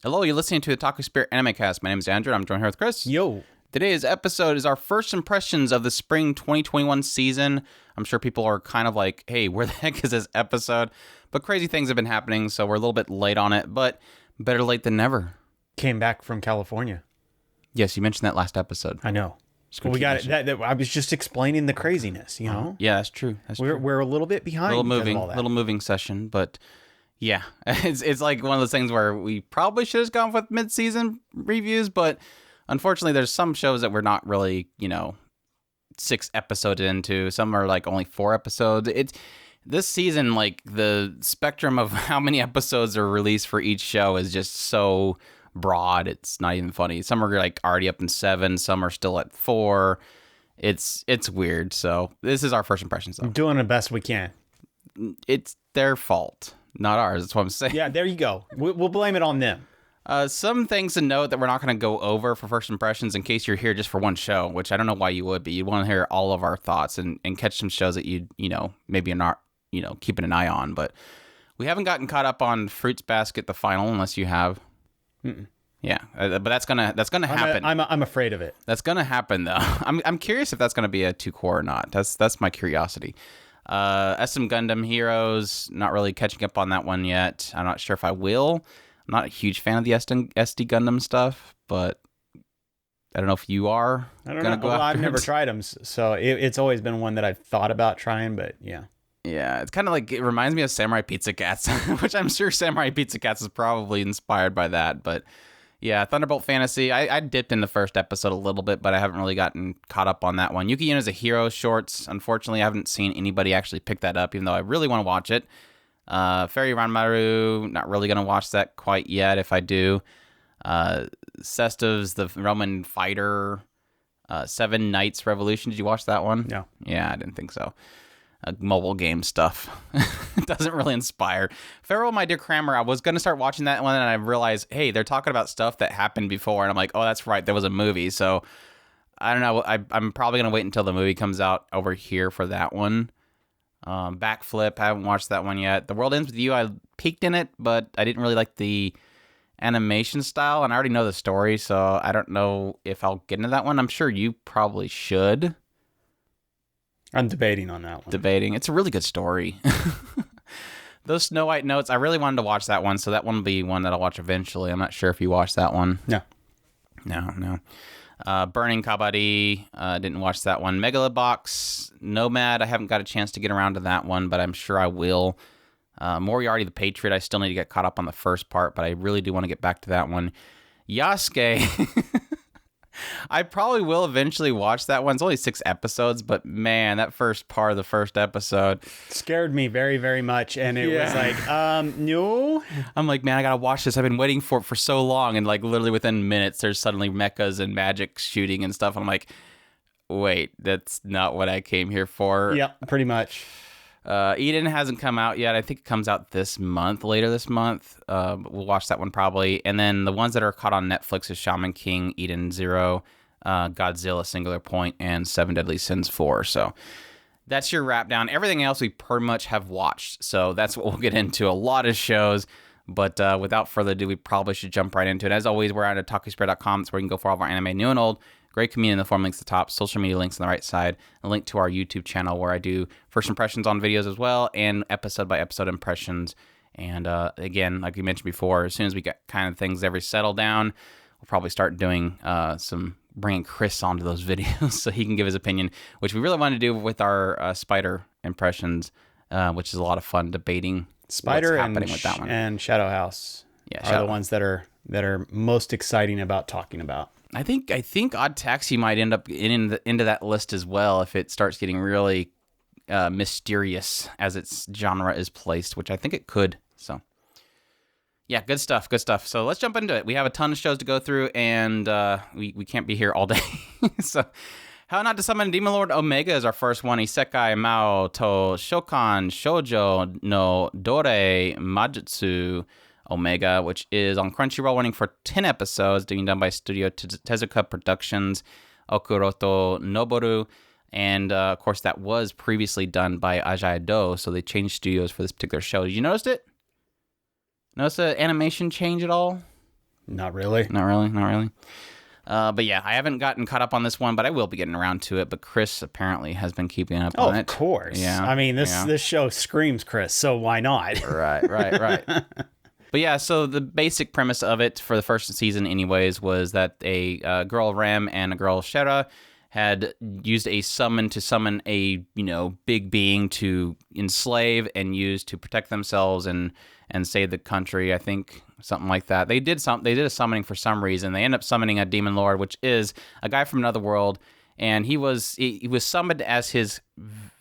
Hello, you're listening to the Taco Spirit Animecast. My name is Andrew, and I'm joined here with Chris. Yo. Today's episode is our first impressions of the spring 2021 season. I'm sure people are kind of like, hey, where the heck is this episode? But crazy things have been happening, so we're a little bit late on it, but better late than never. Came back from California. Yes, you mentioned that last episode. I know. Well, we got it. I was just explaining the craziness, you know? Yeah, that's true. We're a little bit behind. Little moving session, but yeah, it's like one of those things where we probably should have gone with mid-season reviews, but unfortunately, there's some shows that we're not really, 6 episodes into. Some are like only 4 episodes. This season, like the spectrum of how many episodes are released for each show is just so broad. It's not even funny. Some are like already up in 7. Some are still at 4. It's weird. So this is our first impressions, though. I'm doing the best we can. It's their fault, not ours. That's what I'm saying. Yeah, there you go. We'll blame it on them. Some things to note that we're not going to go over for first impressions in case you're here just for one show, which I don't know why you would be. You'd want to hear all of our thoughts and catch some shows that maybe you're not, keeping an eye on. But we haven't gotten caught up on Fruits Basket, the final, unless you have. Mm-mm. Yeah, but that's gonna happen. I'm afraid of it. That's gonna happen though. I'm curious if that's gonna be a 2-core or not. That's my curiosity. SM Gundam Heroes, not really catching up on that one yet. I'm not sure if I will. I'm not a huge fan of the SD Gundam stuff, but I don't know if you are. I don't know. Well, I've never tried them, so it's always been one that I've thought about trying, but yeah. Yeah, it's kind of like, it reminds me of Samurai Pizza Cats, which I'm sure Samurai Pizza Cats is probably inspired by that, but yeah, Thunderbolt Fantasy, I dipped in the first episode a little bit, but I haven't really gotten caught up on that one. Yuki Yuna's a Hero shorts. Unfortunately, I haven't seen anybody actually pick that up, even though I really want to watch it. Fairy Ranmaru, not really going to watch that quite yet if I do. Sestov's The Roman Fighter, 7 Knights Revolution. Did you watch that one? No. Yeah, I didn't think so. Mobile game stuff. It doesn't really inspire. Farewell, My Dear Kramer, I was going to start watching that one, and I realized, hey, they're talking about stuff that happened before, and I'm like, oh, that's right, there was a movie, so I don't know, I'm probably going to wait until the movie comes out over here for that one. Backflip, I haven't watched that one yet. The World Ends With You, I peeked in it, but I didn't really like the animation style, and I already know the story, so I don't know if I'll get into that one. I'm sure you probably should. I'm debating on that one. It's a really good story. Those Snow White Notes, I really wanted to watch that one, so that one will be one that I'll watch eventually. I'm not sure if you watched that one. No. Burning Kabaddi, didn't watch that one. Megalobox, Nomad, I haven't got a chance to get around to that one, but I'm sure I will. Moriarty the Patriot, I still need to get caught up on the first part, but I really do want to get back to that one. Yasuke, I probably will eventually watch that one. It's only 6 episodes, but man, that first part of the first episode scared me very, very much, and it was like, no. I'm like, man, I gotta watch this. I've been waiting for it for so long, and like literally within minutes, there's suddenly mechas and magic shooting and stuff. And I'm like, wait, that's not what I came here for. Yeah, pretty much. Eden hasn't come out yet. I think it comes out later this month. We'll watch that one probably. And then the ones that are caught on Netflix is Shaman King, Eden Zero, Godzilla Singular Point, and 7 Deadly Sins 4. So that's your wrap down. Everything else we pretty much have watched. So that's what we'll get into. A lot of shows. But without further ado, we probably should jump right into it. As always, we're at otakuspirit.com. That's where you can go for all of our anime, new and old. Great community in the forum links at the top, social media links on the right side, a link to our YouTube channel where I do first impressions on videos as well, and episode by episode impressions. And again, like we mentioned before, as soon as we get kind of things ever settle down, we'll probably start doing bringing Chris onto those videos so he can give his opinion, which we really want to do with our Spider impressions, which is a lot of fun debating Spider what's happening with that one. And Shadow House are the ones that are most exciting about talking about. I think ODDTAXI might end up into that list as well if it starts getting really mysterious as its genre is placed, which I think it could. So, yeah, good stuff. So let's jump into it. We have a ton of shows to go through, and we can't be here all day. So, How Not to Summon Demon Lord Omega is our first one. Isekai Mao to Shokan Shoujo no Dore Majutsu Omega, which is on Crunchyroll, running for 10 episodes, being done by Studio Tezuka Productions, Okuroto Noboru, and of course that was previously done by Ajay Do, so they changed studios for this particular show. Did you notice it? Notice the animation change at all? Not really. Not really. But yeah, I haven't gotten caught up on this one, but I will be getting around to it. But Chris apparently has been keeping up on it. Of course. Yeah. I mean, this show screams Chris, so why not? Right. But yeah, so the basic premise of it for the first season anyways was that a girl Rem and a girl Shera had used a summon to summon a, big being to enslave and use to protect themselves and save the country. I think something like that. They did a summoning for some reason. They end up summoning a demon lord, which is a guy from another world, and he was summoned as his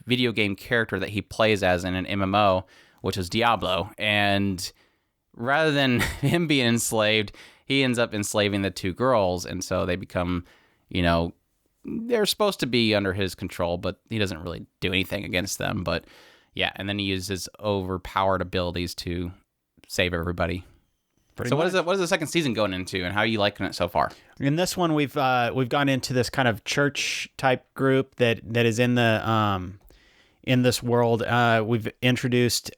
video game character that he plays as in an MMO, which is Diablo. And rather than him being enslaved, he ends up enslaving the two girls, and so they become, they're supposed to be under his control, but he doesn't really do anything against them. But yeah, and then he uses overpowered abilities to save everybody. So what is the second season going into, and how are you liking it so far? In this one, we've gone into this kind of church type group that is in the in this world. We've introduced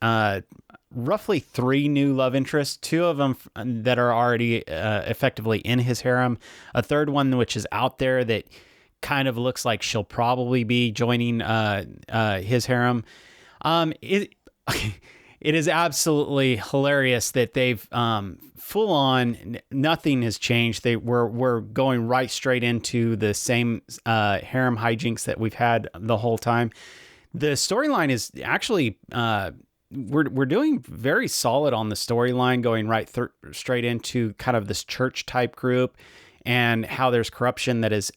roughly 3 new love interests, 2 of them that are already effectively in his harem, a third one which is out there that kind of looks like she'll probably be joining his harem. It is absolutely hilarious that they've full on, nothing has changed. We're going right straight into the same harem hijinks that we've had the whole time. The storyline is actually we're doing very solid on the storyline, going right straight into kind of this church type group and how there's corruption that is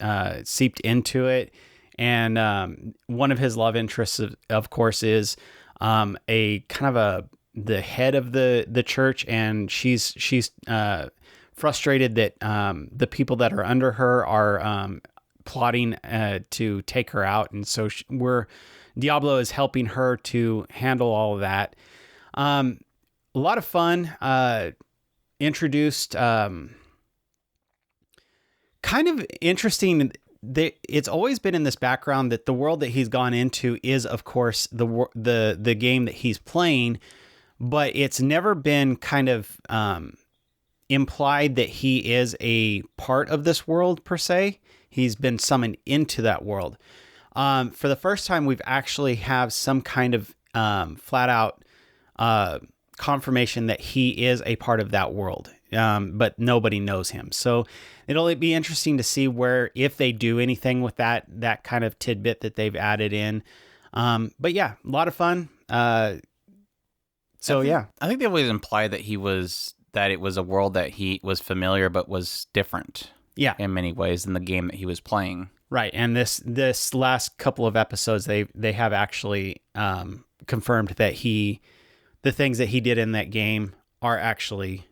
seeped into it. And one of his love interests, of course, is a kind of the head of the church, and she's frustrated that the people that are under her are plotting to take her out, and so Diablo is helping her to handle all of that. A lot of fun. Introduced kind of interesting. It's always been in this background that the world that he's gone into is, of course, the game that he's playing, but it's never been kind of implied that he is a part of this world per se. He's been summoned into that world. For the first time, we've actually have some kind of flat out confirmation that he is a part of that world, but nobody knows him. So it'll be interesting to see if they do anything with that kind of tidbit that they've added in. But yeah, a lot of fun. I think they always implied that it was a world that he was familiar, but was different. Yeah, in many ways than the game that he was playing. Right, and this last couple of episodes, they have actually confirmed that the things that he did in that game are actually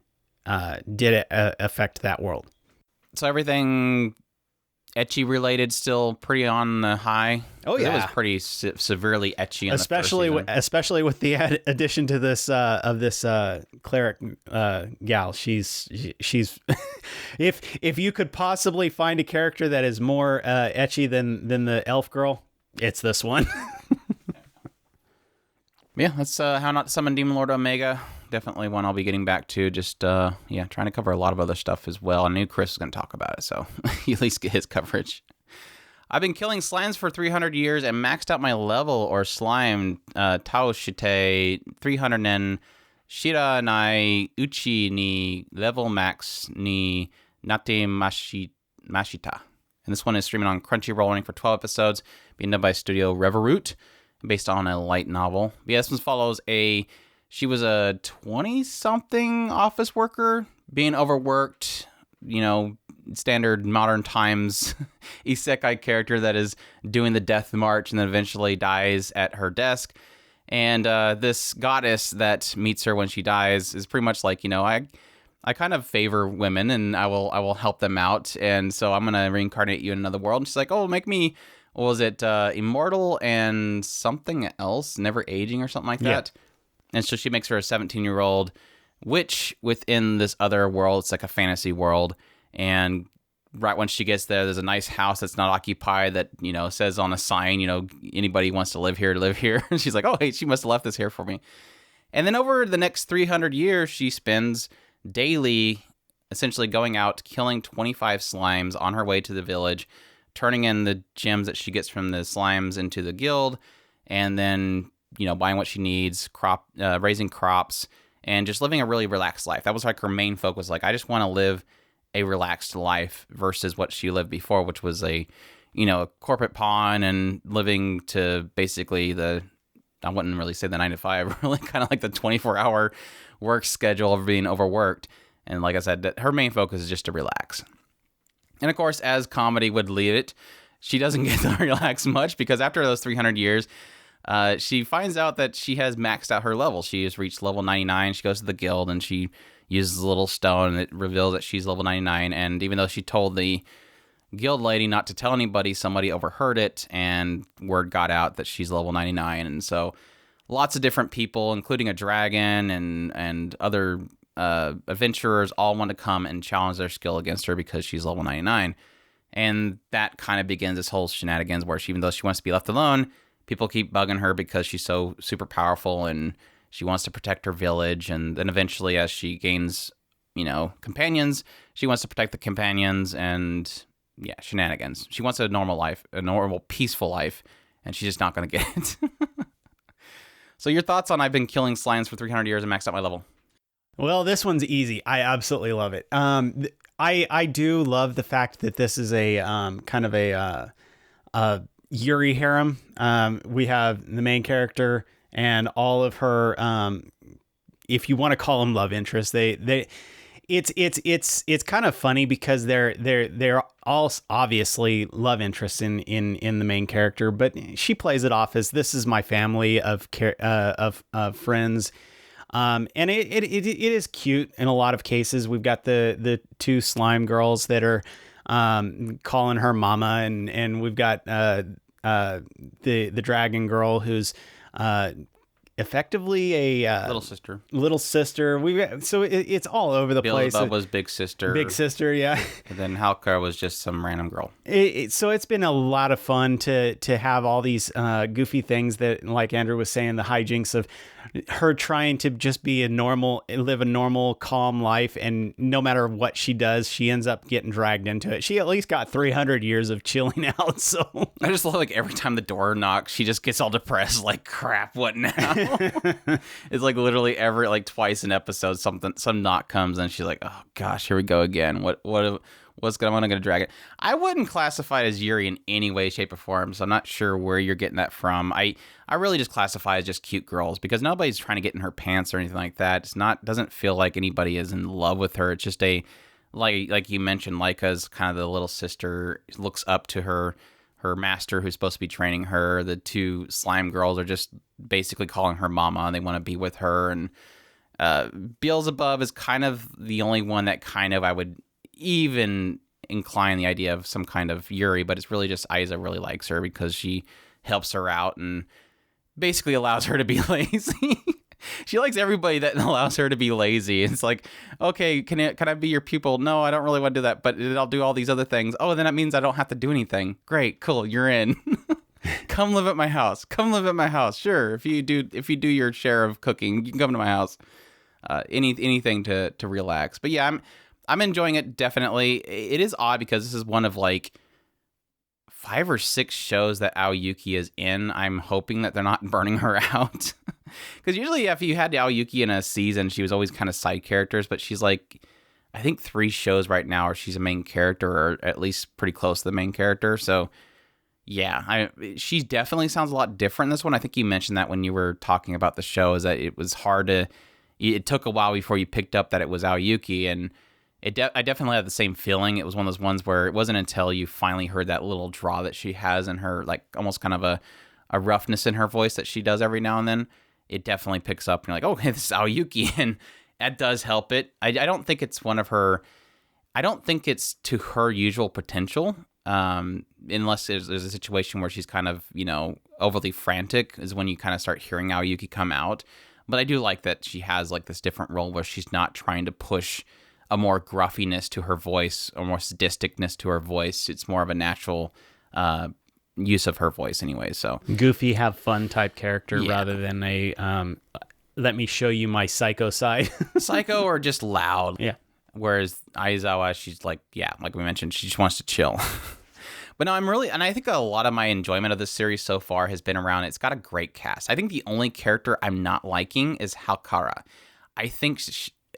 did affect that world. So everything ecchi related still pretty on the high. Oh yeah, it was pretty severely ecchi, especially with the addition to this cleric gal. She's if you could possibly find a character that is more ecchi than the elf girl, it's this one. Yeah, that's How Not to Summon Demon Lord Omega. Definitely one I'll be getting back to. Just trying to cover a lot of other stuff as well. I knew Chris was going to talk about it, so you at least get his coverage. I've been killing slimes for 300 years and maxed out my level or slime Taoshite 300 nen Shira nai uchi ni level max ni nate mashita. And this one is streaming on Crunchyroll, running for 12 episodes, being done by Studio Reveroot, based on a light novel. But yeah, this one follows she was a 20-something office worker being overworked, standard modern times isekai character that is doing the death march and then eventually dies at her desk. And this goddess that meets her when she dies is pretty much like, I kind of favor women and I will help them out. And so I'm going to reincarnate you in another world. And she's like, oh, make me, what was it, immortal and something else, never aging or something like that. And so she makes her a 17-year-old witch within this other world. It's like a fantasy world. And right when she gets there's a nice house that's not occupied that, says on a sign, anybody wants to live here, to live here. And she's like, oh, hey, she must have left this here for me. And then over the next 300 years, she spends daily essentially going out, killing 25 slimes on her way to the village, turning in the gems that she gets from the slimes into the guild, and then, buying what she needs, raising crops, and just living a really relaxed life. That was like her main focus. Like, I just want to live a relaxed life versus what she lived before, which was a corporate pawn and living to basically I wouldn't really say the 9 to 5, really kind of like the 24-hour work schedule of being overworked. And like I said, her main focus is just to relax. And of course, as comedy would lead it, she doesn't get to relax much, because after those 300 years, she finds out that she has maxed out her level. She has reached level 99. She goes to the guild and she uses a little stone, and it reveals that she's level 99. And even though she told the guild lady not to tell anybody, somebody overheard it, and word got out that she's level 99. And so lots of different people, including a dragon and other adventurers, all want to come and challenge their skill against her because she's level 99. And that kind of begins this whole shenanigans where even though she wants to be left alone, people keep bugging her because she's so super powerful and she wants to protect her village. And then eventually, as she gains, companions, she wants to protect the companions, and yeah, shenanigans. She wants a normal life, a normal, peaceful life, and she's just not going to get it. So your thoughts on I've been killing slimes for 300 years and maxed out my level? Well, this one's easy. I absolutely love it. I do love the fact that this is a kind of a Yuri harem. We have the main character and all of her, if you want to call them love interests, it's kind of funny because they're all obviously love interests in the main character, but she plays it off as this is my family of friends. And it is cute in a lot of cases. We've got the two slime girls that are calling her mama, and we've got the dragon girl who's effectively a little sister. It's all over the place. Bubba's big sister, yeah. And then Halka was just some random girl. So it's been a lot of fun to have all these goofy things that, like Andrew was saying, the hijinks of her trying to just live a normal, calm life, and no matter what she does, she ends up getting dragged into it. She at least got 300 years of chilling out. So I just love, like, every time the door knocks, she just gets all depressed, like, crap, what now? It's like literally twice an episode, some knock comes and she's like, oh gosh, here we go again. What's going on? I'm going to drag it. I wouldn't classify it as Yuri in any way, shape, or form, so I'm not sure where you're getting that from. I really just classify as just cute girls, because nobody's trying to get in her pants or anything like that. Doesn't feel like anybody is in love with her. It's just like you mentioned, Laika's kind of the little sister, looks up to her master who's supposed to be training her. The two slime girls are just basically calling her mama, and they want to be with her. And Beelzebub is kind of the only one that kind of I would even incline the idea of some kind of Yuri, but it's really just Aiza really likes her because she helps her out and basically allows her to be lazy. She likes everybody that allows her to be lazy. It's like, okay, can I be your pupil? No, I don't really want to do that, but I'll do all these other things. Oh, then that means I don't have to do anything. Great, cool, you're in. Come live at my house. Come live at my house. Sure, if you do your share of cooking, you can come to my house. Anything to relax. But yeah, I'm enjoying it, definitely. It is odd because this is one of like 5 or 6 shows that Aoyuki is in. I'm hoping that they're not burning her out. Because usually if you had Aoyuki in a season, she was always kind of side characters, but she's like, I think 3 shows right now where she's a main character, or at least pretty close to the main character. So yeah, she definitely sounds a lot different in this one. I think you mentioned that when you were talking about the show, is that it was hard to, it took a while before you picked up that it was Aoyuki, and I definitely had the same feeling. It was one of those ones where it wasn't until you finally heard that little draw that she has in her, like almost kind of a roughness in her voice that she does every now and then. It definitely picks up and you're like, oh, hey, this is Aoyuki, and that does help it. I don't think it's I don't think it's to her usual potential, unless there's a situation where she's kind of, overly frantic is when you kind of start hearing Aoyuki come out. But I do like that she has like this different role where she's not trying to push a more gruffiness to her voice or more sadisticness to her voice. It's more of a natural use of her voice anyway. So goofy, have fun type character, yeah, rather than a let me show you my psycho side. Psycho or just loud. Yeah. Whereas Aizawa, she's like, yeah, like we mentioned, she just wants to chill. But no, and I think a lot of my enjoyment of this series so far has been around, it's got a great cast. I think the only character I'm not liking is Halkara. I think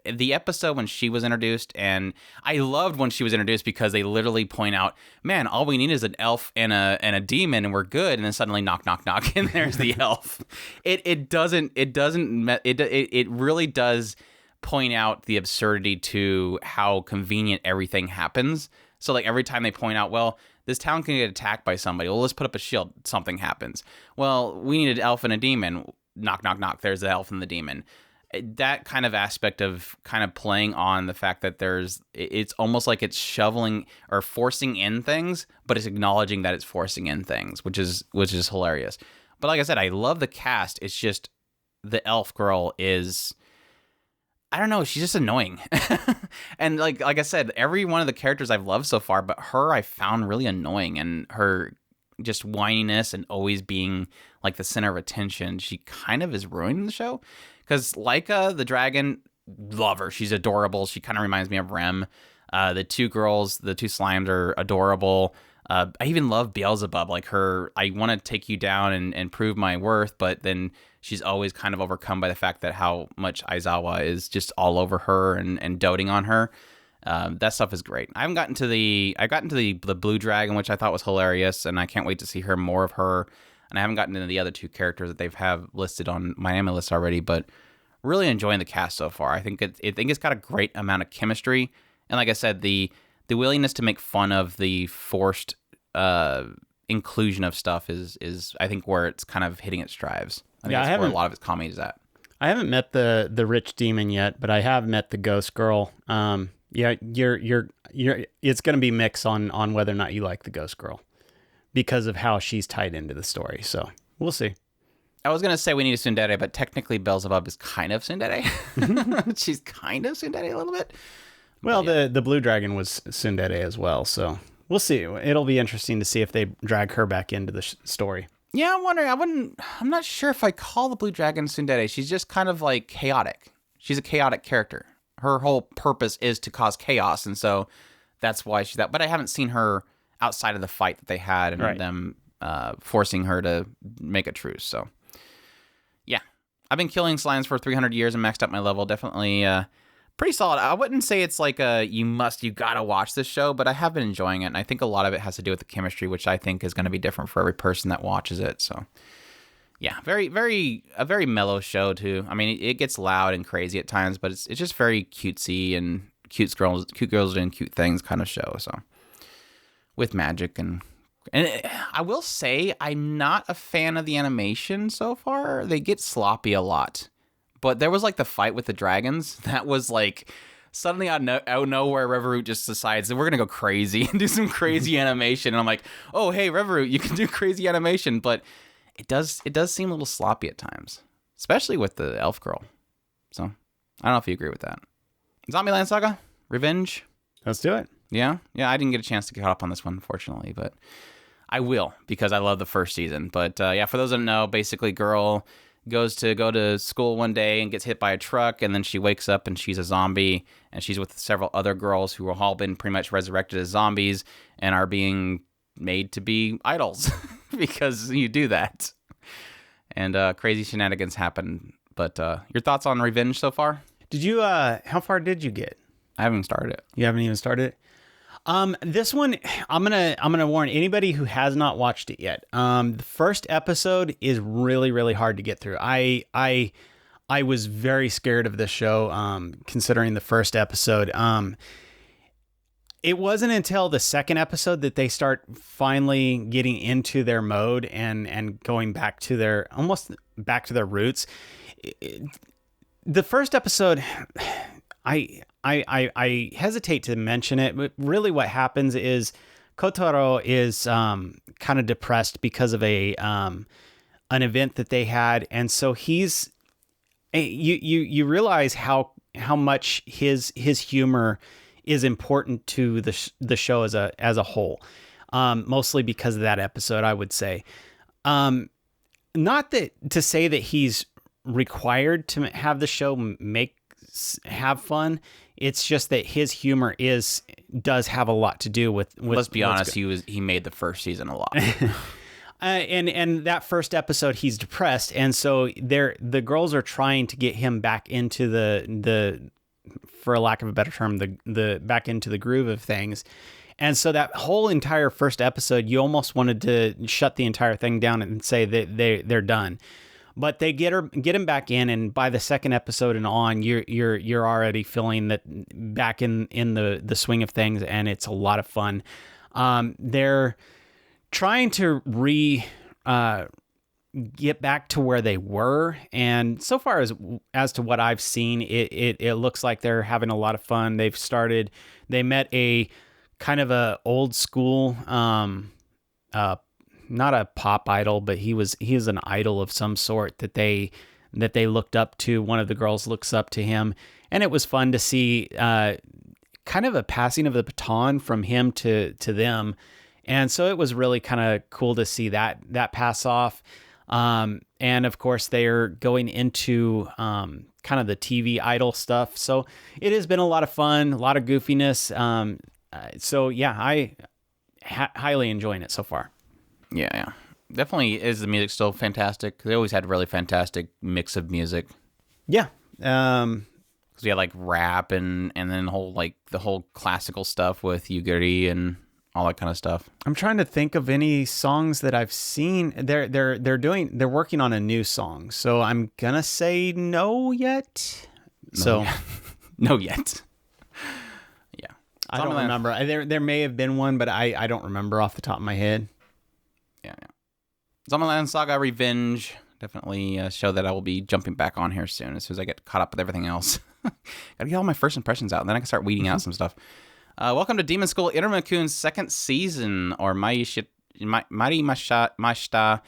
the episode when she was introduced, and I loved when she was introduced because they literally point out, man, all we need is an elf and a demon and we're good. And then suddenly knock, knock, knock, and there's the elf. It really does point out the absurdity to how convenient everything happens. So like every time they point out, well, this town can get attacked by somebody. Well, let's put up a shield. Something happens. Well, we need an elf and a demon. Knock, knock, knock. There's the elf and the demon. That kind of aspect of kind of playing on the fact that it's almost like it's shoveling or forcing in things, but it's acknowledging that it's forcing in things, which is hilarious. But like I said, I love the cast. It's just the elf girl is, I don't know, she's just annoying. And like I said, every one of the characters I've loved so far, but her I found really annoying, and her just whininess and always being like the center of attention, she kind of is ruining the show. Because Laika, the dragon, love her. She's adorable. She kind of reminds me of Rem. The two girls, the two slimes are adorable. I even love Beelzebub. Like her, I want to take you down and prove my worth, but then she's always kind of overcome by the fact that how much Aizawa is just all over her and doting on her. That stuff is great. I got into the blue dragon, which I thought was hilarious, and I can't wait to see more of her. And I haven't gotten into the other two characters that have listed on my anime list already, but really enjoying the cast so far. I think it's got a great amount of chemistry, and like I said, the willingness to make fun of the forced inclusion of stuff is I think where it's kind of hitting its strides. I think that's where a lot of its comedy is at. I haven't met the rich demon yet, but I have met the ghost girl. Yeah, you're it's going to be mixed on whether or not you like the ghost girl, because of how she's tied into the story. So we'll see. I was going to say we need a tsundere, but technically Beelzebub is kind of tsundere. She's kind of tsundere a little bit. Well, yeah. The blue dragon was tsundere as well. So we'll see. It'll be interesting to see if they drag her back into the story. Yeah, I'm wondering. I'm not sure if I call the blue dragon tsundere. She's just kind of like chaotic. She's a chaotic character. Her whole purpose is to cause chaos. And so that's why she's that. But I haven't seen her outside of the fight that they had and them forcing her to make a truce. So, yeah. I've been killing slimes for 300 years and maxed out my level. Definitely pretty solid. I wouldn't say it's like you gotta watch this show, but I have been enjoying it. And I think a lot of it has to do with the chemistry, which I think is going to be different for every person that watches it. So, yeah, a very mellow show, too. I mean, it gets loud and crazy at times, but it's just very cutesy and cute girls doing cute things kind of show. So, with magic and I will say I'm not a fan of the animation so far. They get sloppy a lot. But there was like the fight with the dragons. That was like suddenly out of nowhere, Reveroot just decides that we're going to go crazy and do some crazy animation. And I'm like, oh, hey, Reveroot, you can do crazy animation. But it does seem a little sloppy at times, especially with the elf girl. So I don't know if you agree with that. Zombieland Saga? Revenge? Let's do it. Yeah, I didn't get a chance to get caught up on this one, unfortunately, but I will because I love the first season. But yeah, for those that don't know, basically girl goes to go to school one day and gets hit by a truck, and then she wakes up and she's a zombie, and she's with several other girls who have all been pretty much resurrected as zombies and are being made to be idols because you do that. And crazy shenanigans happen. But your thoughts on Revenge so far? Did you, how far did you get? I haven't started it. You haven't even started it? This one, I'm gonna warn anybody who has not watched it yet. The first episode is really, really hard to get through. I was very scared of this show, considering the first episode. It wasn't until the second episode that they start finally getting into their mode and going back to their roots. The first episode, I hesitate to mention it, but really what happens is Kotaro is kind of depressed because of an event that they had, and so he's you realize how much his humor is important to the show as a whole, mostly because of that episode, I would say. Not that to say that he's required to have the show have fun. It's just that his humor does have a lot to do with Let's be honest, he made the first season a lot. And that first episode, he's depressed, and so the girls are trying to get him back into the for a lack of a better term, the back into the groove of things. And so that whole entire first episode, you almost wanted to shut the entire thing down and say that they're done. But they get him back in, and by the second episode and on, you're already feeling that back in the swing of things, and it's a lot of fun. They're trying to get back to where they were, and so far as to what I've seen, it looks like they're having a lot of fun. They met a kind of a old school, not a pop idol, but he is an idol of some sort that they looked up to. One of the girls looks up to him, and it was fun to see kind of a passing of the baton from him to them. And so it was really kind of cool to see that pass off. And of course they're going into kind of the TV idol stuff. So it has been a lot of fun, a lot of goofiness. So yeah, I highly enjoying it so far. Yeah. Definitely is the music still fantastic. They always had a really fantastic mix of music. Yeah. Because we had like rap and then the whole classical stuff with Yugiri and all that kind of stuff. I'm trying to think of any songs that I've seen. They're working on a new song, so I'm gonna say no yet. No yet. Yeah, I don't remember. There may have been one, but I don't remember off the top of my head. Yeah. Zombieland Saga Revenge. Definitely a show that I will be jumping back on here soon as I get caught up with everything else. Gotta get all my first impressions out, and then I can start weeding out some stuff. Welcome to Demon School Iruma-kun's second season, or Mari Mashita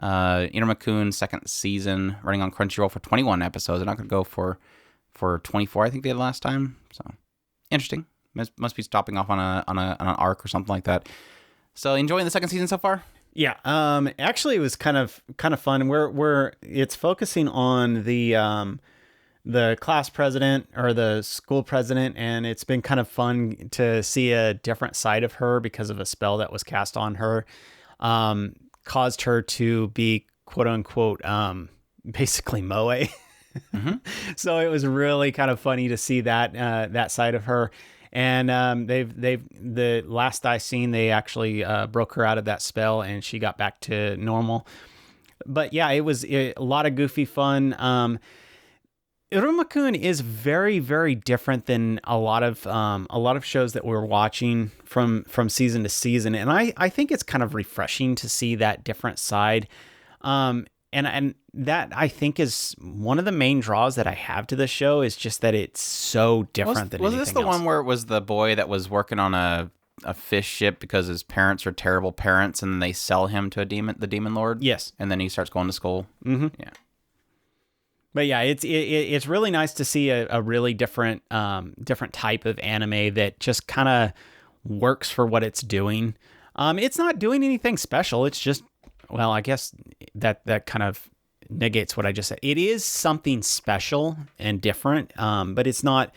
Iruma-kun second season, running on Crunchyroll for 21 episodes. They're not going to go for 24, I think they did last time. So interesting. Must be stopping off on an arc or something like that. So enjoying the second season so far? Yeah. Actually, it was kind of fun. It's focusing on the class president or the school president, and it's been kind of fun to see a different side of her because of a spell that was cast on her, caused her to be quote unquote basically moe. Mm-hmm. So it was really kind of funny to see that side of her. And the last I seen, they actually broke her out of that spell, and she got back to normal. But yeah, it was a lot of goofy fun. Iruma-kun is very, very different than a lot of shows that we're watching from season to season, and I think it's kind of refreshing to see that different side. And that I think is one of the main draws that I have to the show is just that it's so different than anything else. Was this the one where it was the boy that was working on a fish ship because his parents are terrible parents, and then they sell him to the demon lord? Yes. And then he starts going to school? Mm-hmm. Yeah. But yeah, it's really nice to see a really different type of anime that just kind of works for what it's doing. It's not doing anything special. It's just, well, I guess that kind of negates what I just said. It is something special and different, but it's not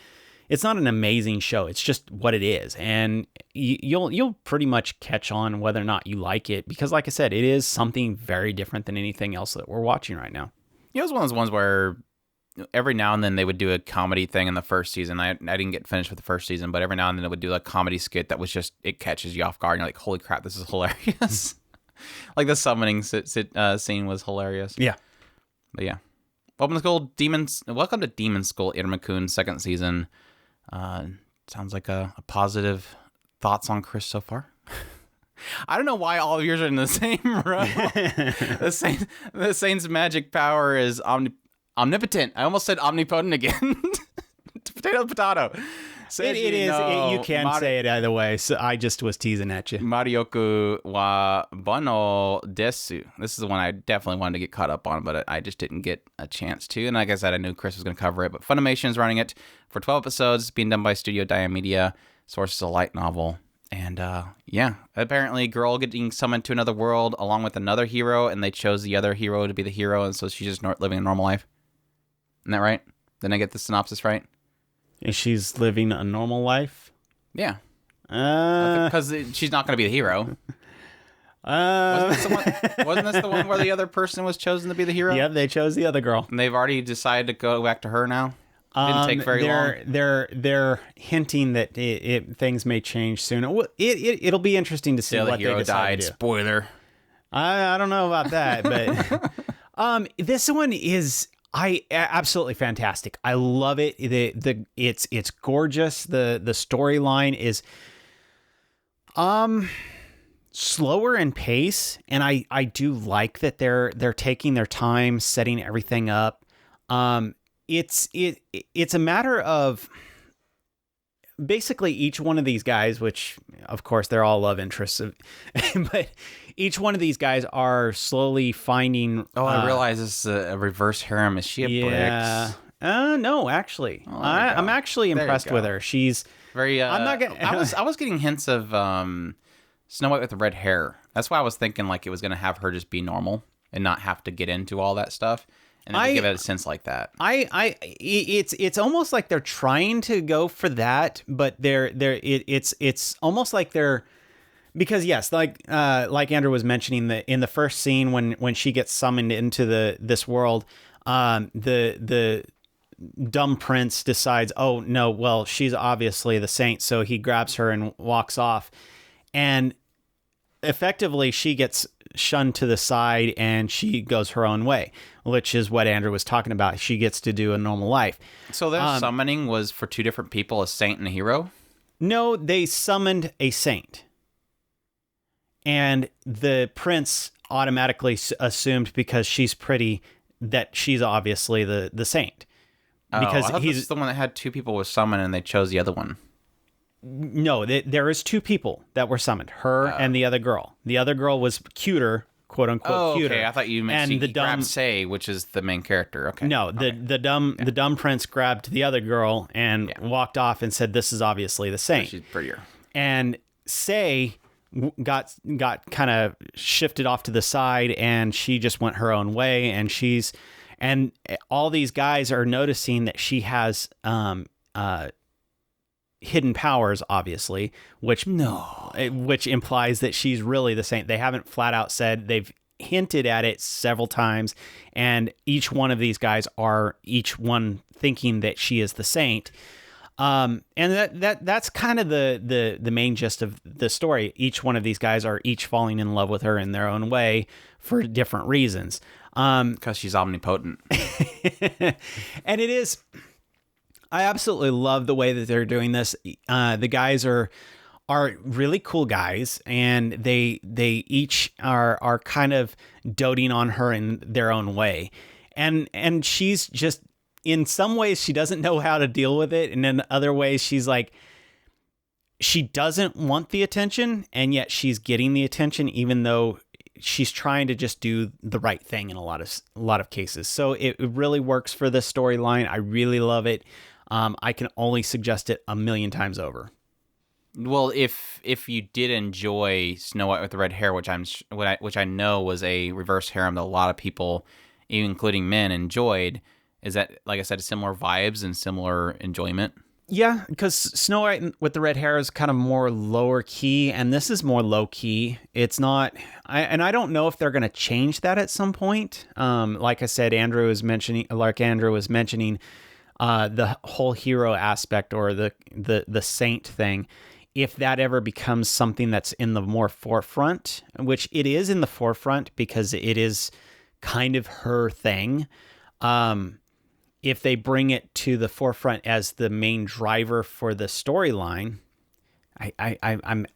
an amazing show. It's just what it is, and you'll pretty much catch on whether or not you like it, because, like I said, it is something very different than anything else that we're watching right now. It was one of those ones where every now and then they would do a comedy thing in the first season. I didn't get finished with the first season, but every now and then they would do a comedy skit that was just, it catches you off guard. And you're like, holy crap, this is hilarious. Like the summoning scene was hilarious. Yeah. But yeah. Welcome to Demon School Iruma-kun second season. Sounds like a positive thoughts on Chris so far. I don't know why all of yours are in the same row. The Saint's magic power is omnipotent. I almost said omnipotent again. Potato. It is. You can say it either way. So I just was teasing at you. Marioku wa bono desu. This is the one I definitely wanted to get caught up on, but I just didn't get a chance to. And like I said, I knew Chris was going to cover it. But Funimation is running it for 12 episodes. It's being done by Studio Diamedia. Source is a light novel. And yeah, apparently girl getting summoned to another world along with another hero, and they chose the other hero to be the hero, and so she's just living a normal life. Isn't that right? Didn't I get the synopsis right? And she's living a normal life? Yeah. Because she's not going to be the hero. Wasn't this the one where the other person was chosen to be the hero? Yeah, they chose the other girl. And they've already decided to go back to her now? Didn't take very long? They're hinting that things may change soon. It'll be interesting to see what they decide to do. Spoiler. I don't know about that, but this one is absolutely fantastic. I love it. It's gorgeous. The storyline is slower in pace, and I do like that they're taking their time setting everything up. It's a matter of basically each one of these guys, which of course they're all love interests, but each one of these guys are slowly finding. Oh, I realize this is a reverse harem. Is she a Brix? No, actually, I'm actually impressed with her. She's very. I'm not getting. I was getting hints of Snow White with the red hair. That's why I was thinking like it was going to have her just be normal and not have to get into all that stuff. And then give it a sense like that. It's almost like they're trying to go for that, but it's almost like they're, because yes, like Andrew was mentioning, that in the first scene when she gets summoned into this world, the dumb prince decides, oh no, well she's obviously the saint, so he grabs her and walks off, and effectively she gets shunned to the side and she goes her own way, which is what Andrew was talking about. She gets to do a normal life. So their summoning was for two different people, a saint and a hero? No, they summoned a saint. And the prince automatically assumed, because she's pretty, that she's obviously the saint. Because I thought he's the one that had two people was summoned and they chose the other one. No, there is two people that were summoned, her and the other girl. The other girl was cuter, quote unquote cuter. Okay, I thought you meant the dumb Say, which is the main character. Okay. No, the dumb prince grabbed the other girl and walked off and said, "This is obviously the saint." She's prettier. And Say got kind of shifted off to the side, and she just went her own way. And all these guys are noticing that she has hidden powers, obviously, which implies that she's really the saint. They haven't flat out said, they've hinted at it several times, and each one of these guys are each one thinking that she is the saint. And that's kind of the main gist of the story. Each one of these guys are each falling in love with her in their own way for different reasons. Because she's omnipotent. And it is, I absolutely love the way that they're doing this. The guys are really cool guys, and they each are kind of doting on her in their own way. And she's just, in some ways she doesn't know how to deal with it, and in other ways she's like, she doesn't want the attention, and yet she's getting the attention, even though she's trying to just do the right thing in a lot of cases. So it really works for this storyline. I really love it. I can only suggest it 1,000,000 times over. Well, if you did enjoy Snow White with the red hair, which I know was a reverse harem that a lot of people, even including men, enjoyed, is that, like I said, similar vibes and similar enjoyment? Yeah, because Snow White with the red hair is kind of more lower key, and this is more low key. It's not, and I don't know if they're going to change that at some point. Like I said, Andrew was mentioning the whole hero aspect, or the saint thing. If that ever becomes something that's in the more forefront, which it is in the forefront because it is kind of her thing. If they bring it to the forefront as the main driver for the storyline, I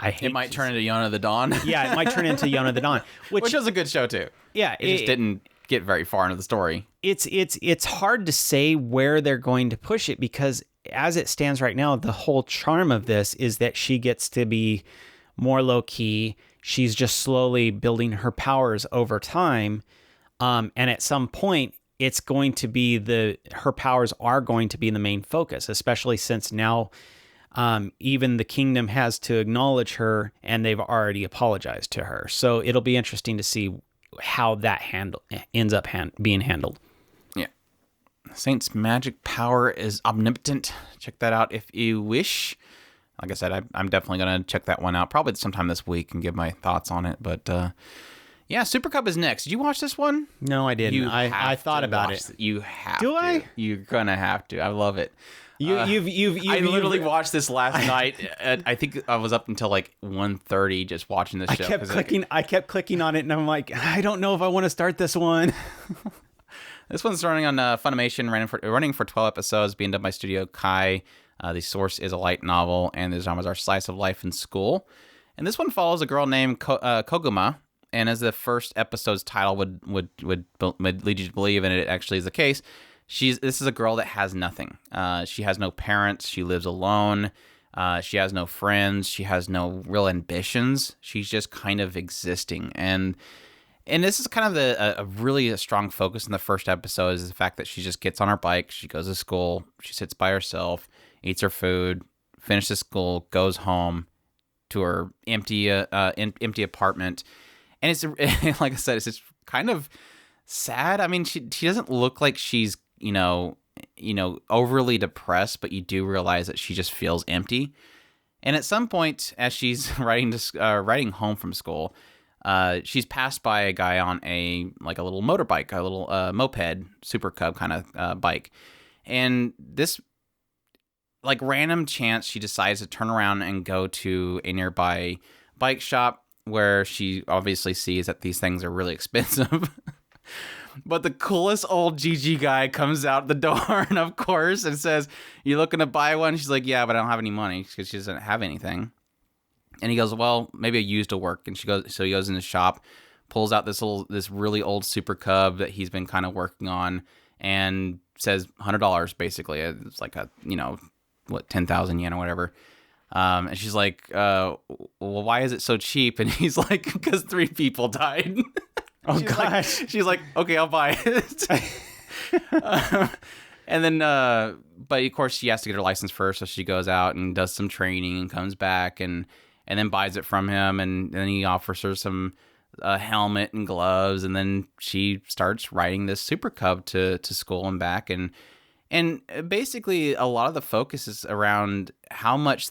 hate it might turn into Yona the Dawn. Yeah, it might turn into Yona the Dawn, which was a good show too. Yeah, it just didn't get very far into the story. It's hard to say where they're going to push it, because as it stands right now, the whole charm of this is that she gets to be more low key. She's just slowly building her powers over time, and at some point, it's going to be her powers are going to be the main focus, especially since now even the kingdom has to acknowledge her, and they've already apologized to her. So it'll be interesting to see how that ends up being handled. Yeah. Saint's magic power is omnipotent. Check that out if you wish. Like I said, I'm definitely going to check that one out probably sometime this week and give my thoughts on it. But yeah, Super Cub is next. Did you watch this one? No, I didn't. I thought about it. You have Do to. I? You're going to have to. I love it. I literally watched this last night. I think I was up until like 1:30 just watching this show. I kept clicking on it, and I'm like, I don't know if I want to start this one. This one's running on Funimation, running for 12 episodes, being done by Studio Kai. The source is a light novel, and the genres are slice of life in school. And this one follows a girl named Koguma, and as the first episode's title would lead you to believe, and it actually is the case, this is a girl that has nothing. She has no parents. She lives alone. She has no friends. She has no real ambitions. She's just kind of existing. And this is kind of a really strong focus in the first episode is the fact that she just gets on her bike. She goes to school. She sits by herself, eats her food, finishes school, goes home to her empty apartment. And it's like I said, it's just kind of sad. I mean, she doesn't look like she's overly depressed, but you do realize that she just feels empty. And at some point, as she's riding home from school, she's passed by a guy on a little motorbike, a little moped, Super Cub kind of bike. And this random chance, she decides to turn around and go to a nearby bike shop where she obviously sees that these things are really expensive. But the coolest old GG guy comes out the door, and of course, and says, "You looking to buy one?" She's like, "Yeah, but I don't have any money," because she doesn't have anything. And he goes, "Well, maybe a used will work." And he goes in the shop, pulls out this really old Super Cub that he's been kind of working on, and says $100 basically. It's like 10,000 yen or whatever. And she's like, well, why is it so cheap? And he's like, because 3 people died. Oh, gosh. She's like, okay, I'll buy it. And then, but of course, she has to get her license first. So she goes out and does some training and comes back and then buys it from him. And then he offers her some helmet and gloves. And then she starts riding this Super Cub to school and back. And basically, a lot of the focus is around how much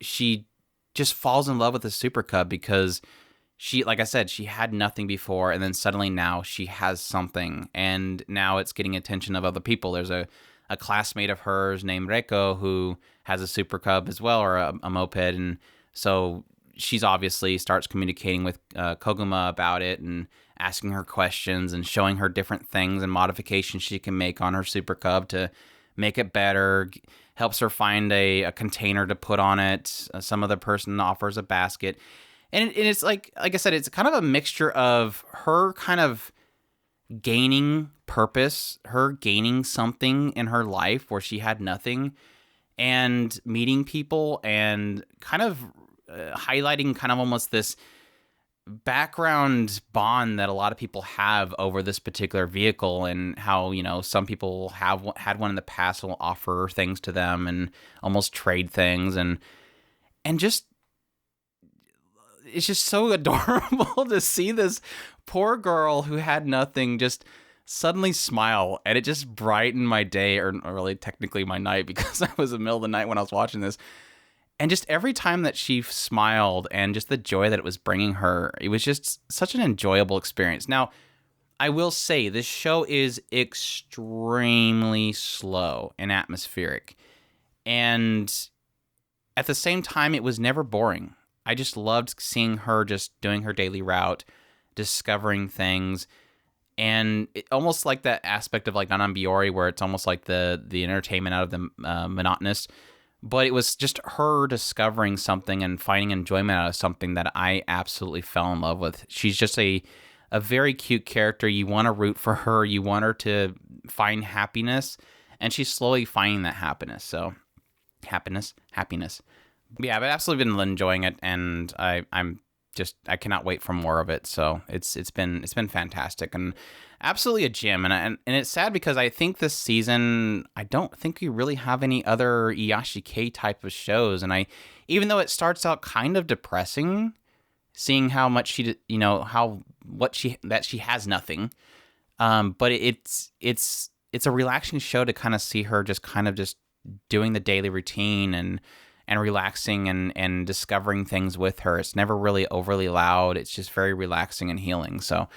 she just falls in love with the Super Cub because she, like I said, she had nothing before, and then suddenly now she has something, and now it's getting attention of other people. There's a classmate of hers named Reiko who has a Super Cub as well, or a moped, and so she's obviously starts communicating with Koguma about it and asking her questions and showing her different things and modifications she can make on her Super Cub to make it better. Helps her find a container to put on it. Some other person offers a basket. And it's like I said, it's kind of a mixture of her kind of gaining purpose, her gaining something in her life where she had nothing, and meeting people and kind of highlighting kind of almost this background bond that a lot of people have over this particular vehicle, and how, some people have had one in the past will offer things to them and almost trade things, and just it's just so adorable to see this poor girl who had nothing just suddenly smile, and it just brightened my day, or really technically my night, because I was in the middle of the night when I was watching this. And just every time that she smiled and just the joy that it was bringing her, it was just such an enjoyable experience. Now, I will say this show is extremely slow and atmospheric. And at the same time, it was never boring. I just loved seeing her just doing her daily route, discovering things, and almost like that aspect of like Nanan Biori, where it's almost like the entertainment out of the monotonous. But it was just her discovering something and finding enjoyment out of something that I absolutely fell in love with. She's just a very cute character. You want to root for her. You want her to find happiness, and she's slowly finding that happiness. So happiness. Yeah, I've absolutely been enjoying it, and I cannot wait for more of it. So it's been fantastic and absolutely a gem. And it's sad because I think this season I don't think we really have any other Iyashikei type of shows. And even though it starts out kind of depressing, seeing how much she she has nothing, but it's a relaxing show to kind of see her just kind of just doing the daily routine and relaxing and discovering things with her. It's never really overly loud. It's just very relaxing and healing. So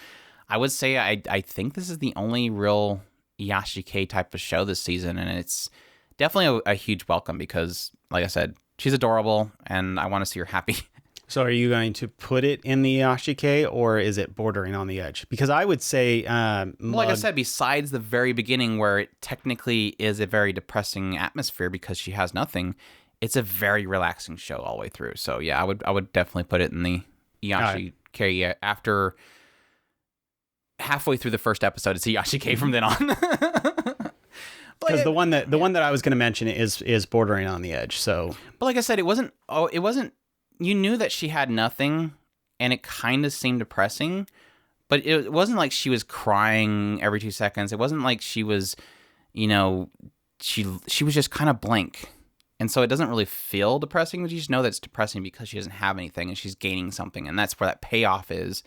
I would say I think this is the only real Yashike type of show this season, and it's definitely a huge welcome because, like I said, she's adorable, and I want to see her happy. So are you going to put it in the Yashike, or is it bordering on the edge? Because I would say... like I said, besides the very beginning where it technically is a very depressing atmosphere because she has nothing, it's a very relaxing show all the way through. So yeah, I would definitely put it in the Yashike after halfway through the first episode. It's a Yashike from then on. Because the one that I was going to mention is bordering on the edge. So, but like I said, it wasn't. You knew that she had nothing, and it kind of seemed depressing. But it wasn't like she was crying every 2 seconds. It wasn't like she was, she was just kind of blank. And so it doesn't really feel depressing, but you just know that it's depressing because she doesn't have anything and she's gaining something. And that's where that payoff is,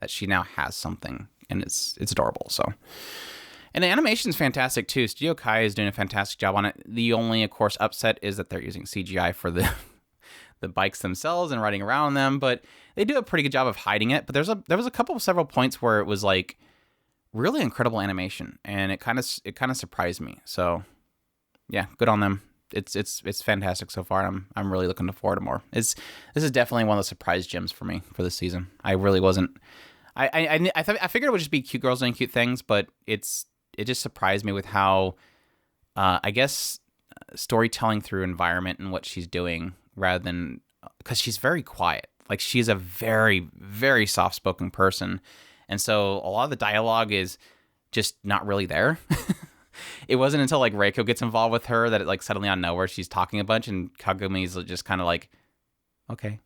that she now has something. And it's adorable. So, and the animation is fantastic too. Studio Kai is doing a fantastic job on it. The only, of course, upset is that they're using CGI for the bikes themselves and riding around them, but they do a pretty good job of hiding it. But there was several points where it was like really incredible animation, and it kind of surprised me. So, yeah, good on them. It's fantastic so far. And I'm really looking forward to more. This is definitely one of the surprise gems for me for this season. I really wasn't. I figured it would just be cute girls doing cute things, but it just surprised me with how I guess storytelling through environment and what she's doing rather than, because she's very quiet. Like, she's a very, very soft-spoken person, and so a lot of the dialogue is just not really there. It wasn't until like Reiko gets involved with her that it like suddenly out of nowhere she's talking a bunch, and Kagumi's just kind of like, okay.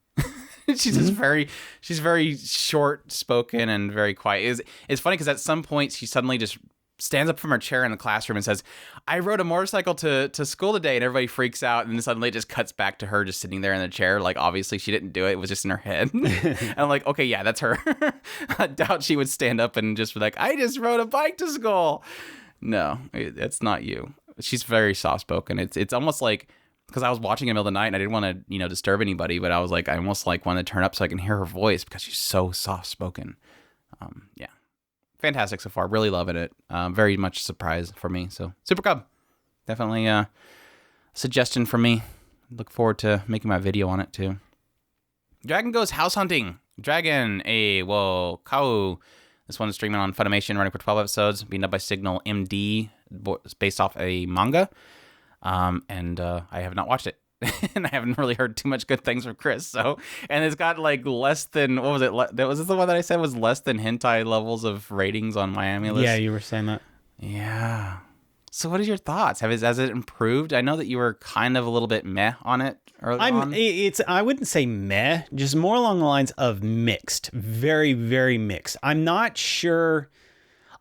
She's very short spoken and very quiet. It's funny because at some point she suddenly just stands up from her chair in the classroom and says, "I rode a motorcycle to school today," and everybody freaks out, and then suddenly it just cuts back to her just sitting there in the chair. Like, obviously she didn't do it. It was just in her head. And I'm like, okay, yeah, that's her. I doubt she would stand up and just be like, "I just rode a bike to school." No, it's not you. She's very soft spoken. It's almost like, because I was watching in the middle of the night and I didn't want to, disturb anybody, but I was like, I almost like wanted to turn up so I can hear her voice because she's so soft spoken. Yeah, fantastic so far. Really loving it. Very much a surprise for me. So Super Cub, definitely a suggestion for me. Look forward to making my video on it too. Dragon Goes House Hunting. Dragon whoa Kau. This one is streaming on Funimation, running for 12 episodes, being done by Signal MD, based off a manga. And I have not watched it. And I haven't really heard too much good things from Chris. So, and it's got like less than, what was it? Was this the one that I said was less than hentai levels of ratings on Miami List? Yeah, you were saying that. Yeah. So what are your thoughts? Has it improved? I know that you were kind of a little bit meh on it early on. I wouldn't say meh, just more along the lines of mixed. Very, very mixed. I'm not sure.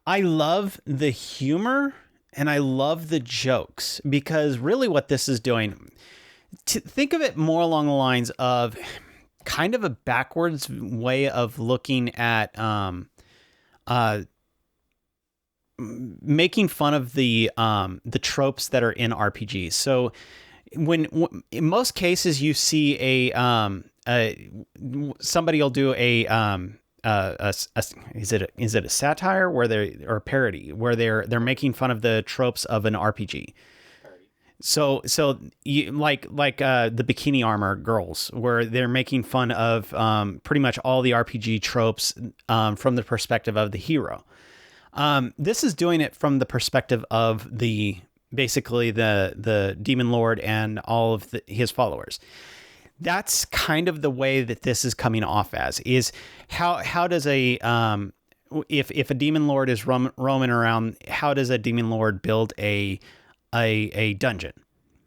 I love the humor and I love the jokes, because really what this is doing, think of it more along the lines of kind of a backwards way of looking at making fun of the tropes that are in RPGs. So when in most cases you see somebody will do is it a satire or a parody where they're making fun of the tropes of an RPG. So you like the Bikini Armor girls, where they're making fun of pretty much all the RPG tropes from the perspective of the hero. This is doing it from the perspective of basically the Demon Lord and all of his followers. That's kind of the way that this is coming off as, is how does if a Demon Lord is roaming around, how does a Demon Lord build a dungeon?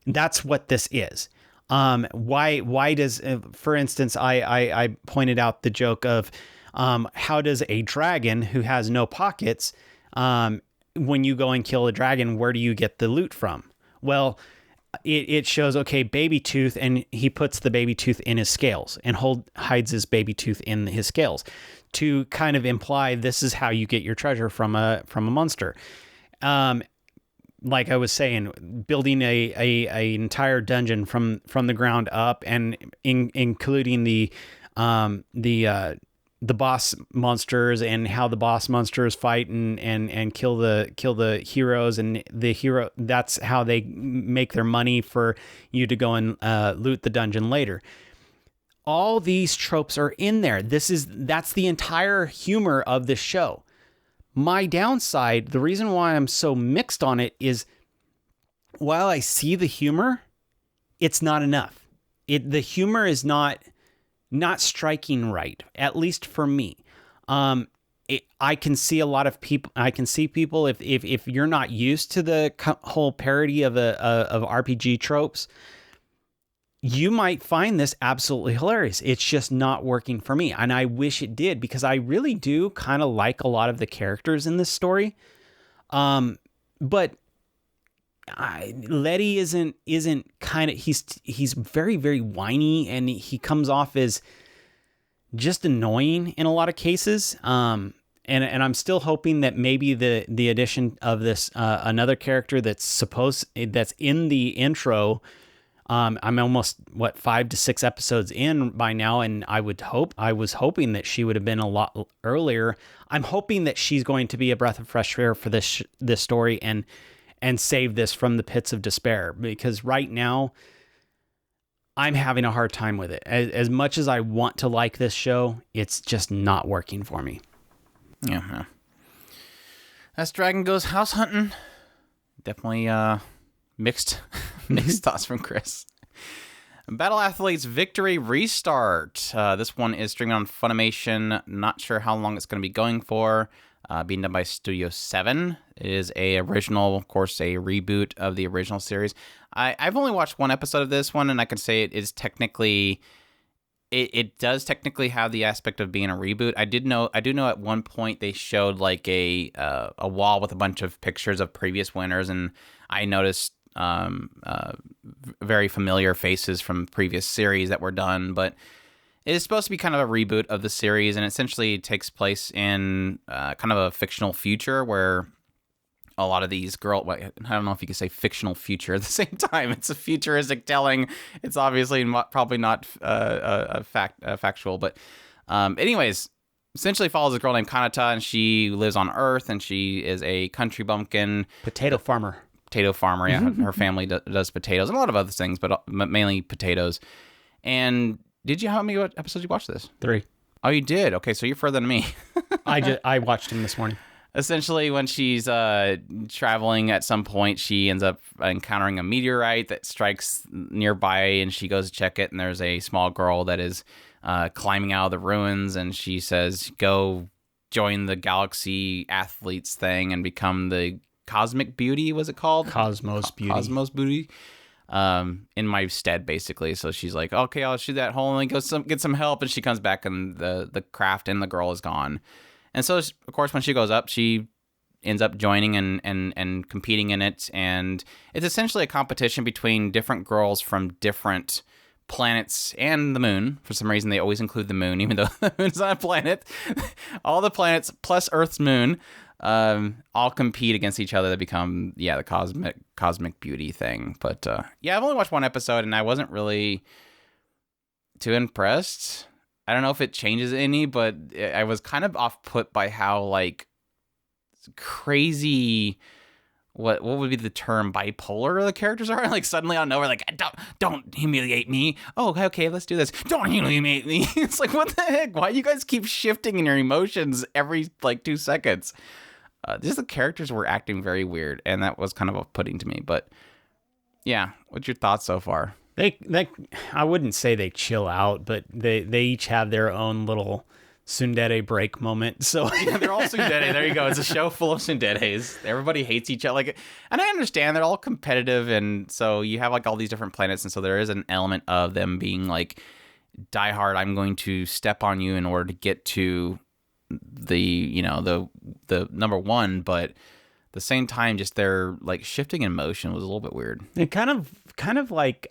That's what this is. Why does, for instance, I pointed out the joke of how does a dragon who has no pockets, when you go and kill a dragon, where do you get the loot from? Well, it shows, okay, baby tooth, and he puts the baby tooth in his scales and hides his baby tooth in his scales to kind of imply this is how you get your treasure from a monster. like I was saying, building a entire dungeon from the ground up, and including the boss monsters and how the boss monsters fight and kill the heroes, and the hero, that's how they make their money for you to go and loot the dungeon later. All these tropes are in there. That's the entire humor of this show. My downside, the reason why I'm so mixed on it is, while I see the humor, it's not enough. The humor is not striking right, at least for me. I can see a lot of people. I can see people, if you're not used to the whole parody of RPG tropes, you might find this absolutely hilarious. It's just not working for me. And I wish it did, because I really do kind of like a lot of the characters in this story. But Letty isn't kind of, he's very, very whiny, and he comes off as just annoying in a lot of cases. And I'm still hoping that maybe the addition of this, another character that's in the intro. I'm almost 5 to 6 episodes in by now, and I was hoping that she would have been a lot earlier. I'm hoping that she's going to be a breath of fresh air for this story and save this from the pits of despair, because right now I'm having a hard time with it. As much as I want to like this show, it's just not working for me. Yeah. As Dragon goes house hunting, definitely mixed thoughts from Chris. Battle Athletes Victory Restart. This one is streaming on Funimation. Not sure how long it's going to be going for. Being done by Studio 7. It is original, of course, a reboot of the original series. I've only watched one episode of this one, and I can say it is technically... It does technically have the aspect of being a reboot. I do know at one point they showed like a wall with a bunch of pictures of previous winners, and I noticed very familiar faces from previous series that were done, but it is supposed to be kind of a reboot of the series, and essentially takes place in kind of a fictional future where a lot of these I don't know if you could say fictional future at the same time. It's a futuristic telling. It's obviously probably not factual, but anyways, essentially follows a girl named Kanata, and she lives on Earth, and she is a country bumpkin. Potato farmer, yeah. Her family does potatoes and a lot of other things, but mainly potatoes. And how many episodes you watched this? 3. Oh, you did? Okay, so you're further than me. I watched him this morning. Essentially, when she's traveling at some point, she ends up encountering a meteorite that strikes nearby, and she goes to check it, and there's a small girl that is climbing out of the ruins, and she says, go join the Galaxy Athletes thing and become the Cosmic Beauty, was it called? Cosmos Beauty. Cosmos Beauty. In my stead, basically. So she's like, okay, I'll shoot that hole and go get some help, and she comes back, and the craft and the girl is gone. And so, of course, when she goes up, she ends up joining and competing in it. And it's essentially a competition between different girls from different planets and the moon. For some reason, they always include the moon, even though the moon's not a planet. All the planets plus Earth's moon all compete against each other to become, the cosmic beauty thing. But I've only watched one episode, and I wasn't really too impressed. I don't know if it changes any, but I was kind of off-put by how, like, crazy, what would be the term, bipolar the characters are. Like, suddenly out of nowhere, like, don't humiliate me. Oh, okay, let's do this. Don't humiliate me. It's like, what the heck? Why do you guys keep shifting in your emotions every, 2 seconds? Just the characters were acting very weird, and that was kind of off-putting to me. But, yeah, what's your thoughts so far? I wouldn't say they chill out, but they each have their own little tsundere break moment. So yeah, they're all tsundere. There you go. It's a show full of tsunderes. Everybody hates each other. And I understand they're all competitive, and so you have all these different planets, and so there is an element of them being die hard. I'm going to step on you in order to get to the the number one, but at the same time, just their shifting in motion was a little bit weird. It kind of like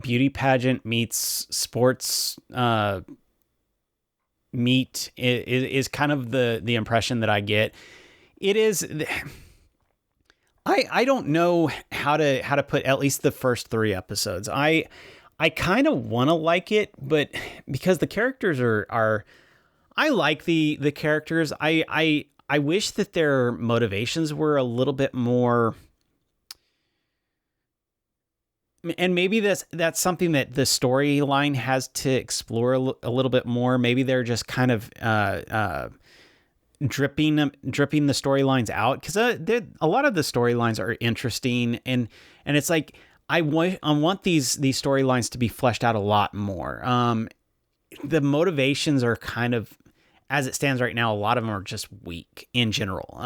beauty pageant meets sports meet is kind of the impression that I get. It is I don't know how to put at least the first 3 episodes. I kind of want to like it, but because the characters are I like the characters. I wish that their motivations were a little bit more, and maybe that's something that the storyline has to explore a little bit more. Maybe they're just kind of dripping the storylines out, because a lot of the storylines are interesting, and it's like I want these storylines to be fleshed out a lot more. The motivations are kind of, as it stands right now, a lot of them are just weak in general.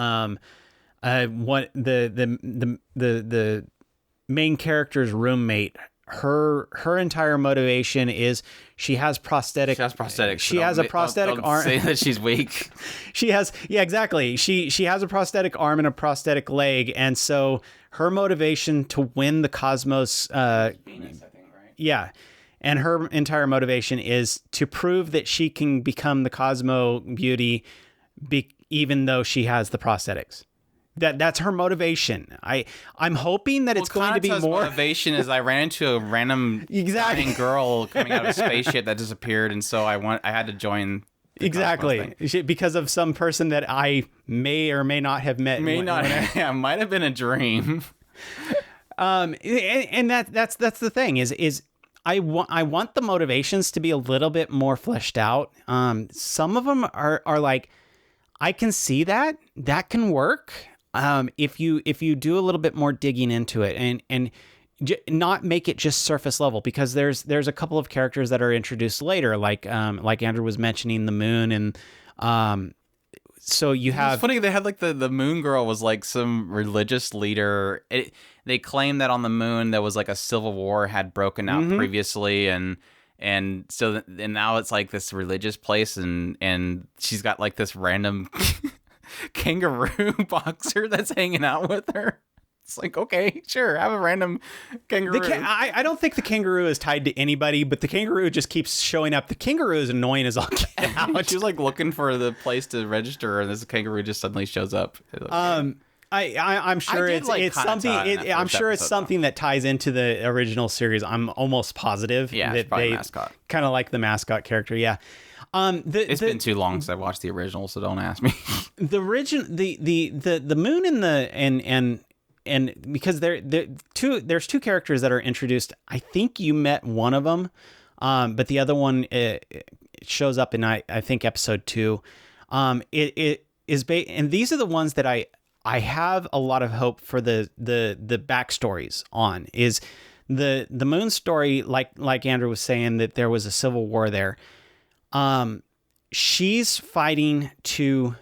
What the main character's roommate, her entire motivation is she has prosthetic. She has prosthetics. She has a prosthetic arm. Say that she's weak. Exactly. She has a prosthetic arm and a prosthetic leg, and so her motivation to win the Cosmos. Venus, I think, right? Yeah. And her entire motivation is to prove that she can become the Cosmo Beauty, even though she has the prosthetics. That's her motivation. I'm hoping that it's going to be more. Motivation is I ran into a random exactly girl coming out of a spaceship that disappeared, and so I had to join. Exactly, because of some person that I may or may not have met. Yeah, might have been a dream. And that's the thing is. I want the motivations to be a little bit more fleshed out. Some of them are like, I can see that can work. If you do a little bit more digging into it and not make it just surface level, because there's a couple of characters that are introduced later, like Andrew was mentioning, the moon, and so you have. It's funny, they had like the moon girl was like some religious leader. They claimed that on the moon there was like a civil war had broken out previously, and so and now it's like this religious place, and she's got like this random kangaroo boxer that's hanging out with her. It's like, okay, sure, have a random kangaroo. I don't think the kangaroo is tied to anybody, but the kangaroo just keeps showing up. The kangaroo is annoying as all get out. She was like looking for the place to register, and this kangaroo just suddenly shows up. Like, I'm sure it's something. I'm sure it's something that ties into the original series. I'm almost positive. Yeah, that it's probably they mascot. Kind of like the mascot character. Yeah. It's been too long since I watched the original, so don't ask me. The moon and because there's 2 characters that are introduced. I think you met one of them, but the other one shows up in I think episode 2. It is and these are the ones that I have a lot of hope for the backstories on. Is the moon story, like Andrew was saying, that there was a civil war there. She's fighting to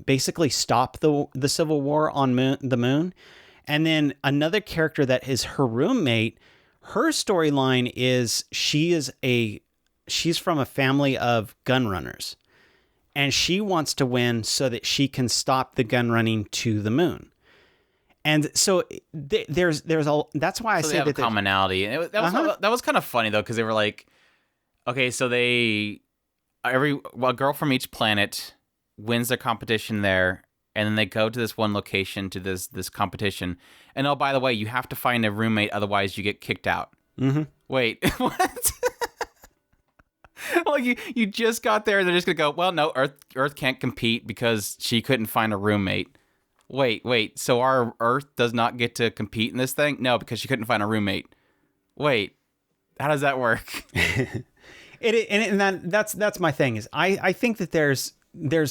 basically stop the civil war on the moon. And then another character that is her roommate, her storyline is she's from a family of gun runners, and she wants to win so that she can stop the gun running to the moon. And so there's all. That's why I say that commonality. And that was kind of funny though, because they were like, okay, so a girl from each planet wins their competition there. And then they go to this one location to this competition. And oh, by the way, you have to find a roommate, otherwise you get kicked out. Mm-hmm. Wait, what? Like you just got there, and they're just gonna go, well, no, Earth can't compete because she couldn't find a roommate. Wait, so our Earth does not get to compete in this thing? No, because she couldn't find a roommate. Wait, how does that work? That's my thing. Is I think that there's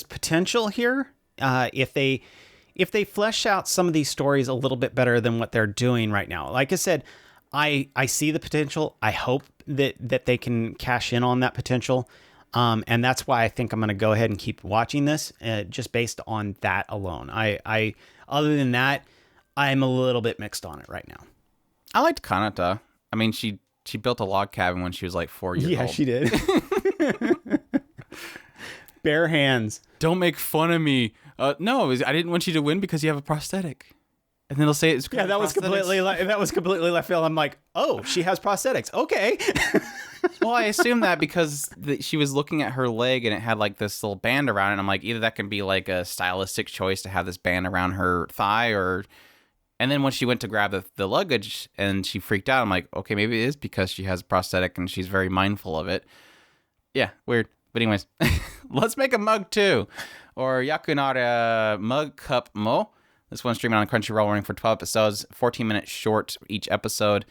potential here. If they flesh out some of these stories a little bit better than what they're doing right now. Like I said, I see the potential. I hope that they can cash in on that potential. And that's why I think I'm going to go ahead and keep watching this, just based on that alone. I other than that, I'm a little bit mixed on it right now. I liked Kanata. I mean, she built a log cabin when she was like 4 years old. Yeah, she did. Bare hands. Don't make fun of me. No, I didn't want you to win because you have a prosthetic. And then they'll say it's that was completely left field. I'm like, oh, she has prosthetics. Okay. Well, I assume that because she was looking at her leg and it had like this little band around it. And I'm like, either that can be like a stylistic choice to have this band around her thigh, or And then when she went to grab the luggage and she freaked out, I'm like, okay, maybe it is because she has a prosthetic and she's very mindful of it. Yeah, weird. But anyways, let's make a mug too. Or Yakunara Mug Cup Mo. This one's streaming on Crunchyroll, running for 12 episodes, 14 minutes short each episode,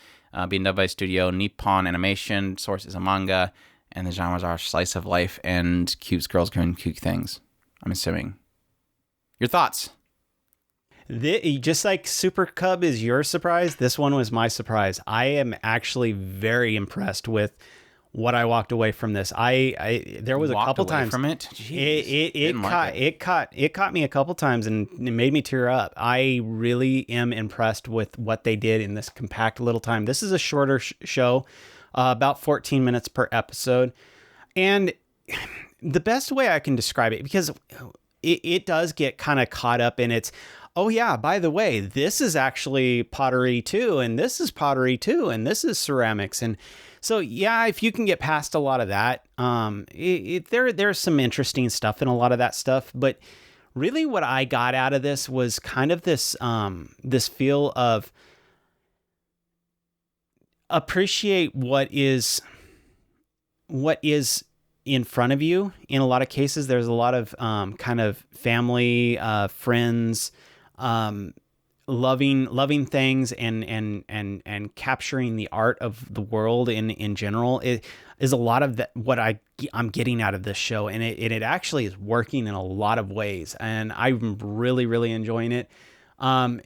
being done by Studio Nippon Animation. Source is a manga, and the genres are slice of life and cute girls doing cute things, I'm assuming. Your thoughts? Just like Super Cub is your surprise, this one was my surprise. I am actually very impressed with what I walked away from this. There was a couple times from it. Jeez, it caught me a couple times and it made me tear up. I really am impressed with what they did in this compact little time. This is a shorter show, about 14 minutes per episode, and the best way I can describe it, because it does get kind of caught up in its, oh yeah, by the way, this is actually pottery too, and this is pottery too, and this is ceramics. And so, yeah, if you can get past a lot of that, there's some interesting stuff in a lot of that stuff. But really what I got out of this was kind of this feel of appreciate what is in front of you. In a lot of cases, there's a lot of kind of family, friends, loving things and capturing the art of the world in general. It is a lot of what I'm getting out of this show, and it actually is working in a lot of ways, and I'm really, really enjoying it. I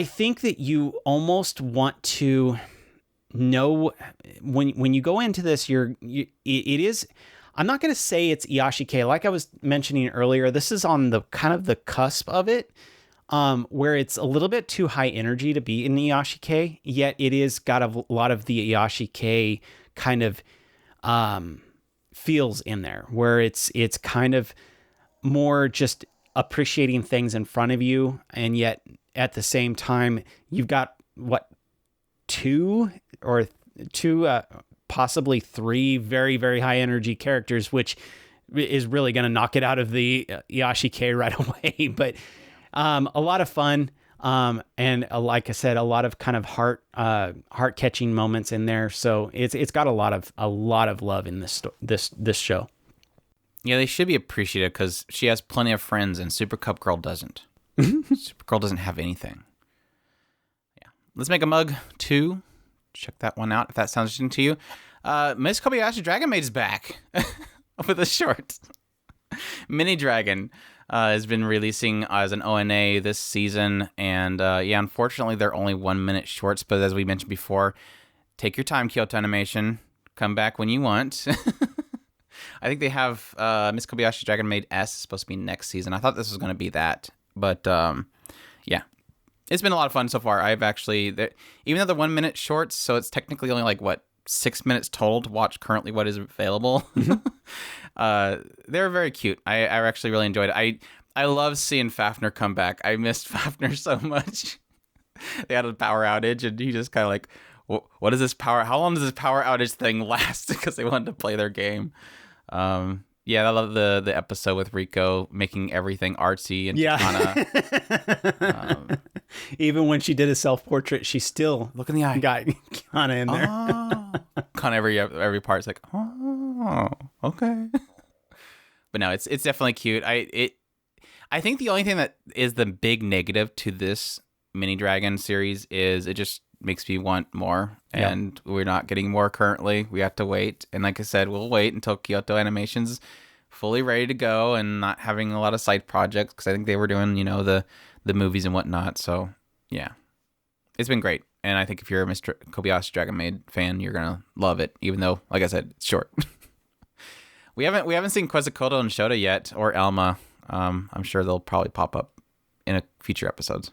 think that you almost want to know when you go into this, it is. I'm not going to say it's Iyashikei. Like I was mentioning earlier, this is on the kind of the cusp of it, where it's a little bit too high energy to be in Iyashikei, yet it is got a lot of the Iyashikei kind of feels in there, where it's kind of more just appreciating things in front of you, and yet at the same time, you've got two possibly three very, very high energy characters, which is really going to knock it out of the Iyashikei right away. But a lot of fun. And like I said, a lot of kind of heart catching moments in there. So it's got a lot of love in this show. Yeah, they should be appreciative because she has plenty of friends and Super Cup Girl doesn't. Super Girl doesn't have anything. Yeah. Let's make a mug too. Check that one out if that sounds interesting to you. Miss Kobayashi Dragon Maid's back with a short. Mini Dragon has been releasing as an ONA this season. And unfortunately, they're only 1 minute shorts. But as we mentioned before, take your time, Kyoto Animation. Come back when you want. I think they have Miss Kobayashi Dragon Maid S is supposed to be next season. I thought this was going to be that. But yeah. It's been a lot of fun so far. I've actually, even though they're 1 minute shorts, so it's technically only 6 minutes total to watch currently what is available. They're very cute. I actually really enjoyed it. I love seeing Fafner come back. I missed Fafner so much. They had a power outage, and he just kind of what is this power? How long does this power outage thing last? Because they wanted to play their game. Yeah, I love the episode with Rico making everything artsy and Kana. Even when she did a self-portrait, she still look in the eye. Got Kana in there. Kana every part's like, oh, okay. But no, it's definitely cute. I think the only thing that is the big negative to this Mini Dragon series is it just makes me want more, and we're not getting more currently. We have to wait, and like I said, we'll wait until Kyoto Animation's fully ready to go and not having a lot of side projects, because I think they were doing the movies and whatnot. So yeah, it's been great, and I think if you're a Mr. Kobayashi Dragon Maid fan, you're gonna love it, even though, like I said, it's short. we haven't seen Quetzalcoatl and Shota yet, or Elma. I'm sure they'll probably pop up in future episodes.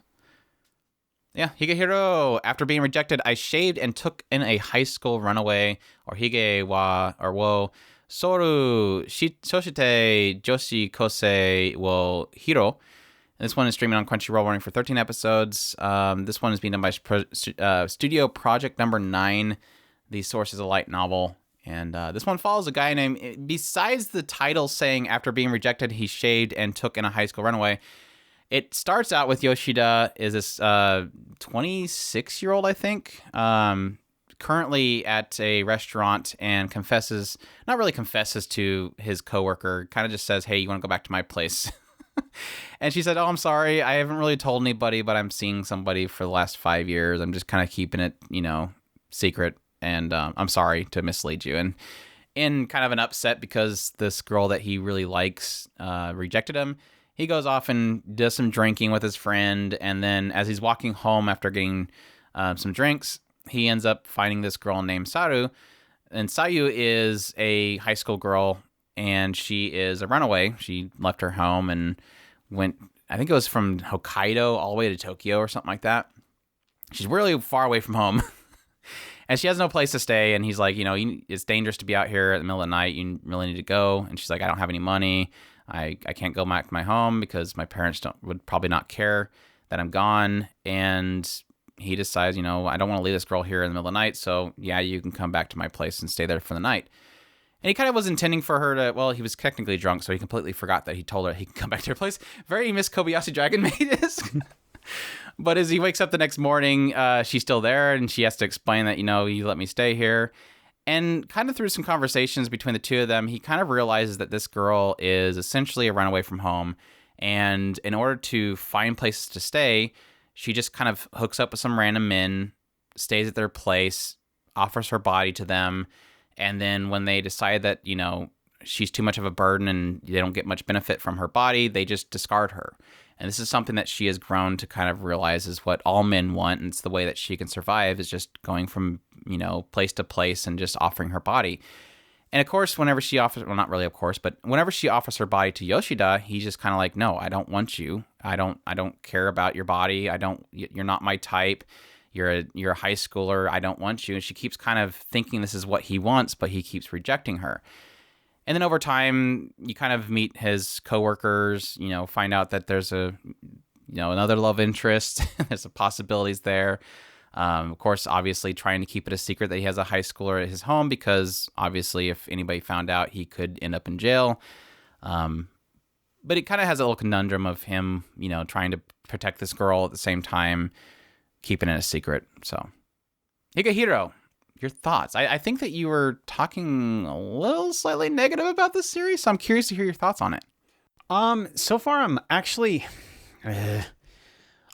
Yeah, Higehiro. After being rejected, I shaved and took in a high school runaway, or hige wa, or wo, soru, soshite, joshi kosei wo hiro. And this one is streaming on Crunchyroll, running for 13 episodes. This one is being done by Studio Project Number 9. The source is a light novel. And this one follows a guy named, besides the title saying after being rejected, he shaved and took in a high school runaway, It starts out with Yoshida is this 26-year-old, I think, currently at a restaurant and not really confesses to his coworker, kind of just says, hey, you want to go back to my place? And she said, oh, I'm sorry. I haven't really told anybody, but I'm seeing somebody for the last 5 years. I'm just kind of keeping it, secret. And I'm sorry to mislead you. And in kind of an upset because this girl that he really likes rejected him, he goes off and does some drinking with his friend. And then as he's walking home after getting some drinks, he ends up finding this girl named Saru. And Sayu is a high school girl, and she is a runaway. She left her home and went, I think it was from Hokkaido all the way to Tokyo or something like that. She's really far away from home. And she has no place to stay. And he's like, it's dangerous to be out here at the middle of the night. You really need to go. And she's like, I don't have any money. I can't go back to my home because my parents would probably not care that I'm gone. And he decides, I don't want to leave this girl here in the middle of the night. So yeah, you can come back to my place and stay there for the night. And he kind of was intending for her to, well, he was technically drunk, so he completely forgot that he told her he can come back to her place. Very Miss Kobayashi Dragon Maid-esque. But as he wakes up the next morning, she's still there, and she has to explain that, you let me stay here. And kind of through some conversations between the two of them, he kind of realizes that this girl is essentially a runaway from home. And in order to find places to stay, she just kind of hooks up with some random men, stays at their place, offers her body to them. And then when they decide that, she's too much of a burden and they don't get much benefit from her body, they just discard her. And this is something that she has grown to kind of realize is what all men want. And it's the way that she can survive is just going from, place to place and just offering her body. And of course, whenever she offers, well, not really, of course, but whenever she offers her body to Yoshida, he's just kind of like, no, I don't want you. I don't care about your body. You're not my type. You're a high schooler. I don't want you. And she keeps kind of thinking this is what he wants, but he keeps rejecting her. And then over time, you kind of meet his coworkers, find out that there's another love interest. There's some possibilities there. Of course, obviously trying to keep it a secret that he has a high schooler at his home because obviously if anybody found out, he could end up in jail. But it kind of has a little conundrum of him, trying to protect this girl at the same time, keeping it a secret. So, Higehiro, your thoughts? I think that you were talking a little slightly negative about this series, so I'm curious to hear your thoughts on it. So far I'm actually, I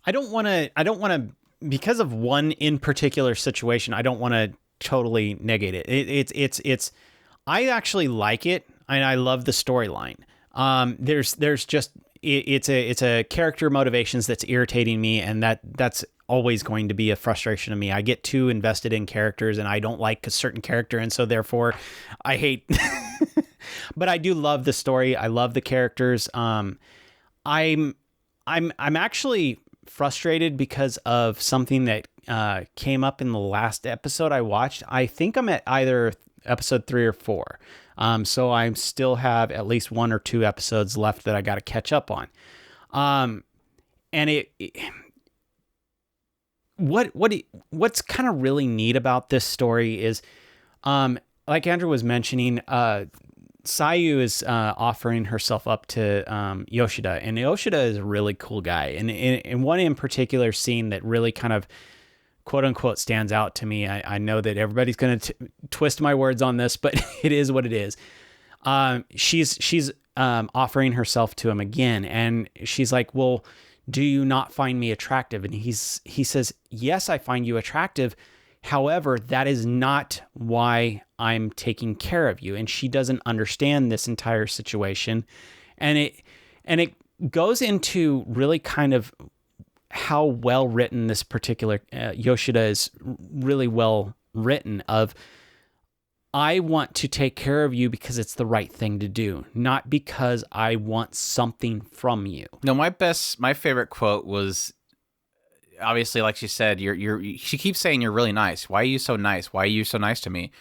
don't want to, because of one in particular situation, I don't want to totally negate it. It's, I actually like it, and I love the storyline. There's just, it's a character motivations that's irritating me, and that's always going to be a frustration to me. I get too invested in characters, and I don't like a certain character, and so therefore I hate. But I do love the story. I love the characters. I'm actually frustrated because of something that came up in the last episode I watched. I think I'm at either episode 3 or 4. So I still have at least 1 or 2 episodes left that I got to catch up on. And what's kind of really neat about this story is, like Andrew was mentioning, Sayu is offering herself up to Yoshida, and Yoshida is a really cool guy. And in one in particular scene that really kind of quote unquote stands out to me, I know that everybody's going to twist my words on this, but it is what it is. She's offering herself to him again, and she's like, well, do you not find me attractive? And he says, yes, I find you attractive. However, that is not why I'm taking care of you. And she doesn't understand this entire situation. And it goes into really kind of how well written this particular Yoshida is, really well written, of I want to take care of you because it's the right thing to do, not because I want something from you. No, my favorite quote was, obviously, like she said, she keeps saying you're really nice. Why are you so nice? Why are you so nice to me?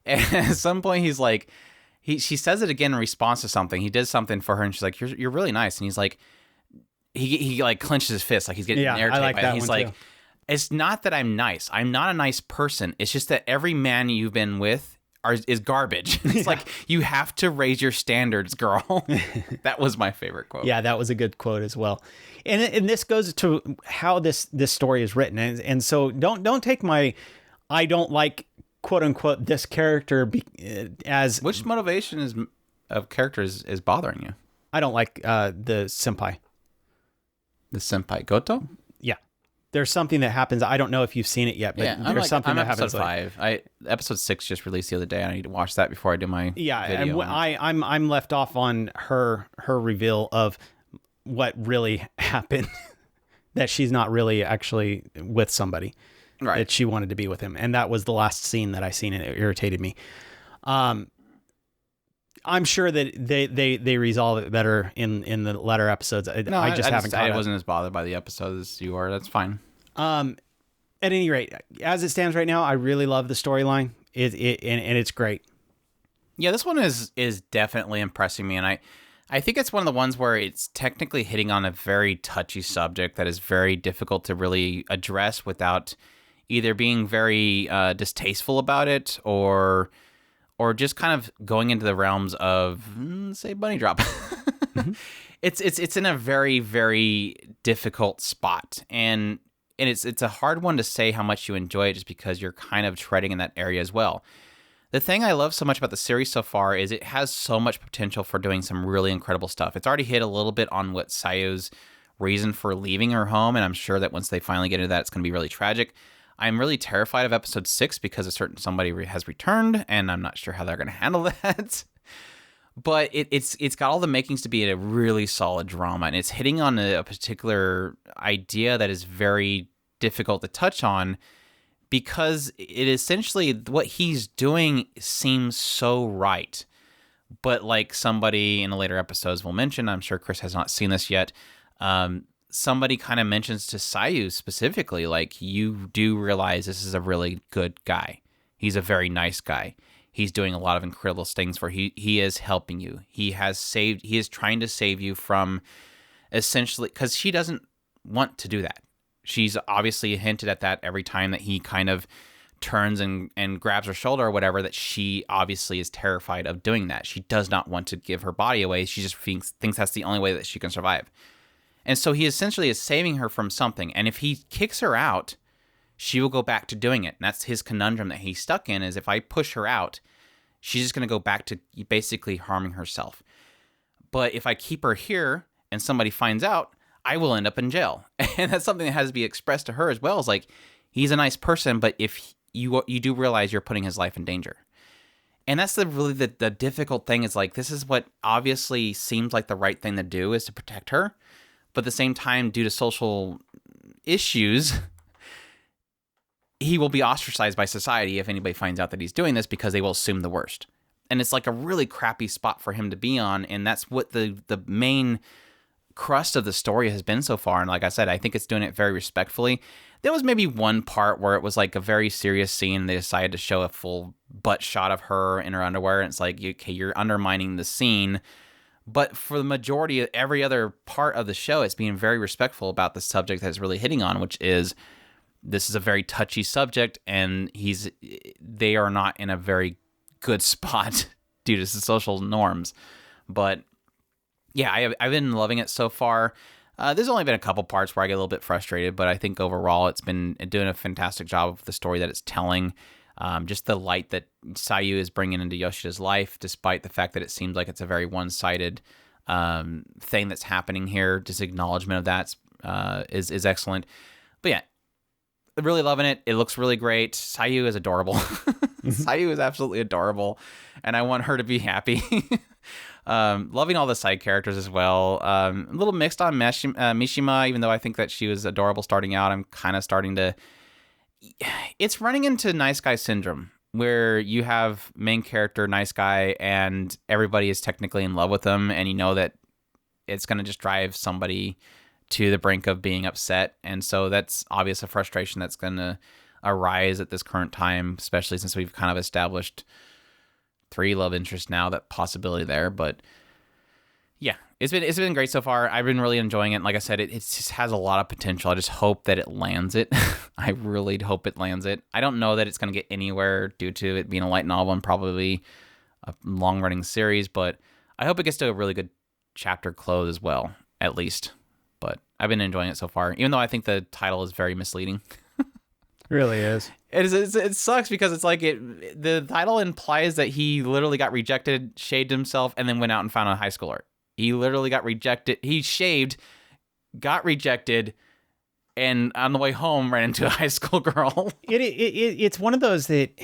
And at some point he's like, she says it again in response to something. He did something for her, and she's like, you're really nice. And he's like, he like clenches his fist, like he's getting irritated. I like by that it. He's one like, too. it's not that I'm nice. I'm not a nice person. It's just that every man you've been with, is garbage. It's like, you have to raise your standards, girl. That was my favorite quote. Yeah, that was a good quote as well. And this goes to how this story is written. And so don't take my I don't like quote unquote this character as which motivation of characters is bothering you? I don't like the senpai. The senpai Goto? Yeah. There's something that happens. I don't know if you've seen it yet, but there's something that happens. Episode 5. Episode 6 just released the other day. I need to watch that before I do my video. And I'm left off on her reveal of what really happened. That she's not really actually with somebody. Right. That she wanted to be with him, and that was the last scene that I seen, and it irritated me. I'm sure that they resolve it better in the latter episodes. I wasn't as bothered by the episode as you are. That's fine. At any rate, as it stands right now, I really love the storyline. And it's great. Yeah, this one is definitely impressing me, and I think it's one of the ones where it's technically hitting on a very touchy subject that is very difficult to really address without either being very distasteful about it or just kind of going into the realms of, say, bunny drop. Mm-hmm. It's in a very, very difficult spot. And it's a hard one to say how much you enjoy it just because you're kind of treading in that area as well. The thing I love so much about the series so far is it has so much potential for doing some really incredible stuff. It's already hit a little bit on what Sayu's reason for leaving her home, and I'm sure that once they finally get into that, it's going to be really tragic. I'm really terrified of episode 6 because a certain somebody has returned, and I'm not sure how they're going to handle that. But it's got all the makings to be a really solid drama, and it's hitting on a particular idea that is very difficult to touch on because it essentially, what he's doing seems so right. But like somebody in the later episodes will mention, I'm sure Chris has not seen this yet, somebody kind of mentions to Sayu specifically, like, you do realize this is a really good guy. He's a very nice guy. He's doing a lot of incredible things where he is helping you. He is trying to save you from essentially, because she doesn't want to do that. She's obviously hinted at that every time that he kind of turns and grabs her shoulder or whatever, that she obviously is terrified of doing that. She does not want to give her body away. She just thinks that's the only way that she can survive. And so he essentially is saving her from something. And if he kicks her out, she will go back to doing it. And that's his conundrum that he's stuck in, is if I push her out, she's just going to go back to basically harming herself. But if I keep her here and somebody finds out, I will end up in jail. And that's something that has to be expressed to her as well. Is like, he's a nice person, but if you do realize you're putting his life in danger. And that's the difficult thing, is like, this is what obviously seems like the right thing to do, is to protect her. But at the same time, due to social issues, he will be ostracized by society if anybody finds out that he's doing this, because they will assume the worst. And it's like a really crappy spot for him to be on. And that's what the main crust of the story has been so far. And like I said, I think it's doing it very respectfully. There was maybe one part where it was like a very serious scene. They decided to show a full butt shot of her in her underwear. And it's like, okay, you're undermining the scene. But for the majority of every other part of the show, it's being very respectful about the subject that it's really hitting on, which is, this is a very touchy subject, and they are not in a very good spot due to social norms. But yeah, I've been loving it so far. There's only been a couple parts where I get a little bit frustrated, but I think overall it's been doing a fantastic job of the story that it's telling. Just the light that Sayu is bringing into Yoshida's life, despite the fact that it seems like it's a very one-sided thing that's happening here. Just acknowledgement of that is excellent. But yeah, really loving it. It looks really great. Sayu is adorable. Sayu is absolutely adorable, and I want her to be happy. Loving all the side characters as well. A little mixed on Mishima, even though I think that she was adorable starting out. I'm kind of starting to... It's running into nice guy syndrome, where you have main character, nice guy, and everybody is technically in love with them, and you know that it's going to just drive somebody to the brink of being upset. And so that's obvious a frustration that's going to arise at this current time, especially since we've kind of established 3 love interests now, that possibility there. But Yeah, it's been great so far. I've been really enjoying it. Like I said, it just has a lot of potential. I just hope that it lands it. I really hope it lands it. I don't know that it's going to get anywhere due to it being a light novel and probably a long-running series, but I hope it gets to a really good chapter close as well, at least. But I've been enjoying it so far, even though I think the title is very misleading. Really is. It sucks because it's like the title implies that he literally got rejected, shaved himself, and then went out and found a high schooler. He literally got rejected. He shaved, got rejected, and on the way home ran into a high school girl. It's one of those that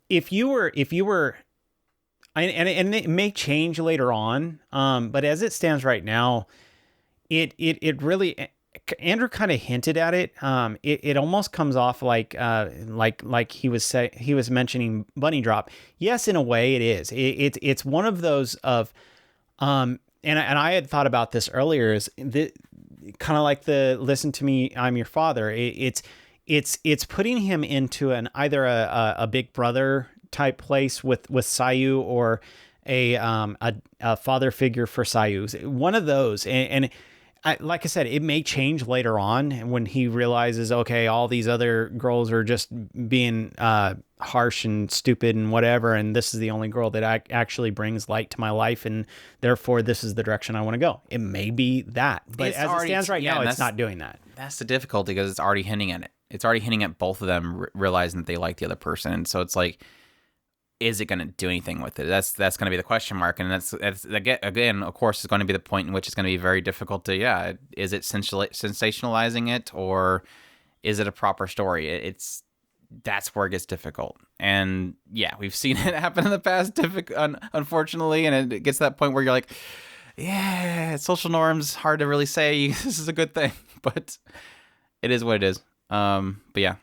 if you were, and it may change later on, but as it stands right now, it really. Andrew kind of hinted at it. It almost comes off like he was mentioning Bunny Drop. Yes, in a way it is. It's one of those of, and I had thought about this earlier. Is kind of like the Listen to Me, I'm Your Father. It's putting him into an either a big brother type place with Sayu or a father figure for Sayu. One of those and like I said, it may change later on when he realizes, okay, all these other girls are just being harsh and stupid and whatever, and this is the only girl that actually brings light to my life, and therefore this is the direction I want to go. It may be that, but as it stands right now, it's not doing that. That's the difficulty because it's already hinting at it. It's already hinting at both of them realizing that they like the other person, and so it's like, is it going to do anything with it? That's going to be the question mark, and that's again, of course, is going to be the point in which it's going to be very difficult to, is it sensationalizing it, or is it a proper story? That's where it gets difficult, and we've seen it happen in the past, unfortunately, and it gets to that point where you're like, social norms, hard to really say this is a good thing, but it is what it is. But yeah,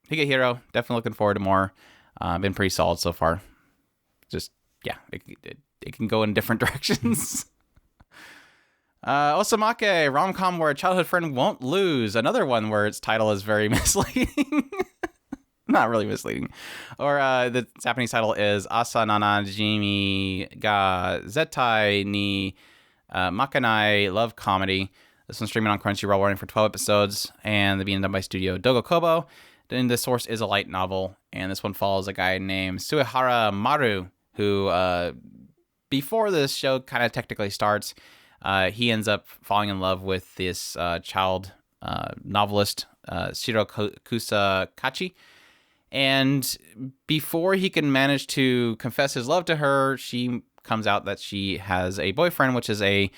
Higehiro, definitely looking forward to more. Been pretty solid so far. Just, it can go in different directions. Osamake, Romcom where a childhood friend won't lose. Another one where its title is very misleading. Not really misleading. Or the Japanese title is Asa Nanajimi ga Zetai ni Makanai Love Comedy. This one's streaming on Crunchyroll, running for 12 episodes, and being done by Studio Dogokobo. Then the source is a light novel, and this one follows a guy named Suehara Maru, who, before this show kind of technically starts, he ends up falling in love with this child novelist, Shirokusa Kachi. And before he can manage to confess his love to her, she comes out that she has a boyfriend, which is a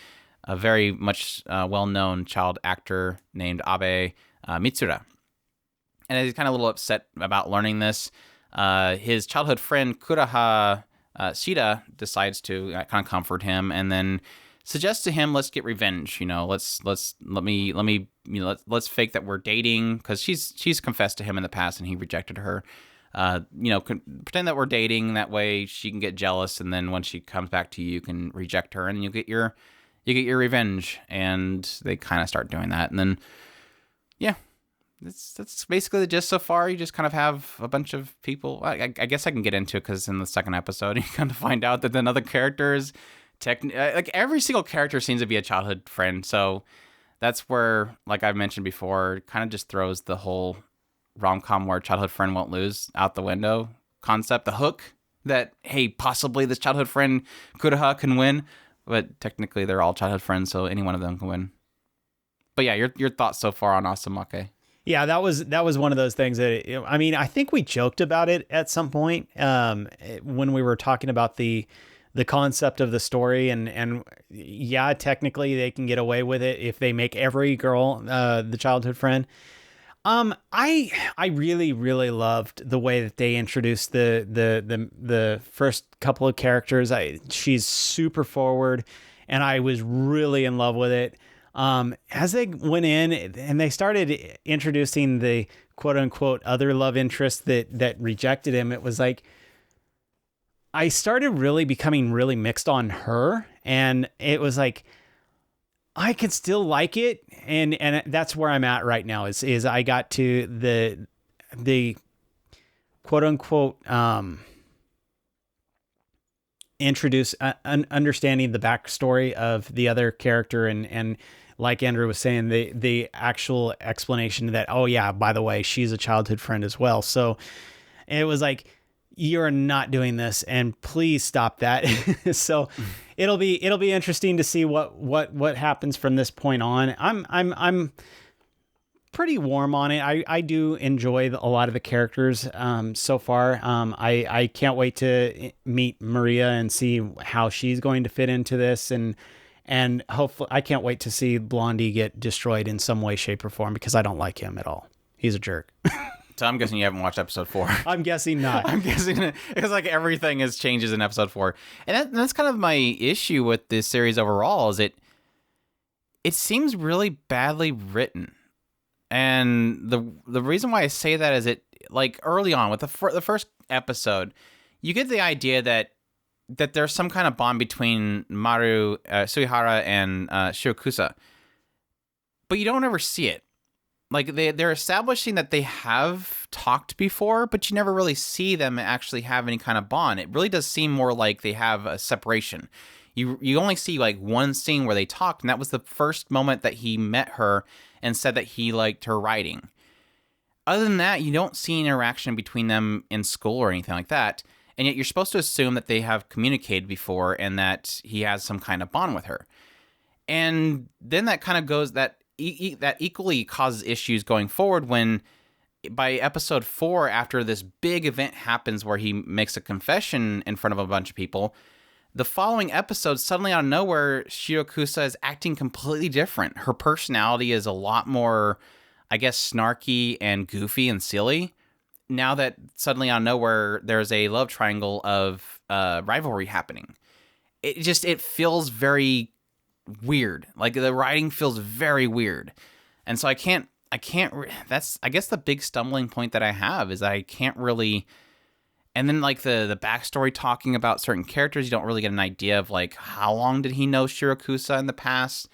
very much well-known child actor named Abe Mitsura. And he's kind of a little upset about learning this. His childhood friend Kuraha Shida decides to kind of comfort him, and then suggests to him, "Let's get revenge. Let's fake that we're dating because she's confessed to him in the past and he rejected her. Pretend that we're dating. That way she can get jealous, and then when she comes back to you, you can reject her, and you get your revenge." And they kind of start doing that, and then That's basically the gist so far. You just kind of have a bunch of people. I guess I can get into it because in the second episode, you kind of find out that then other characters, like every single character seems to be a childhood friend. So that's where, like I've mentioned before, it kind of just throws the whole rom-com where childhood friend won't lose out the window concept, the hook that, hey, possibly this childhood friend Kuraha can win. But technically they're all childhood friends, so any one of them can win. But yeah, your thoughts so far on Osamake? Yeah, that was one of those things that, I think we joked about it at some point when we were talking about the concept of the story, and technically they can get away with it if they make every girl the childhood friend. I really, really loved the way that they introduced the first couple of characters. She's super forward, and I was really in love with it. As they went in and they started introducing the quote unquote other love interest that rejected him, it was like, I started really becoming really mixed on her, and it was like, I can still like it. And that's where I'm at right now is I got to the quote unquote, introduce understanding the backstory of the other character, and like Andrew was saying, the actual explanation that, oh yeah, by the way, she's a childhood friend as well. So it was like, you're not doing this, and please stop that. So it'll be interesting to see what happens from this point on. I'm pretty warm on it. I do enjoy a lot of the characters so far. I can't wait to meet Maria and see how she's going to fit into this, and hopefully I can't wait to see Blondie get destroyed in some way, shape, or form, because I don't like him at all. He's a jerk. So I'm guessing you haven't watched episode 4. I'm guessing not. I'm guessing it's like everything changes in episode 4. And that's kind of my issue with this series overall, is it seems really badly written. And the reason why I say that is it, like, early on with the first episode, you get the idea that there's some kind of bond between Maru, Suihara, and Shirakusa. But you don't ever see it. Like, they're establishing that they have talked before, but you never really see them actually have any kind of bond. It really does seem more like they have a separation. You only see, like, one scene where they talked, and that was the first moment that he met her and said that he liked her writing. Other than that, you don't see interaction between them in school or anything like that, and yet you're supposed to assume that they have communicated before and that he has some kind of bond with her. And then that kind of goes, that equally causes issues going forward when, by episode 4, after this big event happens where he makes a confession in front of a bunch of people, the following episode, suddenly out of nowhere, Shirakusa is acting completely different. Her personality is a lot more, I guess, snarky and goofy and silly. Now that suddenly out of nowhere, there's a love triangle of rivalry happening. It feels very weird. Like, the writing feels very weird. And so I can't, that's, I guess, the big stumbling point that I have, is I can't really. And then, like, the backstory talking about certain characters, you don't really get an idea of, like, how long did he know Shirakusa in the past.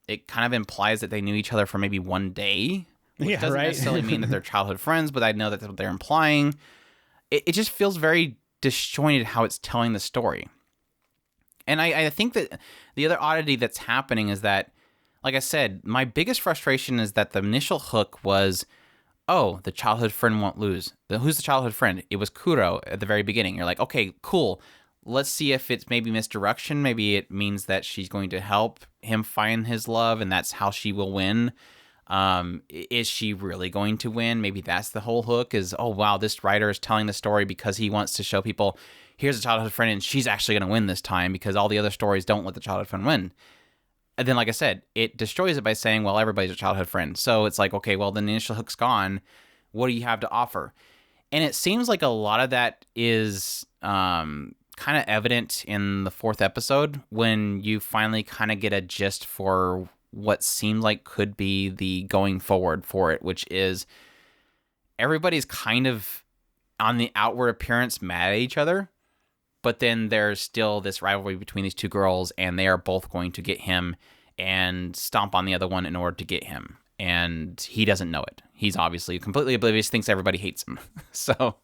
It kind of implies that they knew each other for maybe one day, which doesn't necessarily mean that they're childhood friends, but I know that's what they're implying. It just feels very disjointed how it's telling the story. And I think that the other oddity that's happening is that, like I said, my biggest frustration is that the initial hook was, oh, the childhood friend won't lose. Who's the childhood friend? It was Kuro at the very beginning. You're like, okay, cool. Let's see if it's maybe misdirection. Maybe it means that she's going to help him find his love, and that's how she will win. Is she really going to win? Maybe that's the whole hook, is, oh, wow, this writer is telling the story because he wants to show people, here's a childhood friend, and she's actually going to win this time, because all the other stories don't let the childhood friend win. And then, like I said, it destroys it by saying, well, everybody's a childhood friend. So it's like, okay, well, then the initial hook's gone. What do you have to offer? And it seems like a lot of that is kind of evident in the 4th episode, when you finally kind of get a gist for what seemed like could be the going forward for it, which is everybody's kind of, on the outward appearance, mad at each other. But then there's still this rivalry between these two girls, and they are both going to get him and stomp on the other one in order to get him. And he doesn't know it. He's obviously completely oblivious, thinks everybody hates him. So,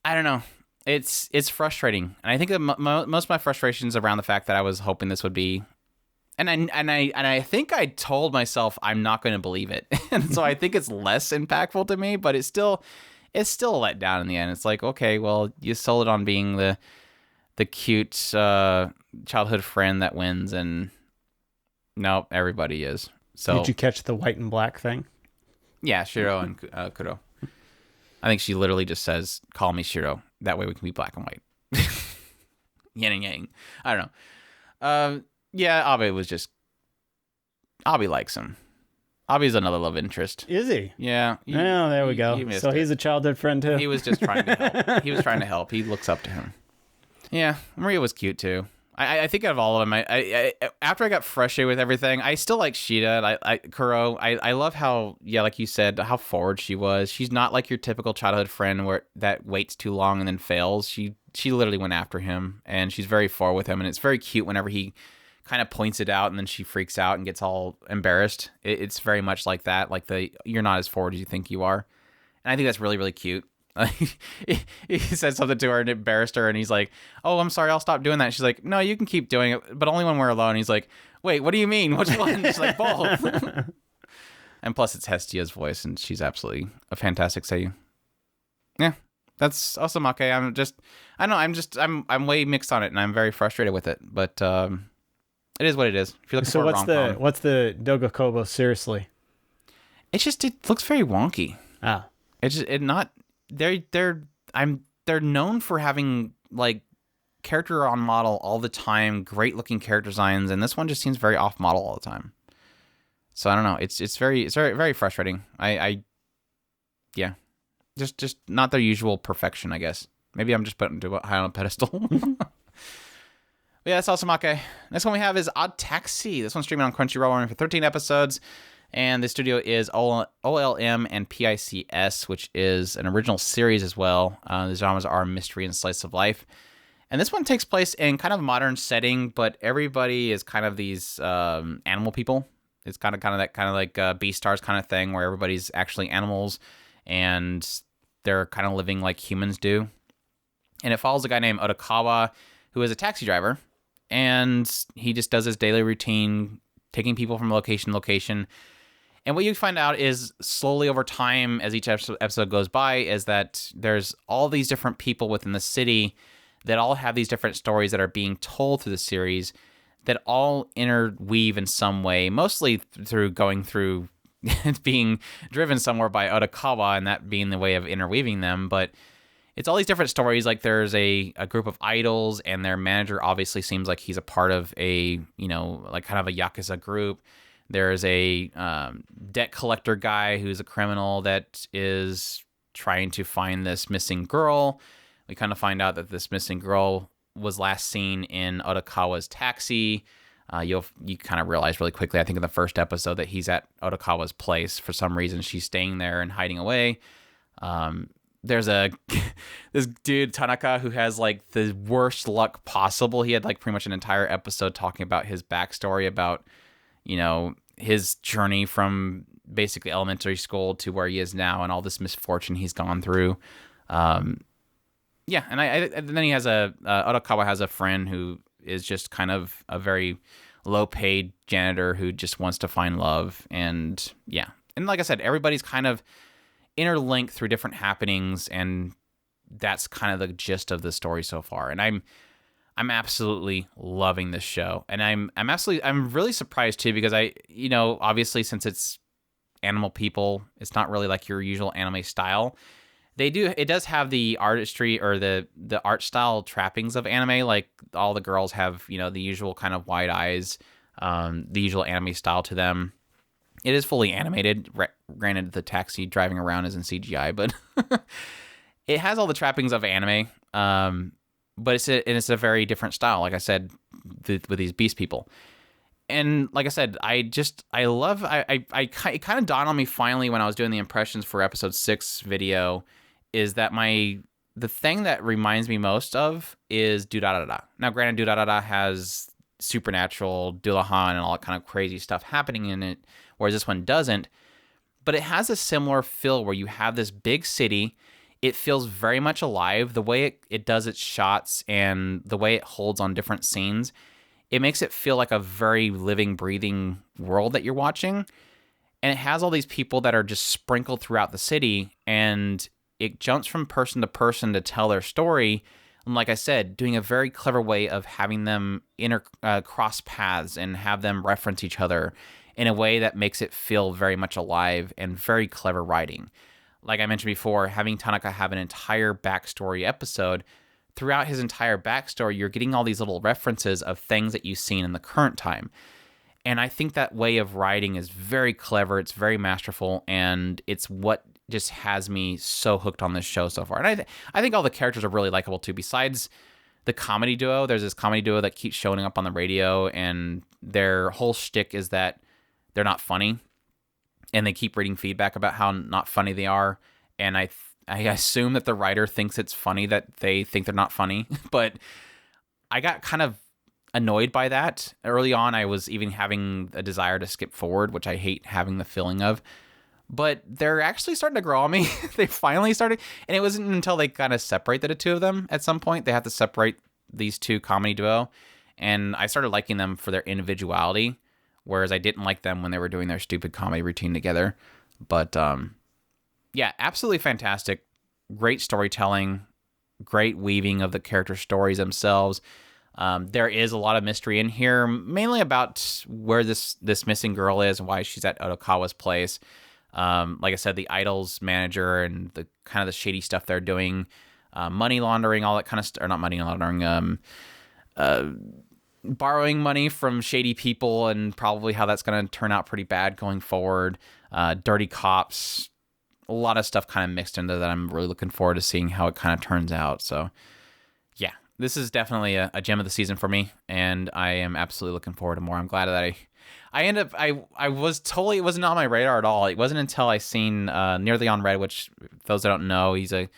I don't know. It's frustrating. And I think that most of my frustrations around the fact that I was hoping this would be... And I think I told myself I'm not going to believe it. And so I think it's less impactful to me, but it's still a letdown in the end. It's like, okay, well, you sold it on being the cute childhood friend that wins, and nope, everybody is. So did you catch the white and black thing? Yeah, Shiro and Kuro. I think she literally just says, call me Shiro. That way we can be black and white. Yin and yang. I don't know. Yeah, Abe was just... Abe likes him. Abe's another love interest. Is he? Yeah. Oh, there we go. So he's a childhood friend too. He was just trying to help. He was trying to help. He looks up to him. Yeah, Maria was cute too. I think out of all of them, I after I got frustrated with everything, I still like Shida. Kuro. I love how, yeah, like you said, how forward she was. She's not like your typical childhood friend that waits too long and then fails. She literally went after him, and she's very forward with him, and it's very cute whenever he kind of points it out and then she freaks out and gets all embarrassed. It's very much like that, like you're not as forward as you think you are. And I think that's really, really cute. he said something to her and it embarrassed her, and he's like, "Oh, I'm sorry, I'll stop doing that." She's like, "No, you can keep doing it, but only when we're alone." He's like, "Wait, what do you mean? Which one?" She's like, "Both." And plus, it's Hestia's voice, and she's absolutely a fantastic seiyuu. Yeah, that's Osamake. I'm way mixed on it, and I'm very frustrated with it. But it is what it is. If you're looking for a rom-com, what's the Dogakobo? Seriously, it looks very wonky. Ah, It's just, they're known for having like character on model all the time, great looking character designs, and this one just seems very off model all the time. So I don't know. It's very very frustrating. Yeah, just not their usual perfection, I guess. Maybe I'm just putting too high on a pedestal. Yeah, that's Osamake. Next one we have is ODDTAXI. This one's streaming on Crunchyroll, running for 13 episodes. And the studio is OLM and PICS, which is an original series as well. The genres are mystery and slice of life. And this one takes place in kind of a modern setting, but everybody is kind of these animal people. It's kind of like Beastars kind of thing, where everybody's actually animals and they're kind of living like humans do. And it follows a guy named Otakawa, who is a taxi driver. And he just does his daily routine, taking people from location to location. And what you find out is slowly over time, as each episode goes by, is that there's all these different people within the city that all have these different stories that are being told through the series that all interweave in some way, mostly through going through being driven somewhere by Otakawa and that being the way of interweaving them. But it's all these different stories. Like there's a group of idols, and their manager obviously seems like he's a part of a, like kind of a Yakuza group. There's a debt collector guy who's a criminal that is trying to find this missing girl. We kind of find out that this missing girl was last seen in Otakawa's taxi. You kind of realize really quickly, I think in the first episode, that he's at Otakawa's place. For some reason, she's staying there and hiding away. There's this dude, Tanaka, who has like the worst luck possible. He had like pretty much an entire episode talking about his backstory, about, his journey from basically elementary school to where he is now and all this misfortune he's gone through. Yeah, and then he has Otakawa has a friend who is just kind of a very low-paid janitor who just wants to find love. And yeah, and like I said, everybody's kind of interlinked through different happenings, and that's kind of the gist of the story so far. And I'm absolutely loving this show, and I'm really surprised too, because obviously since it's animal people, it's not really like your usual anime style. It does have the artistry or the art style trappings of anime. Like all the girls have the usual kind of wide eyes, the usual anime style to them. It is fully animated. Granted, the taxi driving around is in CGI, but it has all the trappings of anime. But it's a very different style, like I said, with these beast people. And like I said, it kind of dawned on me finally when I was doing the impressions for episode 6 video, is that the thing that reminds me most of is Durarara. Now, granted, Durarara has supernatural, Dullahan, and all that kind of crazy stuff happening in it, whereas this one doesn't. But it has a similar feel where you have this big city. It feels very much alive. The way it does its shots and the way it holds on different scenes, it makes it feel like a very living, breathing world that you're watching. And it has all these people that are just sprinkled throughout the city, and it jumps from person to person to tell their story. And like I said, doing a very clever way of having them cross paths and have them reference each other in a way that makes it feel very much alive, and very clever writing. Like I mentioned before, having Tanaka have an entire backstory episode, throughout his entire backstory, you're getting all these little references of things that you've seen in the current time. And I think that way of writing is very clever. It's very masterful, and it's what just has me so hooked on this show so far. And I think all the characters are really likable too. Besides the comedy duo, there's this comedy duo that keeps showing up on the radio, and their whole shtick is that they're not funny, and they keep reading feedback about how not funny they are. And I assume that the writer thinks it's funny that they think they're not funny, but I got kind of annoyed by that. Early on, I was even having a desire to skip forward, which I hate having the feeling of. but they're actually starting to grow on me. They finally started, and it wasn't until they kind of separated the two of them at some point. They have to separate these two comedy duo, and I started liking them for their individuality, whereas I didn't like them when they were doing their stupid comedy routine together. But yeah, absolutely fantastic. Great storytelling, great weaving of the character stories themselves. There is a lot of mystery in here, mainly about where this missing girl is and why she's at Otokawa's place. Like I said, the idols manager and the kind of the shady stuff they're doing, money laundering, all that kind of stuff, or not money laundering, borrowing money from shady people, and probably how that's going to turn out pretty bad going forward. Dirty cops, a lot of stuff kind of mixed into that. I'm really looking forward to seeing how it kind of turns out. So yeah, this is definitely a gem of the season for me, and I am absolutely looking forward to more. I'm glad that I was totally, it wasn't on my radar at all. It wasn't until I seen Nearly on Red, which, for those that don't know, he's a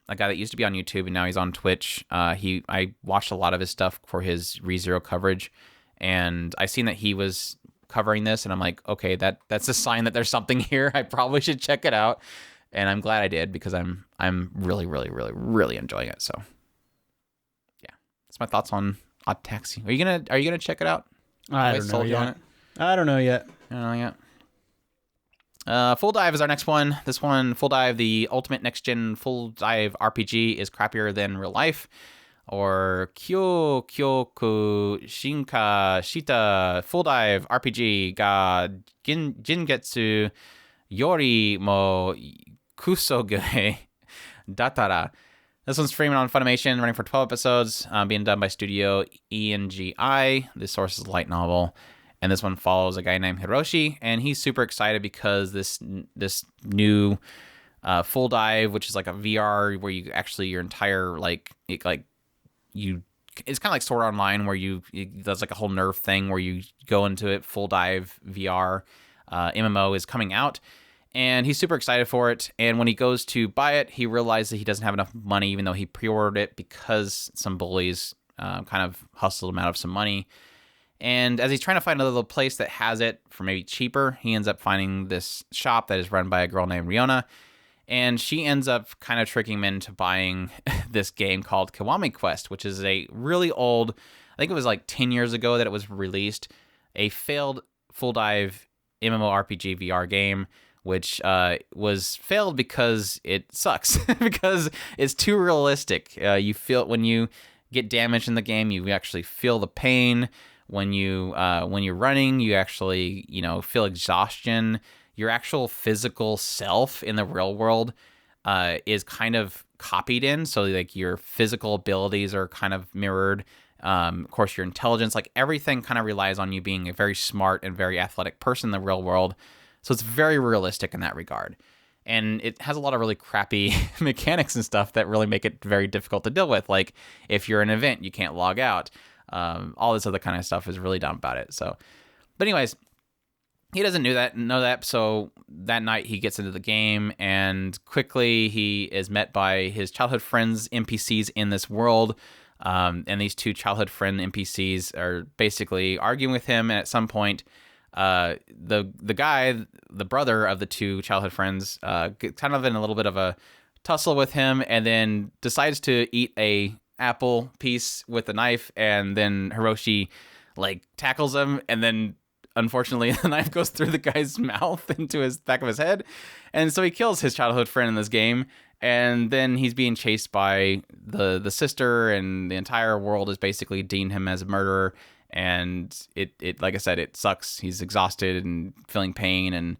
guy that used to be on YouTube and now he's on Twitch. I watched a lot of his stuff for his ReZero coverage, and I seen that he was covering this, and I'm like, okay, that's a sign that there's something here. I probably should check it out, and I'm glad I did, because I'm really, really, really, really enjoying it. So yeah, that's my thoughts on ODDTAXI. Are you gonna check it out? I don't know yet. I don't know yet. Full Dive is our next one. This one, Full Dive, the ultimate next-gen Full Dive RPG, is crappier than real life. Or Kyoku Shinka Shita Full Dive RPG ga Jingetsu Yori mo Kusoge Datara. This one's streaming on Funimation, running for 12 episodes, being done by Studio ENGI. This source is a light novel. And this one follows a guy named Hiroshi, and he's super excited because this new Full Dive, which is like a VR where you actually your entire it's kind of like Sword Art Online, where there's like a whole nerve thing where you go into it. Full Dive VR MMO is coming out, and he's super excited for it. And when he goes to buy it, he realizes that he doesn't have enough money, even though he pre-ordered it, because some bullies kind of hustled him out of some money. And as he's trying to find another place that has it for maybe cheaper, he ends up finding this shop that is run by a girl named Riona. And she ends up kind of tricking him into buying this game called Kiwami Quest, which is a really old, I think it was like 10 years ago that it was released, a failed Full Dive MMORPG VR game, which was failed because it sucks, because it's too realistic. You feel, when you get damaged in the game, you actually feel the pain. When you're running, you actually, feel exhaustion. Your actual physical self in the real world is kind of copied in. So like your physical abilities are kind of mirrored. Of course, your intelligence, like everything kind of relies on you being a very smart and very athletic person in the real world. So it's very realistic in that regard. And it has a lot of really crappy mechanics and stuff that really make it very difficult to deal with. Like if you're in an event, you can't log out. All this other kind of stuff is really dumb about it. So, but anyways, he doesn't know that. So that night he gets into the game, and quickly he is met by his childhood friends, NPCs in this world. And these two childhood friend NPCs are basically arguing with him. And at some point, the guy, the brother of the two childhood friends, gets kind of in a little bit of a tussle with him, and then decides to eat a apple piece with a knife, and then Hiroshi tackles him, and then unfortunately the knife goes through the guy's mouth into his back of his head, and so he kills his childhood friend in this game. And then he's being chased by the sister, and the entire world is basically deemed him as a murderer. And it like I said, it sucks. He's exhausted and feeling pain and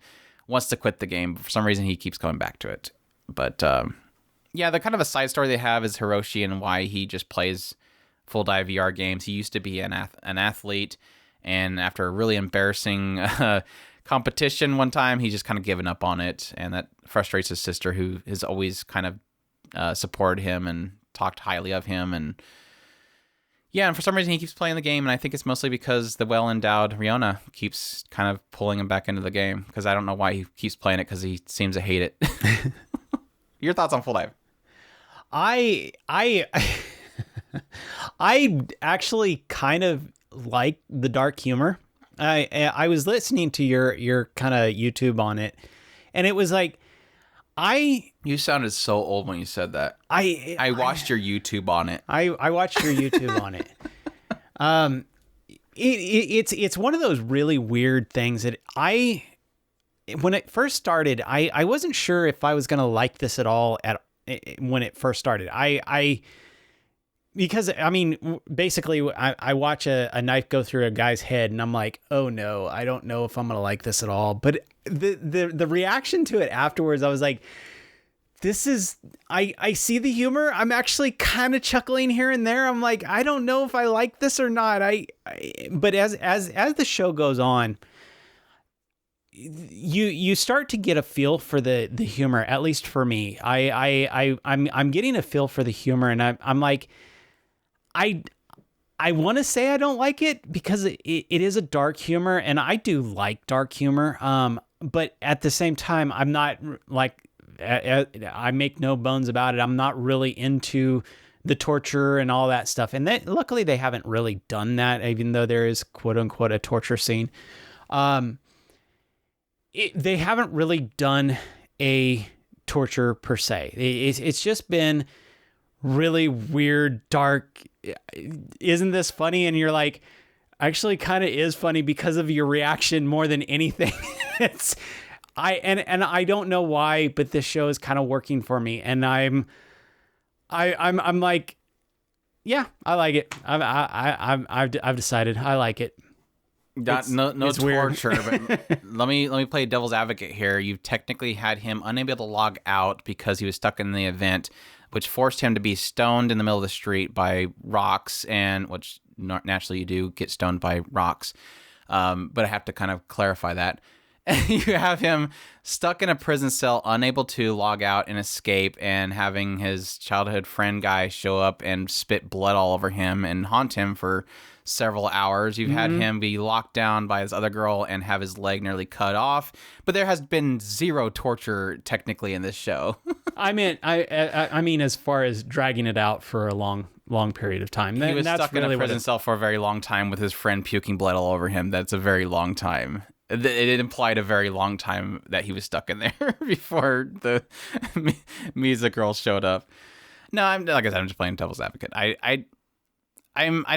wants to quit the game, but for some reason he keeps coming back to it. But yeah, the kind of a side story they have is Hiroshi and why he just plays Full Dive VR games. He used to be an athlete, and after a really embarrassing competition one time, he's just kind of given up on it, and that frustrates his sister, who has always kind of supported him and talked highly of him. And yeah, and for some reason he keeps playing the game, and I think it's mostly because the well-endowed Riona keeps kind of pulling him back into the game, because I don't know why he keeps playing it, because he seems to hate it. Your thoughts on Full Dive? I actually kind of like the dark humor. I was listening to your kind of YouTube on it, And it was like, You sounded so old when you said that. I watched your YouTube on it. I watched your YouTube on it. It's one of those really weird things that when it first started, I wasn't sure if I was going to like this at all when it first started. Because I mean, basically I watch a knife go through a guy's head and I'm like, oh no, I don't know if I'm going to like this at all. But the reaction to it afterwards, I was like, I see the humor. I'm actually kind of chuckling here and there. I'm like, I don't know if I like this or not. But as the show goes on, you start to get a feel for the humor. At least for me, I'm getting a feel for the humor, and I'm like, I want to say I don't like it because it is a dark humor, and I do like dark humor. But at the same time, I'm not like, I make no bones about it. I'm not really into the torture and all that stuff. And luckily they haven't really done that, even though there is quote unquote a torture scene. They haven't really done a torture per se. It's just been really weird, dark. Isn't this funny? And you're like, actually kind of is funny because of your reaction more than anything. I don't know why, but this show is kind of working for me, and I'm like, yeah, I like it. I've decided I like it. No torture, weird. But let me play devil's advocate here. You've technically had him unable to log out because he was stuck in the event, which forced him to be stoned in the middle of the street by rocks, and which naturally you do get stoned by rocks. But I have to kind of clarify that. You have him stuck in a prison cell, unable to log out and escape, and having his childhood friend guy show up and spit blood all over him and haunt him for several hours. You've had him be locked down by his other girl and have his leg nearly cut off. But there has been zero torture technically in this show. I mean, as far as dragging it out for a long period of time. He was stuck in a prison cell for a very long time with his friend puking blood all over him. That's a very long time. It implied a very long time that he was stuck in there before the Misa girl showed up. No, like I said, I'm just playing devil's advocate. I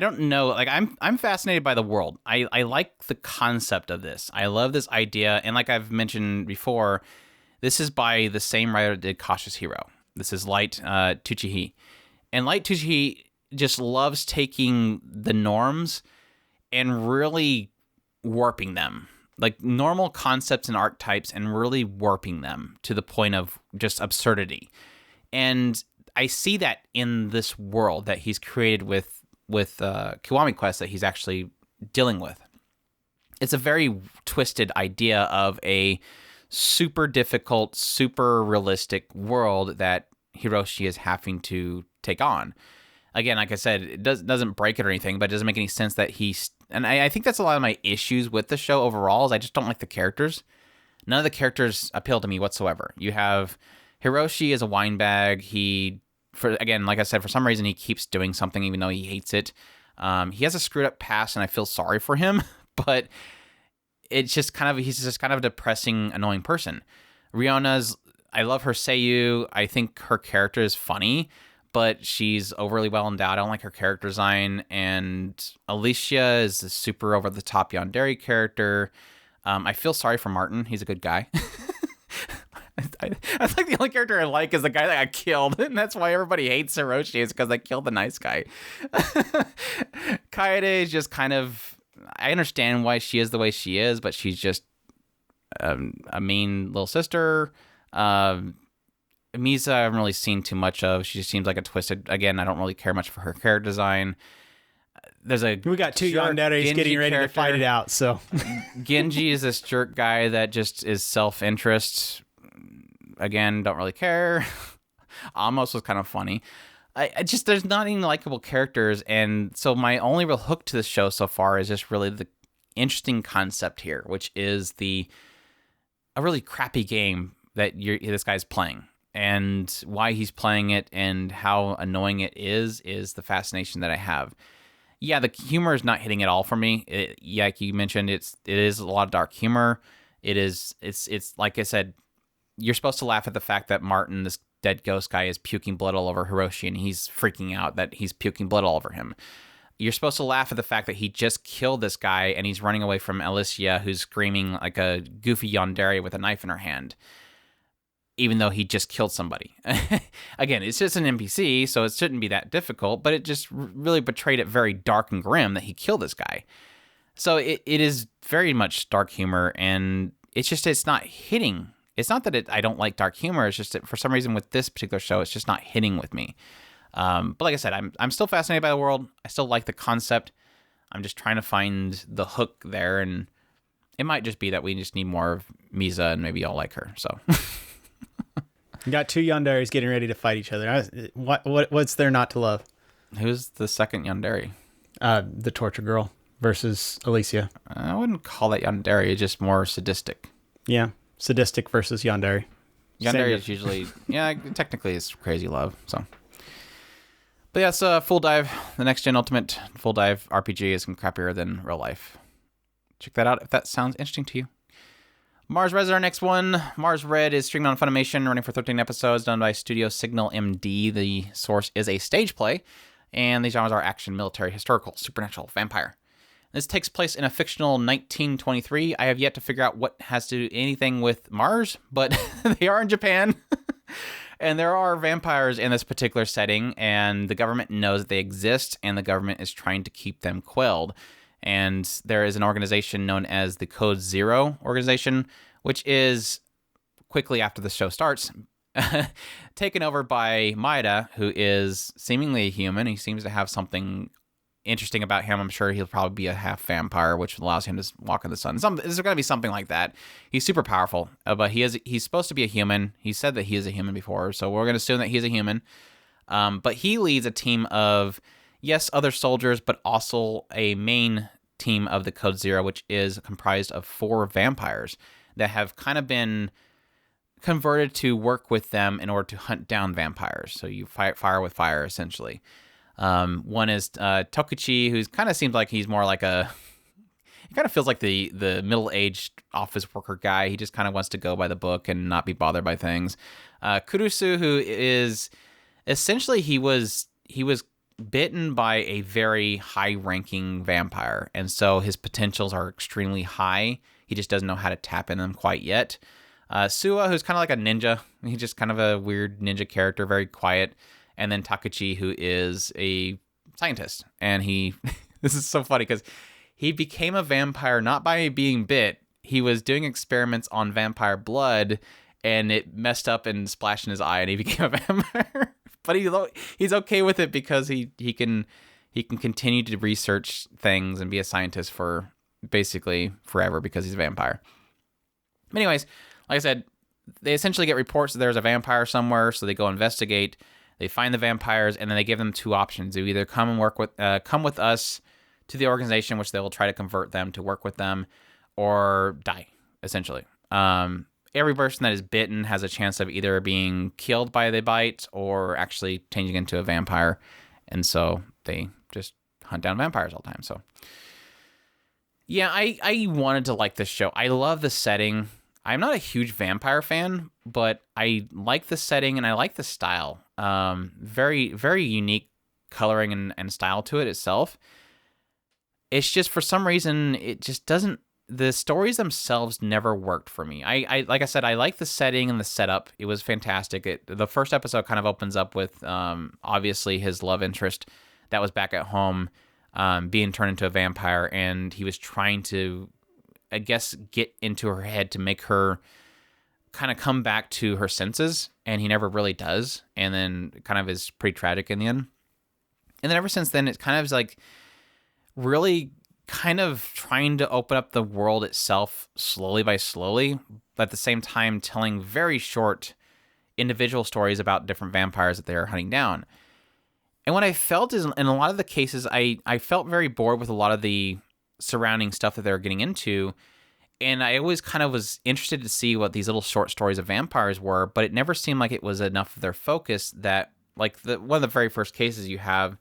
don't know. Like I'm fascinated by the world. I like the concept of this. I love this idea, and like I've mentioned before, this is by the same writer that did Cautious Hero. This is Light Tsuchihi, and Light Tsuchihi just loves taking the norms and really warping them. Like normal concepts and archetypes, and really warping them to the point of just absurdity. And I see that in this world that he's created with Kiwami Quest that he's actually dealing with. It's a very twisted idea of a super difficult, super realistic world that Hiroshi is having to take on. Again, like I said, it doesn't break it or anything, but it doesn't make any sense that and I think that's a lot of my issues with the show overall, is I just don't like the characters. None of the characters appeal to me whatsoever. You have Hiroshi as a wine bag. Like I said, for some reason he keeps doing something even though he hates it. He has a screwed up past, and I feel sorry for him, but he's just kind of a depressing, annoying person. I love her Seiyu. I think her character is funny, but she's overly well endowed. I don't like her character design. And Alicia is a super over the top yandere character. I feel sorry for Martin. He's a good guy. I like the only character I like is the guy that got killed, and that's why everybody hates Hiroshi, is because they killed the nice guy. Kaede is just kind of, I understand why she is the way she is, but she's just a mean little sister. Misa I haven't really seen too much of. She just seems like a twisted, again, I don't really care much for her character design. We got two yanderes getting ready to fight it out, so. Genji is this jerk guy that just is self-interest. Again, don't really care. Amos was kind of funny. There's not any likable characters, and so my only real hook to this show so far is just really the interesting concept here, which is a really crappy game that this guy's playing, and why he's playing it and how annoying it is the fascination that I have. Yeah, the humor is not hitting at all for me. Like you mentioned, it is a lot of dark humor. It's like I said, you're supposed to laugh at the fact that Martin, this dead ghost guy, is puking blood all over Hiroshi, and he's freaking out that he's puking blood all over him. You're supposed to laugh at the fact that he just killed this guy, and he's running away from Alicia, who's screaming like a goofy yandere with a knife in her hand, even though he just killed somebody. Again, it's just an NPC, so it shouldn't be that difficult, but it just really portrayed it very dark and grim that he killed this guy. So it is very much dark humor, and it's not hitting. It's not that I don't like dark humor. It's just that for some reason with this particular show, it's just not hitting with me. But like I said, I'm still fascinated by the world. I still like the concept. I'm just trying to find the hook there, and it might just be that we just need more of Misa, and maybe I'll like her. So You got two yanderes getting ready to fight each other. What's there not to love? Who's the second yandere? The torture girl versus Alicia. I wouldn't call that yandere. It's just more sadistic. Yeah, sadistic versus yandere. Yandere is usually, technically it's crazy love. So, but yeah, it's Full Dive, the next gen Ultimate Full Dive RPG is crappier than real life. Check that out if that sounds interesting to you. Mars Red is our next one. Mars Red is streamed on Funimation, running for 13 episodes, done by Studio Signal MD. The source is a stage play, and the genres are action, military, historical, supernatural, vampire. This takes place in a fictional 1923. I have yet to figure out what has to do anything with Mars, but they are in Japan. And there are vampires in this particular setting, and the government knows that they exist, and the government is trying to keep them quelled. And there is an organization known as the Code Zero organization, which is, quickly after the show starts, taken over by Maeda, who is seemingly a human. He seems to have something interesting about him. I'm sure he'll probably be a half vampire, which allows him to walk in the sun. There's going to be something like that. He's super powerful, but he's supposed to be a human. He said that he is a human before, so we're going to assume that he's a human. But he leads a team of, yes, other soldiers, but also a main team of the Code Zero, which is comprised of 4 vampires that have kind of been converted to work with them in order to hunt down vampires. So you fight fire with fire, essentially. One is Tokuchi, who kind of seems like he's more like he kind of feels like the middle-aged office worker guy. He just kind of wants to go by the book and not be bothered by things. Kurusu, who is essentially he was bitten by a very high-ranking vampire, and so his potentials are extremely high. He just doesn't know how to tap in them quite yet. Suwa, who's kind of like a ninja. He's just kind of a weird ninja character, very quiet. And then Takuchi, who is a scientist. And this is so funny because he became a vampire not by being bit. He was doing experiments on vampire blood, and it messed up and splashed in his eye, and he became a vampire. But he's okay with it because he can continue to research things and be a scientist for basically forever because he's a vampire. But anyways, like I said, they essentially get reports that there's a vampire somewhere, so they go investigate. They find the vampires, and then they give them 2 options. You either come with us to the organization, which they will try to convert them to work with them, or die, essentially. Every person that is bitten has a chance of either being killed by the bite or actually changing into a vampire. And so they just hunt down vampires all the time. So, yeah, I wanted to like this show. I love the setting. I'm not a huge vampire fan, but I like the setting and I like the style. Very, very unique coloring and style to it itself. It's just, for some reason, it just doesn't, the stories themselves never worked for me. I like I said, I like the setting and the setup. It was fantastic. The first episode kind of opens up with, obviously, his love interest that was back at home, being turned into a vampire, and he was trying to, I guess, get into her head to make her kind of come back to her senses, and he never really does, and then kind of is pretty tragic in the end. And then ever since then, it kind of is like really kind of trying to open up the world itself slowly by slowly, but at the same time telling very short individual stories about different vampires that they're hunting down. And what I felt is, in a lot of the cases, I felt very bored with a lot of the surrounding stuff that they were getting into, and I always kind of was interested to see what these little short stories of vampires were, but it never seemed like it was enough of their focus. That, like, one of the very first cases you have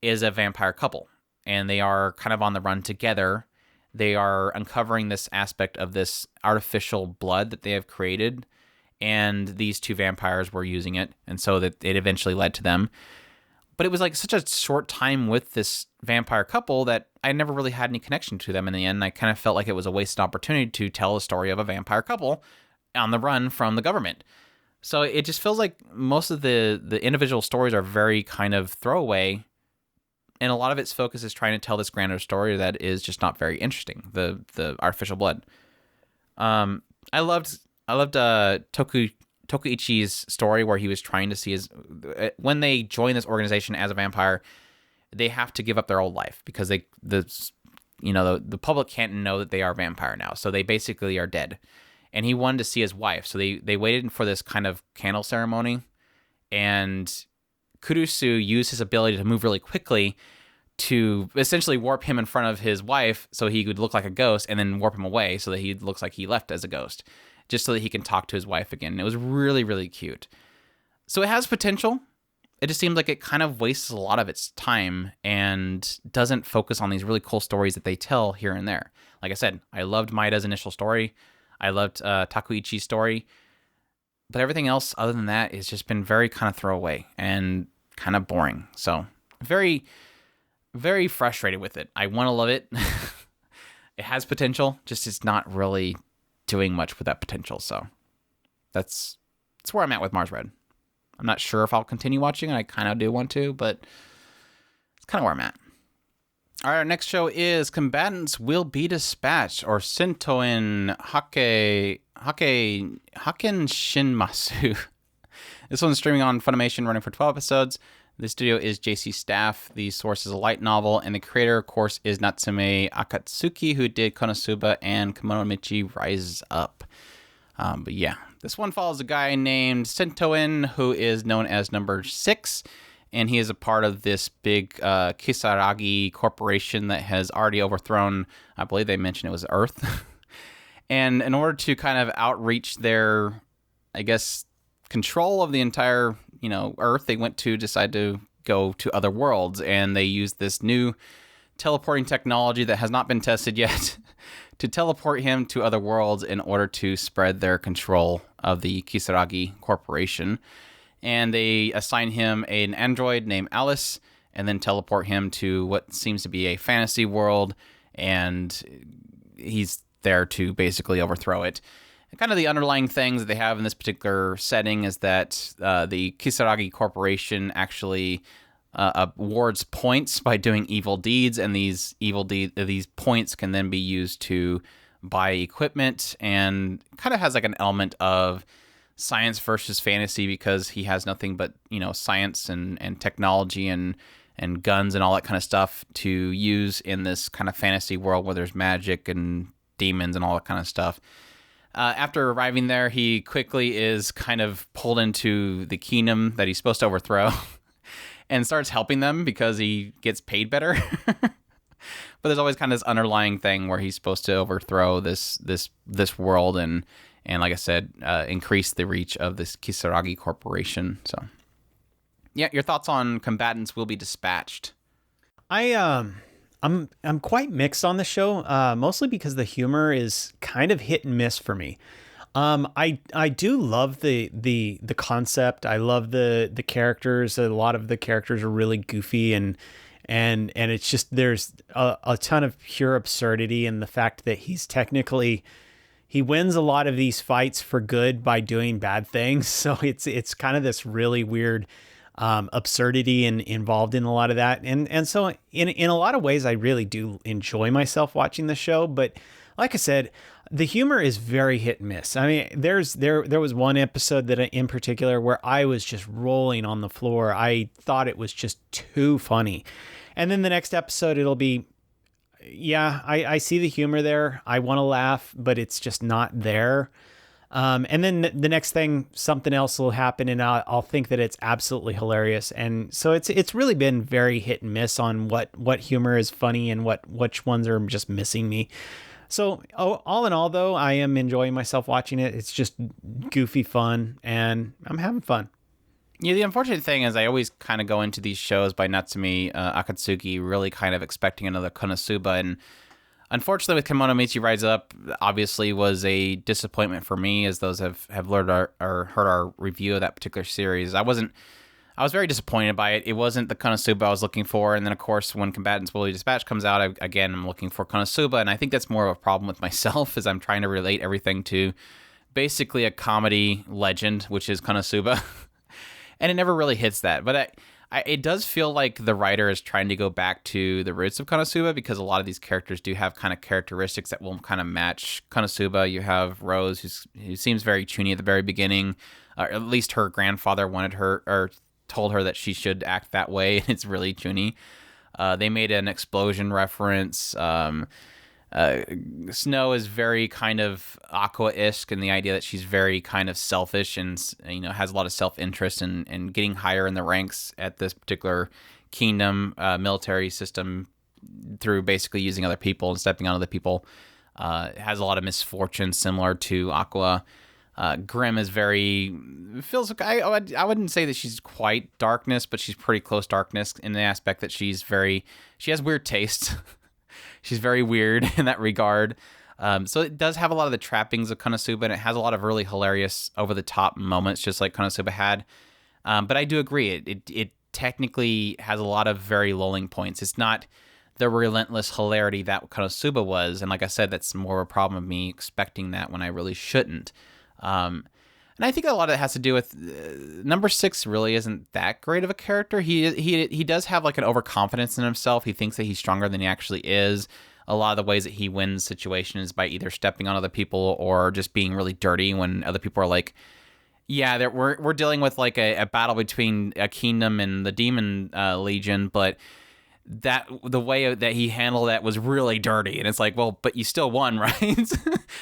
is a vampire couple, and they are kind of on the run together. They are uncovering this aspect of this artificial blood that they have created, and these two vampires were using it, and so that it eventually led to them. But it was like such a short time with this vampire couple that I never really had any connection to them in the end. I kind of felt like it was a wasted opportunity to tell the story of a vampire couple on the run from the government. So it just feels like most of the individual stories are very kind of throwaway, and a lot of its focus is trying to tell this grander story that is just not very interesting. The artificial blood. I loved Tokuichi's story where he was trying to see his... When they join this organization as a vampire, they have to give up their old life because the public can't know that they are vampire now. So they basically are dead. And he wanted to see his wife. So they waited for this kind of candle ceremony. And Kurusu used his ability to move really quickly to essentially warp him in front of his wife so he would look like a ghost, and then warp him away so that he looks like he left as a ghost, just so that he can talk to his wife again. And it was really, really cute. So it has potential. It just seems like it kind of wastes a lot of its time and doesn't focus on these really cool stories that they tell here and there. Like I said, I loved Maeda's initial story. I loved Takuichi's story. But everything else other than that has just been very kind of throwaway and kind of boring. So very, very frustrated with it. I want to love it. It has potential, just it's not really doing much with that potential. So that's where I'm at with Mars Red. I'm not sure if I'll continue watching, and I kind of do want to, but it's kind of where I'm at. All right, our next show is Combatants Will Be Dispatched, or Sentoin Haken Shinmasu. This one's streaming on Funimation, running for 12 episodes. The studio is JC Staff. The source is a light novel, and the creator, of course, is Natsume Akatsuki, who did Konosuba and Kimono Michi Rise Up. But yeah, this one follows a guy named Sentoin, who is known as Number 6, and he is a part of this big Kisaragi corporation that has already overthrown, I believe they mentioned it was Earth. And in order to kind of outreach their, I guess, control of the entire, Earth, they decide to go to other worlds, and they use this new teleporting technology that has not been tested yet to teleport him to other worlds in order to spread their control of the Kisaragi corporation. And they assign him an android named Alice, and then teleport him to what seems to be a fantasy world, and he's there to basically overthrow it. Kind of the underlying things that they have in this particular setting is that the Kisaragi Corporation actually awards points by doing evil deeds, and these points can then be used to buy equipment, and kind of has like an element of science versus fantasy because he has nothing but science and technology and guns and all that kind of stuff to use in this kind of fantasy world where there's magic and demons and all that kind of stuff. After arriving there, he quickly is kind of pulled into the kingdom that he's supposed to overthrow and starts helping them because he gets paid better. But there's always kind of this underlying thing where he's supposed to overthrow this world and like I said, increase the reach of this Kisaragi corporation. So, yeah, your thoughts on Combatants Will Be Dispatched? I'm quite mixed on the show, mostly because the humor is kind of hit and miss for me. I do love the concept. I love the characters. A lot of the characters are really goofy and it's just there's a ton of pure absurdity in the fact that he wins a lot of these fights for good by doing bad things. So it's kind of this really weird absurdity and involved in a lot of that. And so in a lot of ways, I really do enjoy myself watching the show. But like I said, the humor is very hit and miss. I mean, there was one episode that in particular where I was just rolling on the floor. I thought it was just too funny. And then the next episode, it'll be, yeah, I see the humor there. I want to laugh, but it's just not there. And then the next thing, something else will happen, and I'll think that it's absolutely hilarious. And so it's really been very hit and miss on what humor is funny and which ones are just missing me. So all in all, though, I am enjoying myself watching it. It's just goofy fun, and I'm having fun. Yeah, the unfortunate thing is I always kind of go into these shows by Natsume Akatsuki really kind of expecting another Konosuba, and Unfortunately, with Kemonomichi Rise Up, obviously was a disappointment for me, as those have learned or heard our review of that particular series. I was very disappointed by it. It wasn't the Konosuba I was looking for. And then, of course, when Combatants Will Be Dispatched comes out, I'm looking for Konosuba. And I think that's more of a problem with myself, as I'm trying to relate everything to basically a comedy legend, which is Konosuba. And it never really hits that. But it does feel like the writer is trying to go back to the roots of Konosuba, because a lot of these characters do have kind of characteristics that will kind of match Konosuba. You have Rose, who seems very chuny at the very beginning, or at least her grandfather wanted her, or told her that she should act that way, and it's really chuny. They made an explosion reference. Snow is very kind of Aqua-esque in the idea that she's very kind of selfish and, has a lot of self-interest and getting higher in the ranks at this particular kingdom military system through basically using other people and stepping on other people. Has a lot of misfortune similar to Aqua. Grim is feels like I wouldn't say that she's quite darkness, but she's pretty close darkness in the aspect that she has weird taste. She's very weird in that regard. So it does have a lot of the trappings of Konosuba, and it has a lot of really hilarious over-the-top moments, just like Konosuba had. But I do agree, it technically has a lot of very lulling points. It's not the relentless hilarity that Konosuba was, and like I said, that's more of a problem of me expecting that when I really shouldn't. And I think a lot of it has to do with number 6 really isn't that great of a character. He does have like an overconfidence in himself. He thinks that he's stronger than he actually is. A lot of the ways that he wins situations by either stepping on other people or just being really dirty when other people are like, yeah, we're dealing with like a battle between a kingdom and the demon legion, but that the way that he handled that was really dirty. And it's like, well, but you still won, right?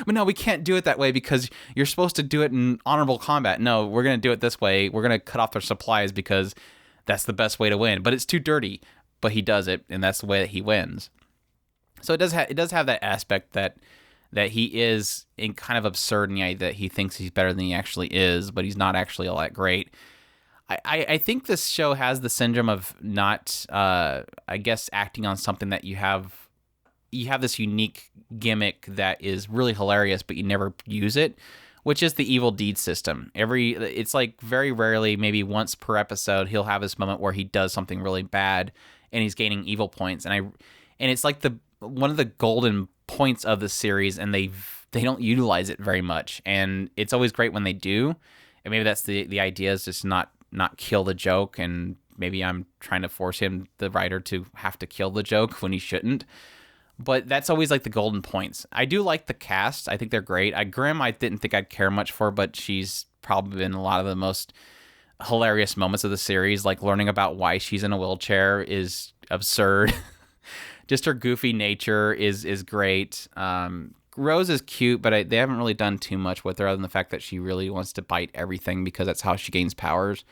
But no, we can't do it that way because you're supposed to do it in honorable combat. No, we're going to do it this way. We're going to cut off their supplies because that's the best way to win. But it's too dirty. But he does it, and that's the way that he wins. So it does have that aspect that he is in kind of absurd in the idea that he thinks he's better than he actually is, but he's not actually all that great. I think this show has the syndrome of not, I guess, acting on something that you have this unique gimmick that is really hilarious, but you never use it, which is the evil deed system. It's like very rarely, maybe once per episode, he'll have this moment where he does something really bad and he's gaining evil points. And it's like one of the golden points of the series, and they don't utilize it very much. And it's always great when they do. And maybe that's the idea, is just not kill the joke, and maybe I'm trying to force him, the writer, to have to kill the joke when he shouldn't. But that's always like the golden points. I do like the cast. I think they're great. Grim, I didn't think I'd care much for, but she's probably been a lot of the most hilarious moments of the series. Like learning about why she's in a wheelchair is absurd. Just her goofy nature is great. Rose is cute, but they haven't really done too much with her other than the fact that she really wants to bite everything because that's how she gains powers.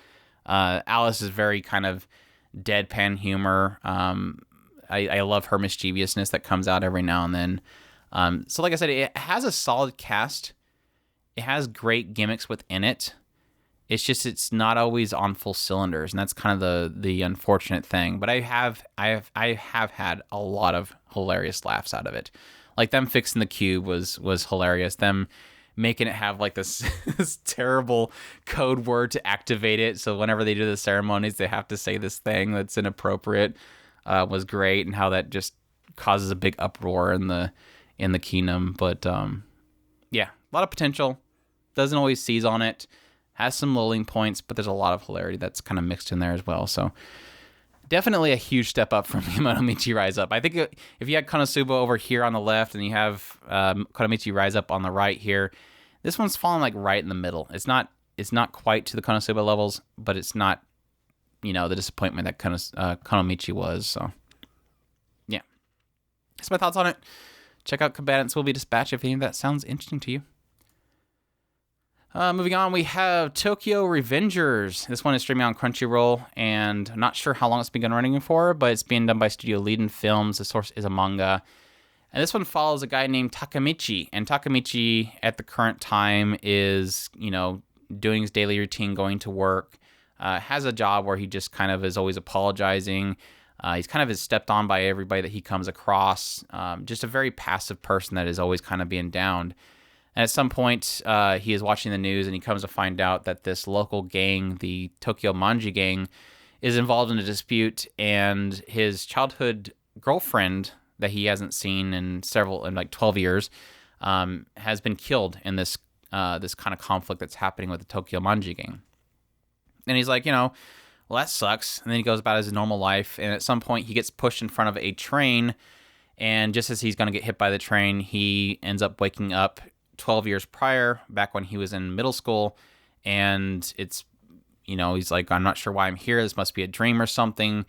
Alice is very kind of deadpan humor. I love her mischievousness that comes out every now and then. So like I said, it has a solid cast. It has great gimmicks within it. It's just it's not always on full cylinders, and that's kind of the unfortunate thing. But I have had a lot of hilarious laughs out of it. Like them fixing the cube was hilarious. Them making it have like this terrible code word to activate it, so whenever they do the ceremonies, they have to say this thing that's inappropriate. Was great, and how that just causes a big uproar in the kingdom. But yeah, a lot of potential. Doesn't always seize on it. Has some lulling points, but there's a lot of hilarity that's kind of mixed in there as well. So definitely a huge step up from Konomichi Rise Up. I think if you had Konosuba over here on the left and you have Konomichi Rise Up on the right here, this one's falling like right in the middle. It's not quite to the Konosuba levels, but it's not, the disappointment that Konomichi was. So yeah, that's my thoughts on it. Check out Combatants Will Be Dispatched if any of that sounds interesting to you. Moving on, we have Tokyo Revengers. This one is streaming on Crunchyroll, and I'm not sure how long it's been running for, but it's being done by Studio Leiden Films. The source is a manga. And this one follows a guy named Takamichi. And Takamichi, at the current time, is, doing his daily routine, going to work, has a job where he just kind of is always apologizing. He's kind of is stepped on by everybody that he comes across. Just a very passive person that is always kind of being downed. And at some point, he is watching the news and he comes to find out that this local gang, the Tokyo Manji gang, is involved in a dispute, and his childhood girlfriend that he hasn't seen in like 12 years has been killed in this kind of conflict that's happening with the Tokyo Manji gang. And he's like, well, that sucks. And then he goes about his normal life. And at some point, he gets pushed in front of a train. And just as he's going to get hit by the train, he ends up waking up 12 years prior, back when he was in middle school. And it's, he's like, I'm not sure why I'm here. This must be a dream or something.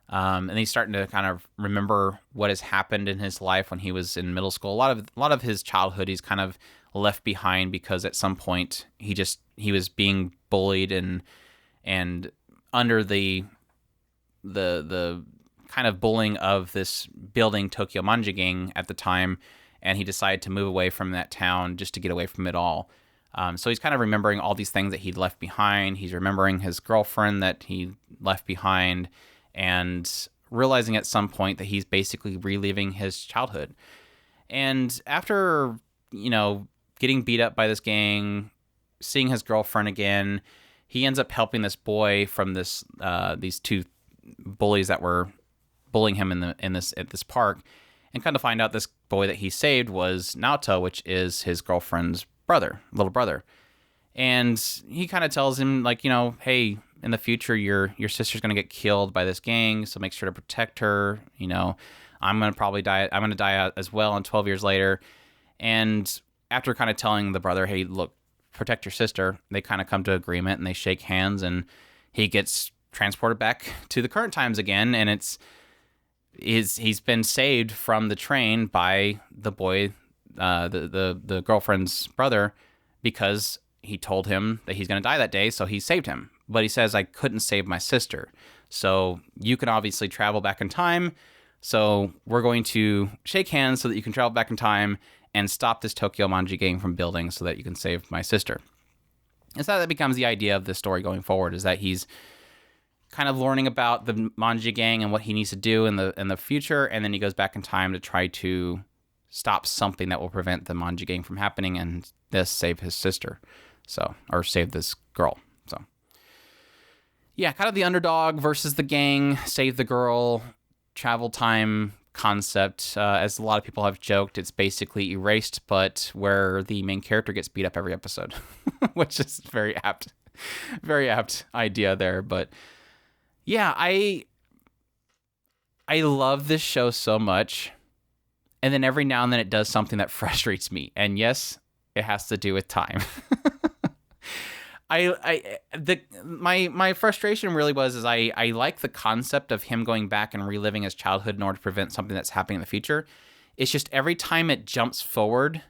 And he's starting to kind of remember what has happened in his life when he was in middle school. A lot of his childhood, he's kind of left behind because at some point he was being bullied and under the kind of bullying of this building Tokyo Manji gang at the time, and he decided to move away from that town just to get away from it all. So he's kind of remembering all these things that he'd left behind. He's remembering his girlfriend that he left behind, and realizing at some point that he's basically reliving his childhood. And after, getting beat up by this gang, seeing his girlfriend again, he ends up helping this boy from these two bullies that were bullying him at this park, and kind of find out this boy that he saved was Naoto, which is his girlfriend's little brother. And he kind of tells him, like, hey, in the future your sister's gonna get killed by this gang, so make sure to protect her. I'm gonna probably die. I'm gonna die out as well, and 12 years later. And after kind of telling the brother, hey, look, protect your sister, they kind of come to agreement and they shake hands, and he gets transported back to the current times again. And he's been saved from the train by the boy, the girlfriend's brother, because he told him that he's going to die that day, so he saved him. But he says, I couldn't save my sister, so you can obviously travel back in time, so we're going to shake hands so that you can travel back in time and stop this Tokyo Manji gang from building so that you can save my sister. And so that becomes the idea of the story going forward, is that he's kind of learning about the Manji gang and what he needs to do in the future, and then he goes back in time to try to stop something that will prevent the Manji gang from happening, and thus save his sister, or save this girl. So yeah, kind of the underdog versus the gang, save the girl, travel time concept. As a lot of people have joked, it's basically Erased, but where the main character gets beat up every episode, which is very apt idea there. But yeah, I love this show so much, and then every now and then it does something that frustrates me, and yes, it has to do with time. My frustration really was I like the concept of him going back and reliving his childhood in order to prevent something that's happening in the future. It's just every time it jumps forward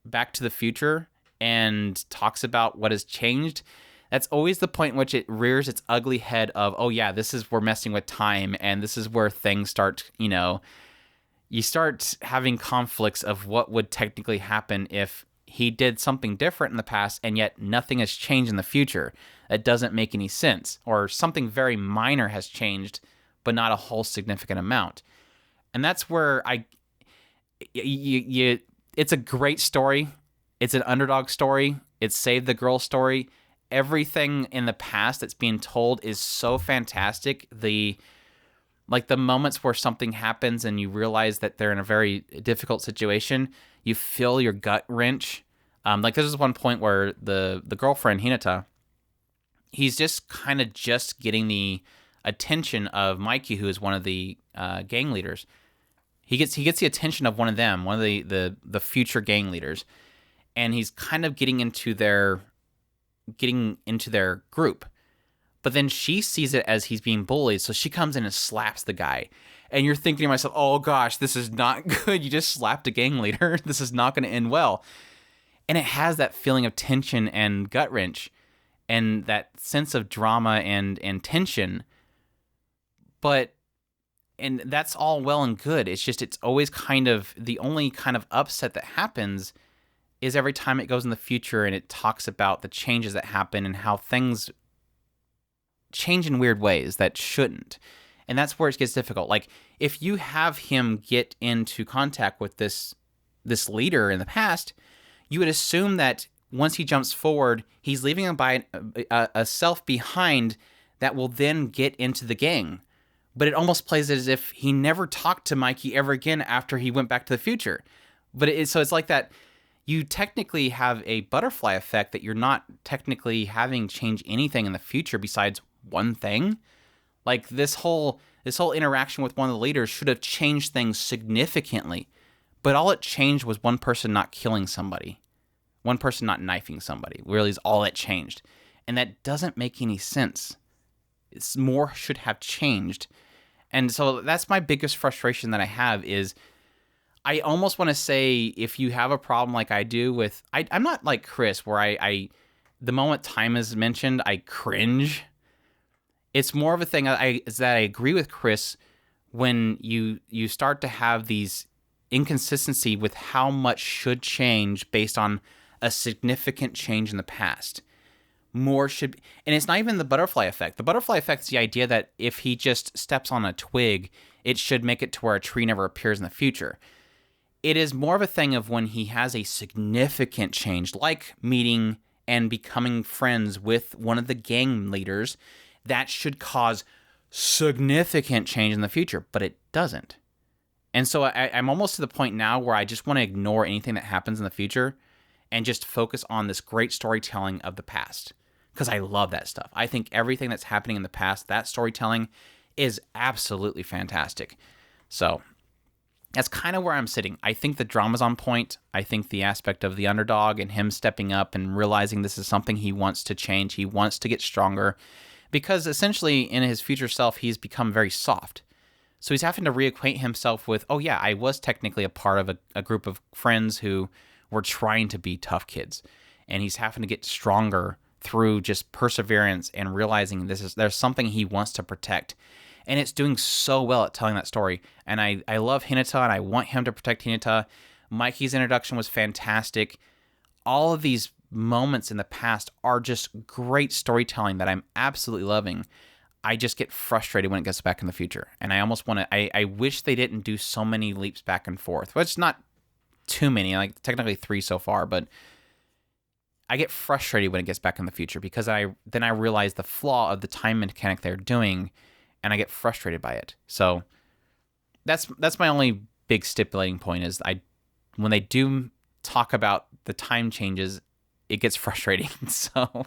back to the future and talks about what has changed, that's always the point in which it rears its ugly head of, oh yeah, we're messing with time, and this is where things start, you start having conflicts of what would technically happen if he did something different in the past, and yet nothing has changed in the future. That doesn't make any sense. Or something very minor has changed, but not a whole significant amount. And that's where it's a great story. It's an underdog story. It's Save the Girl story. Everything in the past that's being told is so fantastic. The moments where something happens and you realize that they're in a very difficult situation, you feel your gut wrench. This is one point where the girlfriend, Hinata, he's just kind of just getting the attention of Mikey, who is one of the gang leaders. He gets the attention of one of them, one of the future gang leaders, and he's kind of getting into their group. But then she sees it as he's being bullied, so she comes in and slaps the guy. And you're thinking to myself, oh gosh, this is not good. You just slapped a gang leader. This is not going to end well. And it has that feeling of tension and gut wrench and that sense of drama and tension. And that's all well and good. It's just, it's always kind of, the only kind of upset that happens is every time it goes in the future and it talks about the changes that happen and how things change in weird ways that shouldn't. And that's where it gets difficult. Like, if you have him get into contact with this leader in the past, you would assume that once he jumps forward, he's leaving a self behind that will then get into the gang. But it almost plays as if he never talked to Mikey ever again after he went back to the future. So it's like that. You technically have a butterfly effect that you're not technically having change anything in the future besides one thing. Like, this whole interaction with one of the leaders should have changed things significantly, but all it changed was one person not killing somebody, one person not knifing somebody. Really, is all it changed, and that doesn't make any sense. More should have changed, and so that's my biggest frustration that I have is. I almost want to say, if you have a problem like I do with, I'm not like Chris, where I the moment time is mentioned, I cringe. It's more of a thing is that I agree with Chris when you start to have these inconsistency with how much should change based on a significant change in the past. More should, and it's not even the butterfly effect. The butterfly effect is the idea that if he just steps on a twig, it should make it to where a tree never appears in the future. It is more of a thing of when he has a significant change, like meeting and becoming friends with one of the gang leaders, that should cause significant change in the future, but it doesn't. And so I'm almost to the point now where I just want to ignore anything that happens in the future and just focus on this great storytelling of the past, because I love that stuff. I think everything that's happening in the past, that storytelling is absolutely fantastic. So that's kind of where I'm sitting. I think the drama's on point. I think the aspect of the underdog and him stepping up and realizing this is something he wants to change. He wants to get stronger because essentially in his future self, he's become very soft. So he's having to reacquaint himself with, oh yeah, I was technically a part of a group of friends who were trying to be tough kids. And he's having to get stronger through just perseverance and realizing there's something he wants to protect. And it's doing so well at telling that story. And I love Hinata, and I want him to protect Hinata. Mikey's introduction was fantastic. All of these moments in the past are just great storytelling that I'm absolutely loving. I just get frustrated when it gets back in the future. And I almost want to... I wish they didn't do so many leaps back and forth. Well, it's not too many, like technically 3 so far, but I get frustrated when it gets back in the future because then I realize the flaw of the time mechanic they're doing, and I get frustrated by it. So that's my only big stipulating point is when they do talk about the time changes, it gets frustrating. So,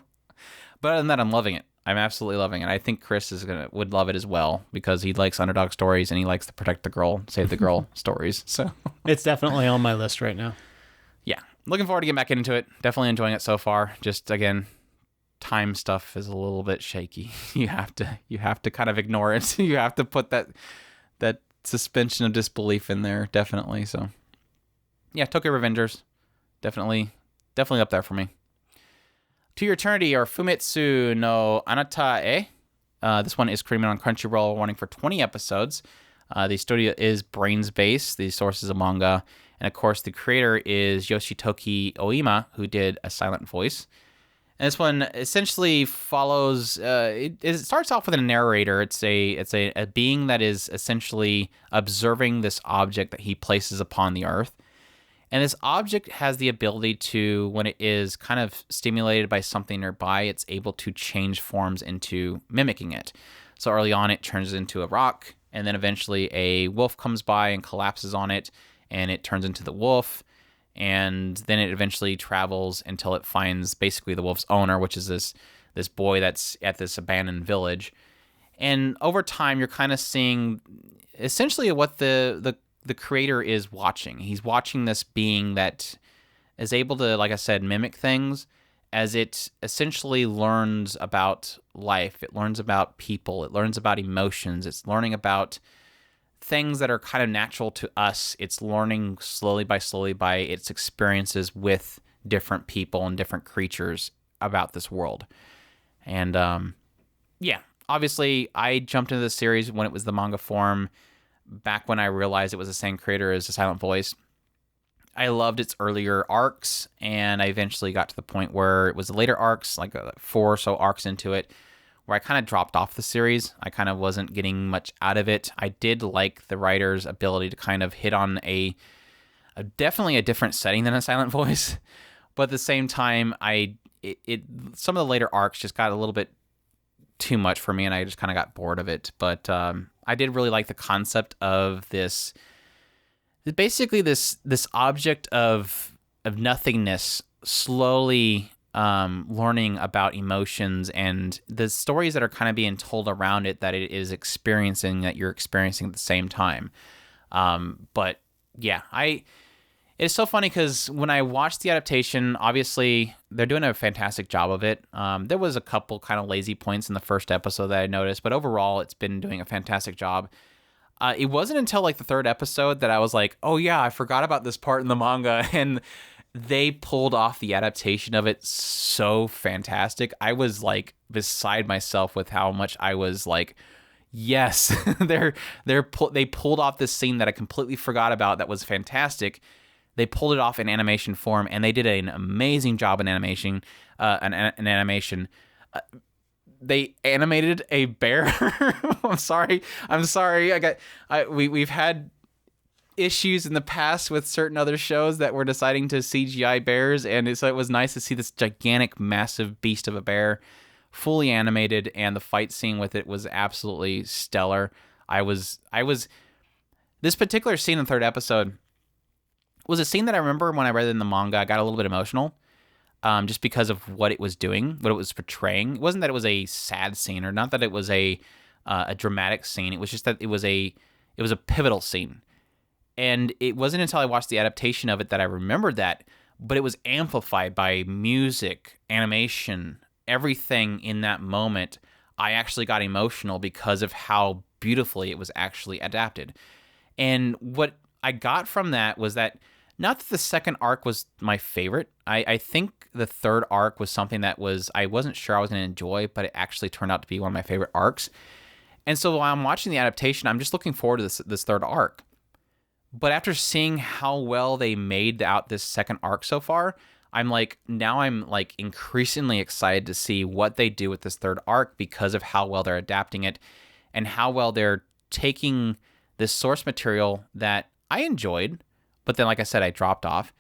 but other than that, I'm loving it. I'm absolutely loving it. I think Chris would love it as well because he likes underdog stories and he likes to protect the girl, save the girl stories. So it's definitely on my list right now. Yeah, looking forward to getting back into it. Definitely enjoying it so far. Just again, time stuff is a little bit shaky. You have to kind of ignore it. You have to put that suspension of disbelief in there, definitely. So yeah, Tokyo Revengers, definitely up there for me. To Your Eternity or Fumetsu no Anata e. This one is created on Crunchyroll, running for 20 episodes. The studio is Brains Base. The source is a manga. And of course, the creator is Yoshitoki Oima, who did A Silent Voice. And this one essentially follows. It starts off with a narrator. It's a being that is essentially observing this object that he places upon the earth, and this object has the ability to, when it is kind of stimulated by something nearby, it's able to change forms into mimicking it. So early on, it turns into a rock, and then eventually a wolf comes by and collapses on it, and it turns into the wolf. And then it eventually travels until it finds basically the wolf's owner, which is this boy that's at this abandoned village. And over time, you're kind of seeing essentially what the creator is watching. He's watching this being that is able to, like I said, mimic things as it essentially learns about life. It learns about people. It learns about emotions. It's learning about things that are kind of natural to us. It's learning slowly by its experiences with different people and different creatures about this world. And yeah, obviously I jumped into the series when it was the manga form, back when I realized it was the same creator as A Silent Voice. I loved its earlier arcs, and I eventually got to the point where it was the later arcs, like 4 or so arcs into it, where I kind of dropped off the series. I kind of wasn't getting much out of it. I did like the writer's ability to kind of hit on a definitely a different setting than a silent voice, but at the same time, some of the later arcs just got a little bit too much for me, and I just kind of got bored of it. But I did really like the concept of this. Basically, this object of nothingness slowly learning about emotions and the stories that are kind of being told around it that it is experiencing, that you're experiencing at the same time. But yeah, it's so funny because when I watched the adaptation, obviously they're doing a fantastic job of it. There was a couple kind of lazy points in the first episode that I noticed, but overall it's been doing a fantastic job. It wasn't until like the third episode that I was like, oh yeah, I forgot about this part in the manga, and they pulled off the adaptation of it so fantastic. I was like beside myself with how much I was like, yes, they pulled off this scene that I completely forgot about that was fantastic. They pulled it off in animation form, and they did an amazing job in animation. They animated a bear. I'm sorry. We've had issues in the past with certain other shows that were deciding to CGI bears, and so it was nice to see this gigantic, massive beast of a bear fully animated, and the fight scene with it was absolutely stellar. This particular scene in the third episode was a scene that I remember when I read it in the manga, I got a little bit emotional, just because of what it was doing, what it was portraying. It wasn't that it was a sad scene, or not that it was a dramatic scene. It was just that it was a pivotal scene. And it wasn't until I watched the adaptation of it that I remembered that, but it was amplified by music, animation, everything in that moment. I actually got emotional because of how beautifully it was actually adapted. And what I got from that was that, not that the second arc was my favorite. I think the third arc was something that I wasn't sure I was going to enjoy, but it actually turned out to be one of my favorite arcs. And so while I'm watching the adaptation, I'm just looking forward to this third arc. But after seeing how well they made out this second arc so far, I'm increasingly excited to see what they do with this third arc because of how well they're adapting it and how well they're taking this source material that I enjoyed, but then, like I said, I dropped off,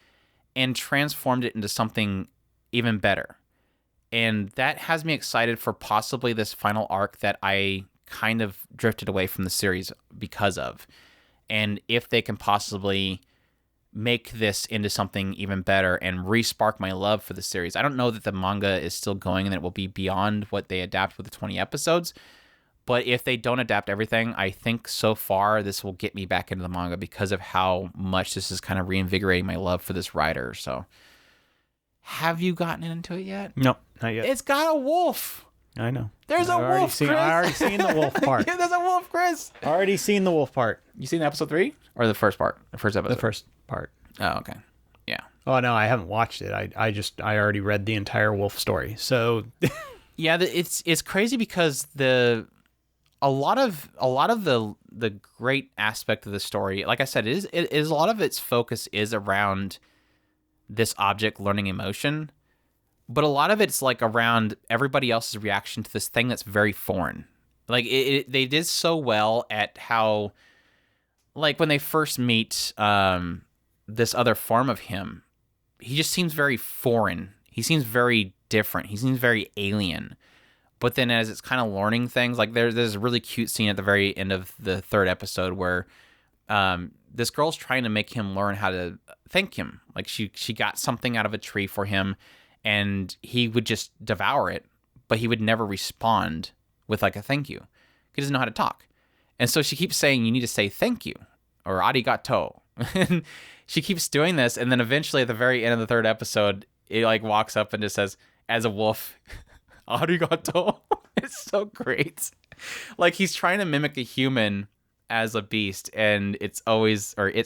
and transformed it into something even better. And that has me excited for possibly this final arc that I kind of drifted away from the series because of. And if they can possibly make this into something even better and re-spark my love for the series. I don't know that the manga is still going and that it will be beyond what they adapt with the 20 episodes. But if they don't adapt everything, I think so far this will get me back into the manga because of how much this is kind of reinvigorating my love for this writer. So, have you gotten into it yet? No, not yet. It's got a wolf. I know. There's a wolf, Chris. I already seen the wolf part. Yeah, there's a wolf, Chris. Already seen the wolf part. You seen episode 3 or the first part? The first episode. The first part. Oh, okay. Yeah. Oh no, I haven't watched it. I already read the entire wolf story. So. Yeah, it's crazy because a lot of the great aspect of the story, like I said, it is a lot of its focus is around this object learning emotion, but a lot of it's like around everybody else's reaction to this thing that's very foreign. Like they did so well at how, like when they first meet this other form of him, he just seems very foreign. He seems very different. He seems very alien. But then as it's kind of learning things, like there's a really cute scene at the very end of the third episode where this girl's trying to make him learn how to thank him. Like she got something out of a tree for him, and he would just devour it, but he would never respond with like a thank you. He doesn't know how to talk. And so she keeps saying, you need to say thank you or arigato. And she keeps doing this, and then eventually at the very end of the third episode, it like walks up and just says, as a wolf, arigato. It's so great. Like he's trying to mimic a human as a beast, and it's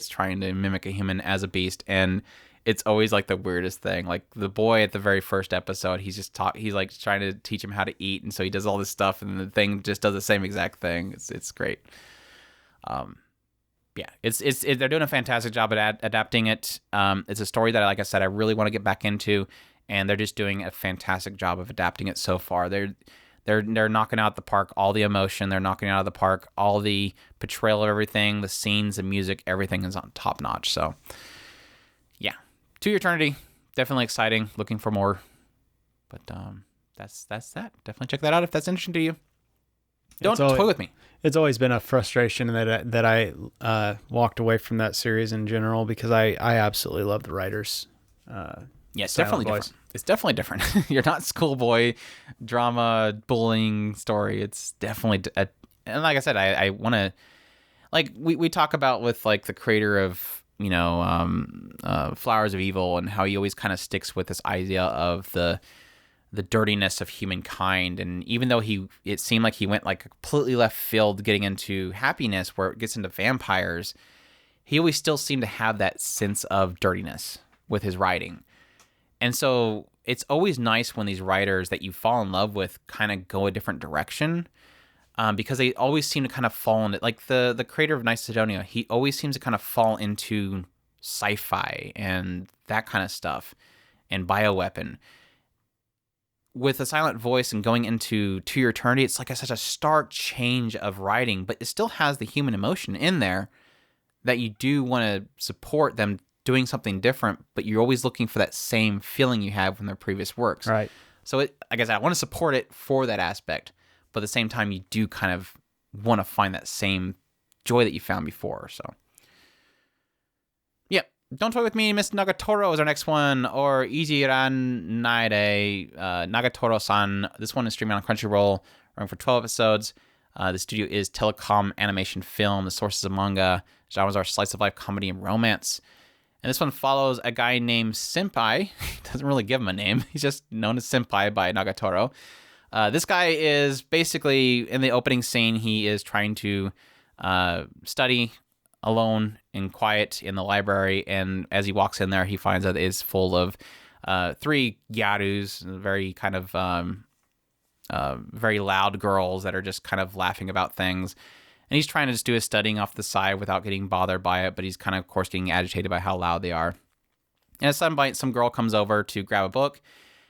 trying to mimic a human as a beast, and it's always like the weirdest thing. Like the boy at the very first episode, he's like trying to teach him how to eat, and so he does all this stuff, and the thing just does the same exact thing. It's great. Yeah, they're doing a fantastic job at adapting it. It's a story that, like I said, I really want to get back into, and they're just doing a fantastic job of adapting it so far. They're knocking out the park, all the emotion. They're knocking out of the park, all the portrayal of everything, the scenes, the music, everything is on top notch. So, yeah, To Eternity, definitely exciting. Looking for more, but that's that. Definitely check that out if that's interesting to you. Don't toy with me. It's always been a frustration that I walked away from that series in general because I absolutely love the writers. Yeah, it's definitely different. It's definitely different. You're not schoolboy drama bullying story. It's definitely and like I said, I want to, like we talk about with like the creator of Flowers of Evil, and how he always kind of sticks with this idea of the dirtiness of humankind. And even though it seemed like he went like completely left field getting into happiness where it gets into vampires, he always still seemed to have that sense of dirtiness with his writing. And so it's always nice when these writers that you fall in love with kind of go a different direction, because they always seem to kind of fall into, like the creator of Nice Sidonia, he always seems to kind of fall into sci-fi and that kind of stuff, and bioweapon. With A Silent Voice and going into To Your Eternity, it's like such a stark change of writing, but it still has the human emotion in there that you do want to support them doing something different, but you're always looking for that same feeling you have from their previous works. Right. So I guess I want to support it for that aspect, but at the same time, you do kind of want to find that same joy that you found before. So, yeah. Don't Toy With Me, Miss Nagatoro is our next one, or Ijiran Naide, Nagatoro-san. This one is streaming on Crunchyroll, running for 12 episodes. The studio is Telecom Animation Film. The sources of manga. Genres are slice of life, comedy, and romance. And this one follows a guy named Senpai. Doesn't really give him a name. He's just known as Senpai by Nagatoro. This guy is basically, in the opening scene, he is trying to study alone and quiet in the library. And as he walks in there, he finds that it is full of 3 gyarus, very kind of very loud girls that are just kind of laughing about things. And he's trying to just do his studying off the side without getting bothered by it, but he's kind of course, getting agitated by how loud they are. And at some point, some girl comes over to grab a book,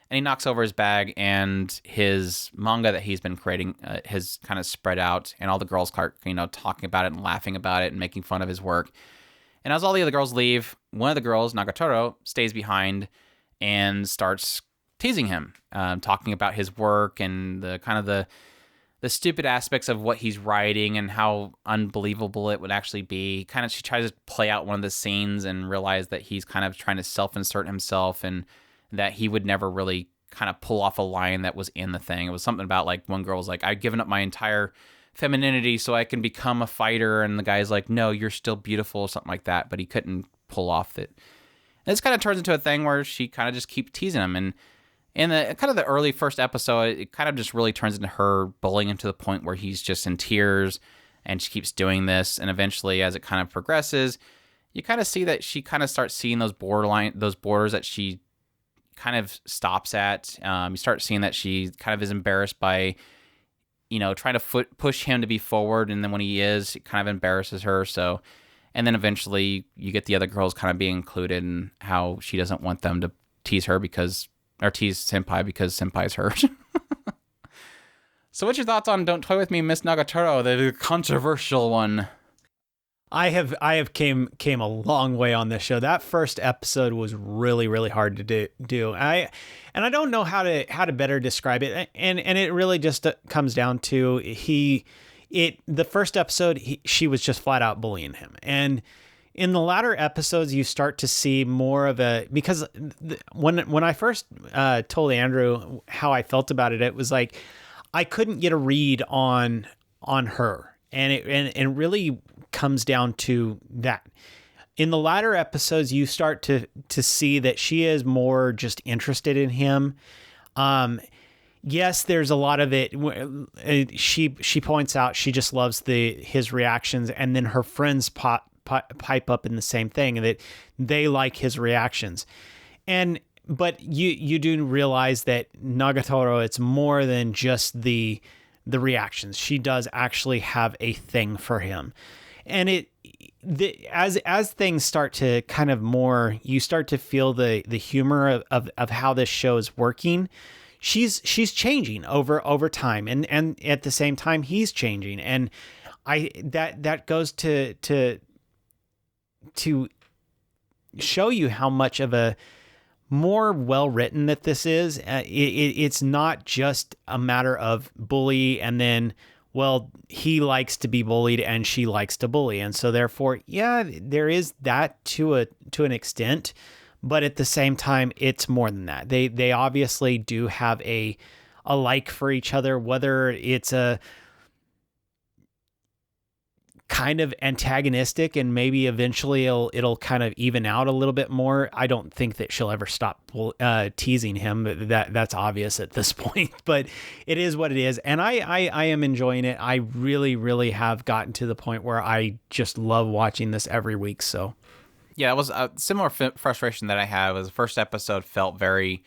and he knocks over his bag, and his manga that he's been creating has kind of spread out, and all the girls start, talking about it and laughing about it and making fun of his work. And as all the other girls leave, one of the girls, Nagatoro, stays behind and starts teasing him, talking about his work and the kind of the stupid aspects of what he's writing and how unbelievable it would actually be. Kind of, she tries to play out one of the scenes and realize that he's kind of trying to self-insert himself, and that he would never really kind of pull off a line that was in the thing. It was something about, like, one girl was like, I've given up my entire femininity so I can become a fighter. And the guy's like, no, you're still beautiful, or something like that. But he couldn't pull off it. And this kind of turns into a thing where she kind of just keeps teasing him. And in the kind of the early first episode, it kind of just really turns into her bullying him to the point where he's just in tears, and she keeps doing this. And eventually, as it kind of progresses, you kind of see that she kind of starts seeing those borders that she kind of stops at. You start seeing that she kind of is embarrassed by, trying to push him to be forward. And then when he is, it kind of embarrasses her. So, and then eventually you get the other girls kind of being included, in how she doesn't want them to tease her or tease Senpai because Senpai's hurt. So what's your thoughts on Don't Toy With Me, Miss Nagatoro, the controversial one? I have came a long way on this show. That first episode was really, really hard to do. I don't know how to better describe it. And it really just comes down to the first episode, she was just flat out bullying him. And in the latter episodes, you start to see more of because when I first told Andrew how I felt about it, it was like I couldn't get a read on her, and it really comes down to that. In the latter episodes, you start to see that she is more just interested in him. Yes, there's a lot of it. She points out she just loves his reactions, and then her friends pipe up in the same thing, and that they like his reactions. But you do realize that Nagatoro, it's more than just the reactions. She does actually have a thing for him. And as things start to kind of more, you start to feel the humor of how this show is working. she's changing over time, and at the same time he's changing, and that goes to show you how much of a more well written that this is. It's not just a matter of bully and then, well, he likes to be bullied and she likes to bully, and so therefore, yeah, there is that to an extent, but at the same time, it's more than that. They obviously do have a like for each other, whether it's a kind of antagonistic and maybe eventually it'll kind of even out a little bit more. I don't think that she'll ever stop teasing him. That's obvious at this point, but it is what it is. And I am enjoying it. I really, really have gotten to the point where I just love watching this every week. So yeah, it was a similar frustration that I had. Was the first episode it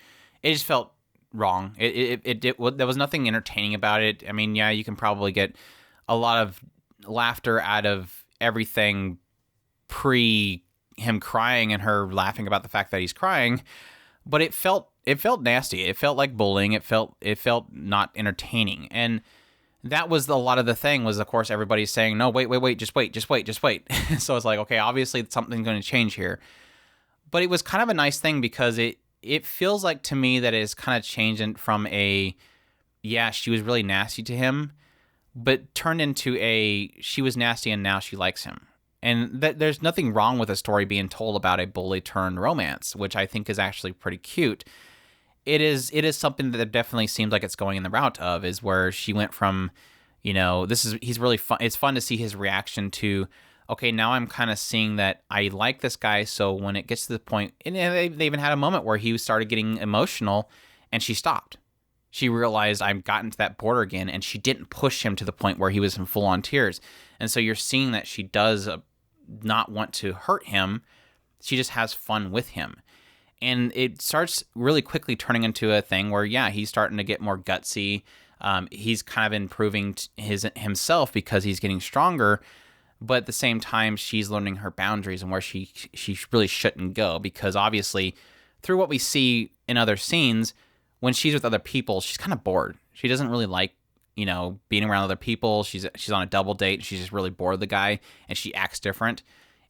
just felt wrong. There was nothing entertaining about it. I mean, yeah, you can probably get a lot of laughter out of everything pre him crying and her laughing about the fact that he's crying, but it felt nasty. It felt like bullying. It felt not entertaining. And that was a lot of the thing was, of course, everybody's saying, no, wait, just wait. So it's like, okay, obviously something's going to change here. But it was kind of a nice thing because it feels like to me that it's kind of changed from she was really nasty to him, but turned into she was nasty and now she likes him. And there's nothing wrong with a story being told about a bully turned romance, which I think is actually pretty cute. It is something that definitely seems like it's going in the route of, is where she went from, he's really fun. It's fun to see his reaction to, okay, now I'm kind of seeing that I like this guy. So when it gets to the point, and they even had a moment where he started getting emotional and she stopped. She realized I've gotten to that border again, and she didn't push him to the point where he was in full-on tears. And so you're seeing that she does not want to hurt him. She just has fun with him. And it starts really quickly turning into a thing where, yeah, he's starting to get more gutsy. He's kind of improving himself because he's getting stronger. But at the same time, she's learning her boundaries and where she really shouldn't go. Because obviously, through what we see in other scenes, when she's with other people, she's kind of bored. She doesn't really like, being around other people. She's on a double date. She's just really bored of the guy, and she acts different.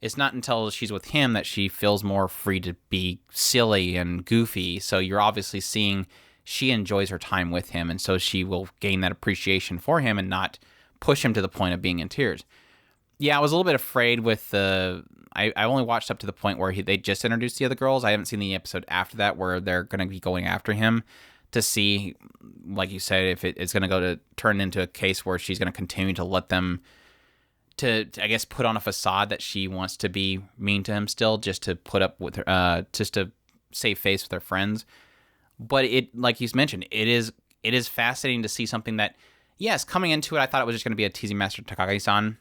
It's not until she's with him that she feels more free to be silly and goofy. So you're obviously seeing she enjoys her time with him, and so she will gain that appreciation for him and not push him to the point of being in tears. Yeah, I was a little bit afraid with I only watched up to the point where they just introduced the other girls. I haven't seen the episode after that where they're going to be going after him to see, like you said, if it's going to go to turn into a case where she's going to continue to let them to I guess put on a facade that she wants to be mean to him still, just to put up with her, just to save face with her friends. But it, like you mentioned, it is fascinating to see something that, yes, coming into it, I thought it was just going to be a teasing Master Takagi-san,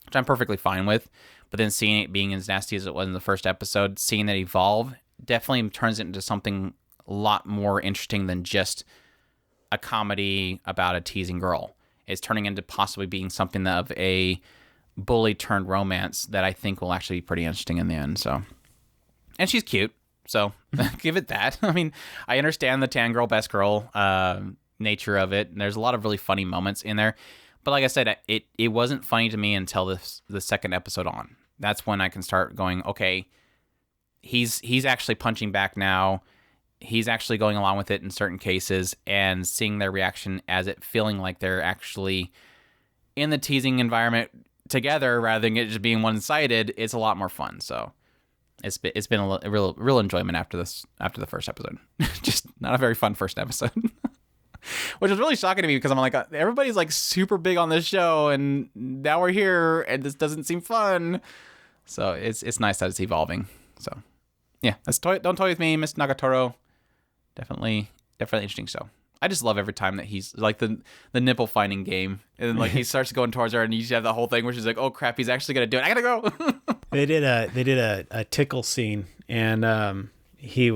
which I'm perfectly fine with. But then seeing it being as nasty as it was in the first episode, seeing that evolve, definitely turns it into something a lot more interesting than just a comedy about a teasing girl. It's turning into possibly being something of a bully turned romance that I think will actually be pretty interesting in the end. So, and she's cute, so give it that. I mean, I understand the tan girl, best girl nature of it, and there's a lot of really funny moments in there. But like I said, it wasn't funny to me until the second episode on. That's when I can start going, okay, he's actually punching back now. He's actually going along with it in certain cases and seeing their reaction as it feeling like they're actually in the teasing environment together rather than it just being one-sided. It's a lot more fun. So it's been a real enjoyment after the first episode. Just not a very fun first episode. Which was really shocking to me because I'm like, everybody's like super big on this show and now we're here and this doesn't seem fun. So it's nice that it's evolving. So yeah, Don't Toy With Me, Miss Nagatoro. Definitely interesting show. I just love every time that he's like the nipple finding game, and like he starts going towards her, and you just have the whole thing where she's like, "Oh crap, he's actually gonna do it! I gotta go." They did a tickle scene, and she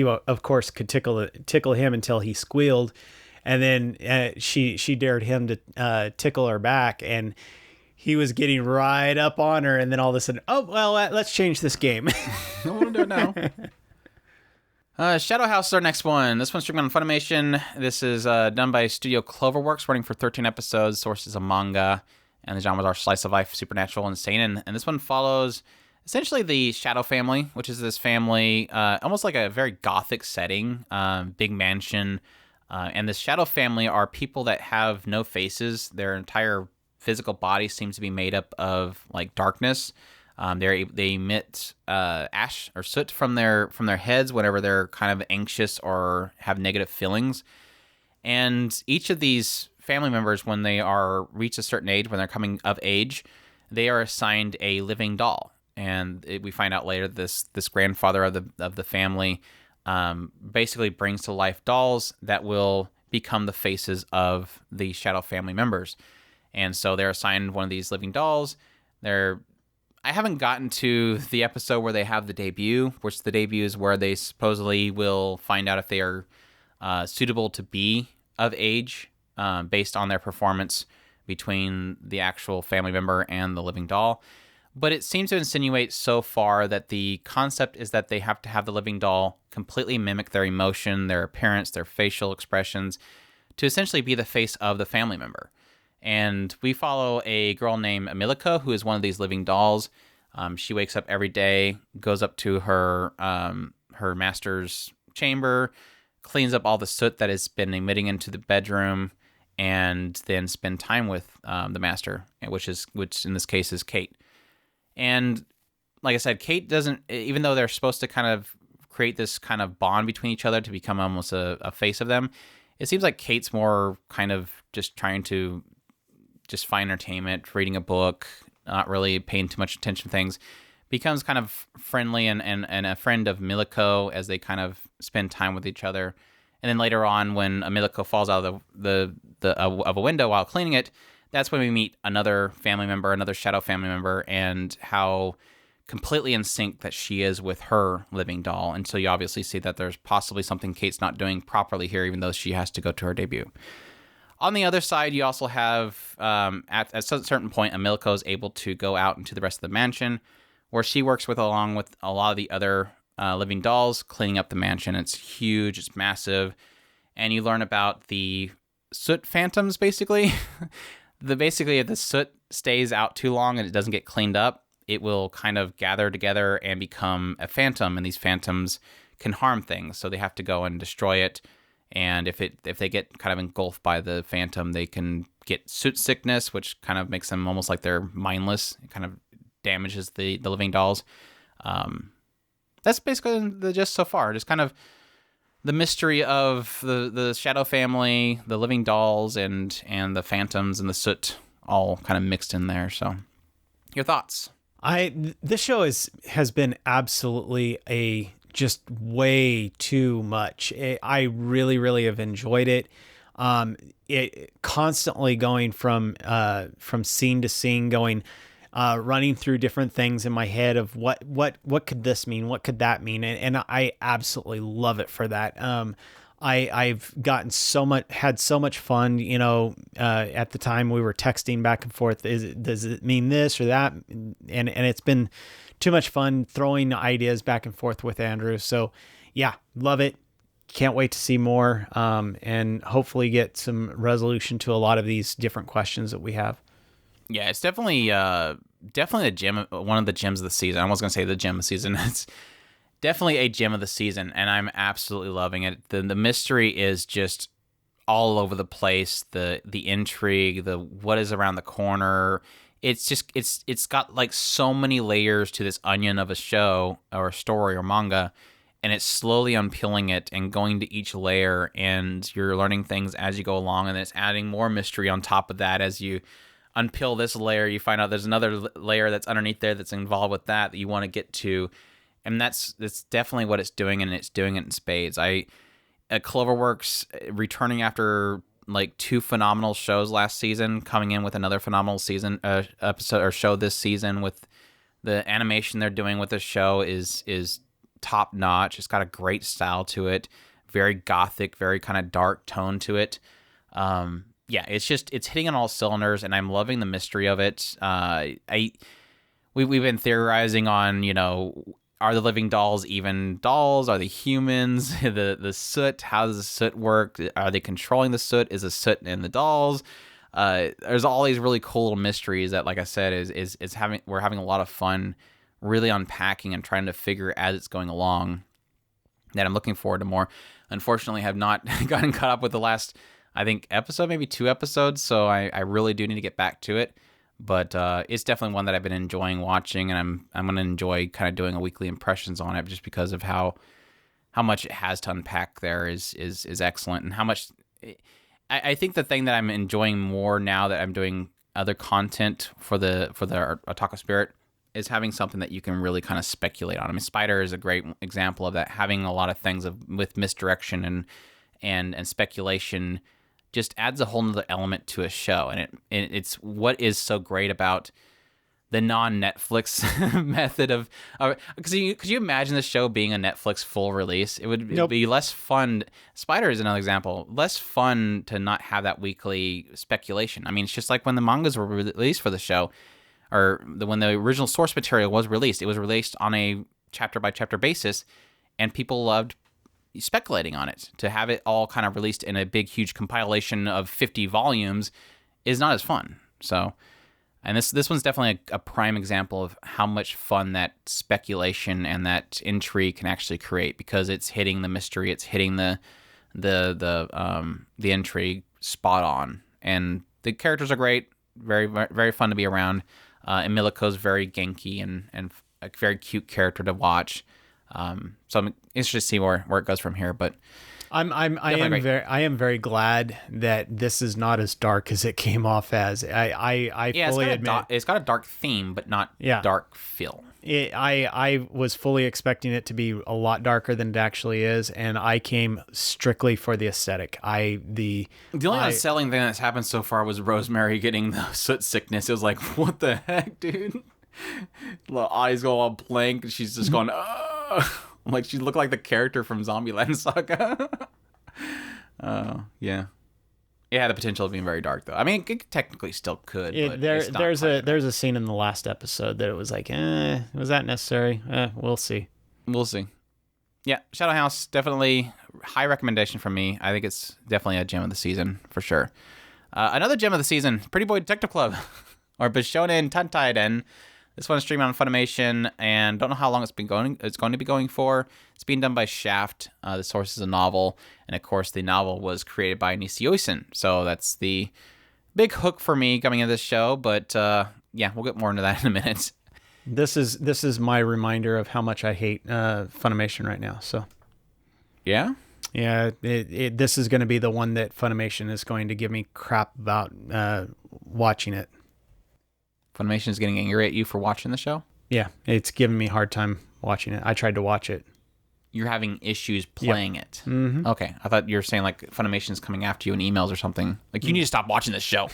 of course could tickle him until he squealed, and then she dared him to tickle her back, and he was getting right up on her, and then all of a sudden, oh well, let's change this game. I want to do it now. Shadow House is our next one. This one's streaming on Funimation. This is done by Studio Cloverworks, running for 13 episodes. Source is a manga, and the genres are slice of life, supernatural, and seinen. And this one follows essentially the Shadow family, which is this family, almost like a very gothic setting, big mansion. And this Shadow family are people that have no faces. Their entire physical body seems to be made up of like darkness. They emit ash or soot from their heads whenever they're kind of anxious or have negative feelings. And each of these family members, when they are reach a certain age, when they're coming of age, they are assigned a living doll. And we find out later this grandfather of the family basically brings to life dolls that will become the faces of the Shadow family members. And so they're assigned one of these living dolls. I haven't gotten to the episode where they have the debut, which the debut is where they supposedly will find out if they are suitable to be of age based on their performance between the actual family member and the living doll. But it seems to insinuate so far that the concept is that they have to have the living doll completely mimic their emotion, their appearance, their facial expressions, to essentially be the face of the family member. And we follow a girl named Amilico, who is one of these living dolls. She wakes up every day, goes up to her master's chamber, cleans up all the soot that has been emitting into the bedroom, and then spend time with the master, which in this case is Kate. And like I said, Kate doesn't, even though they're supposed to kind of create this kind of bond between each other to become almost a face of them, it seems like Kate's more kind of just trying to just find entertainment, reading a book, not really paying too much attention to things, becomes kind of friendly and a friend of Miliko as they kind of spend time with each other. And then later on, when Miliko falls out of of a window while cleaning it, that's when we meet another family member, another Shadow family member, and how completely in sync that she is with her living doll. And so you obviously see that there's possibly something Kate's not doing properly here, even though she has to go to her debut. On the other side, you also have, at a certain point, Amilico is able to go out into the rest of the mansion, where she works along with a lot of the other living dolls, cleaning up the mansion. It's huge, it's massive, and you learn about the soot phantoms, basically. If the soot stays out too long and it doesn't get cleaned up, it will kind of gather together and become a phantom, and these phantoms can harm things, so they have to go and destroy it. And if they get kind of engulfed by the phantom, they can get soot sickness, which kind of makes them almost like they're mindless. It kind of damages the living dolls. That's basically the gist so far. Just kind of the mystery of the Shadow family, the living dolls, and the phantoms and the soot all kind of mixed in there. So, your thoughts? This show has been absolutely just way too much. I really, really have enjoyed it. It constantly going from scene to scene, running through different things in my head of what could this mean? What could that mean? And I absolutely love it for that. I've gotten had so much fun, at the time we were texting back and forth. Does it mean this or that? And it's been too much fun throwing ideas back and forth with Andrew. So yeah, love it. Can't wait to see more, and hopefully get some resolution to a lot of these different questions that we have. Yeah, it's definitely a gem, one of the gems of the season. I was going to say the gem of the season. It's definitely a gem of the season, and I'm absolutely loving it. The mystery is just all over the place. The intrigue, what is around the corner. It's got like so many layers to this onion of a show or a story or manga, and it's slowly unpeeling it and going to each layer, and you're learning things as you go along, and it's adding more mystery on top of that. As you unpeel this layer, you find out there's another layer that's underneath there that's involved with that you want to get to, and that's definitely what it's doing, and it's doing it in spades. Cloverworks returning after like 2 phenomenal shows last season, coming in with another phenomenal season episode or show this season. With the animation they're doing with this show is top notch. It's got a great style to it, very gothic, very kind of dark tone to it. Yeah, it's hitting on all cylinders, and I'm loving the mystery of it. We've been theorizing on, are the living dolls even dolls? Are they humans? The soot, how does the soot work? Are they controlling the soot? Is the soot in the dolls? There's all these really cool little mysteries that, like I said, we're having a lot of fun really unpacking and trying to figure as it's going along, that I'm looking forward to more. Unfortunately, have not gotten caught up with the last, I think, episode, maybe 2 episodes, so I really do need to get back to it. But it's definitely one that I've been enjoying watching, and I'm going to enjoy kind of doing a weekly impressions on it, just because of how much it has to unpack there is excellent, and how much I think the thing that I'm enjoying more now that I'm doing other content for the Otaku Spirit is having something that you can really kind of speculate on. I mean, Spider is a great example of that, having a lot of things with misdirection and speculation just adds a whole nother element to a show. And it's what is so great about the non-Netflix method of because could you imagine the show being a Netflix full release? It'd be less fun. Spider is another example. Less fun to not have that weekly speculation. I mean, it's just like when the mangas were released for the show, or when the original source material was released. It was released on a chapter by chapter basis, and people loved speculating on it. To have it all kind of released in a big, huge compilation of 50 volumes is not as fun. So. And this one's definitely a prime example of how much fun that speculation and that intrigue can actually create, because it's hitting the mystery, it's hitting the intrigue spot on, and the characters are great, very very fun to be around. And Milako's very genki and a very cute character to watch. So I'm interested to see where it goes from here, but. I am very glad that this is not as dark as it came off as. I fully admit it's got a dark theme, but not dark feel. I was fully expecting it to be a lot darker than it actually is, and I came strictly for the aesthetic. The only unsettling thing that's happened so far was Rosemary getting the soot sickness. It was like, what the heck, dude? The eyes go all blank, and she's just going, ugh. Like, she looked like the character from Zombieland Saga. Yeah. It had the potential of being very dark, though. I mean, it technically still could. But there's a scene in the last episode that it was like, was that necessary? We'll see. We'll see. Yeah, Shadow House, definitely high recommendation from me. I think it's definitely a gem of the season, for sure. Another gem of the season, Pretty Boy Detective Club, or Bishonen Tantaiden. This one is streaming on Funimation, and don't know how long it's going to be going for. It's being done by Shaft. The source is a novel, and of course, the novel was created by Nishio-san. So that's the big hook for me coming into this show. But yeah, we'll get more into that in a minute. This is my reminder of how much I hate Funimation right now. So yeah, this is going to be the one that Funimation is going to give me crap about watching it. Funimation is getting angry at you for watching the show? Yeah, it's giving me a hard time watching it. I tried to watch it. You're having issues playing it? Mm-hmm. Okay, I thought you were saying like Funimation's coming after you in emails or something. Like, you need to stop watching this show.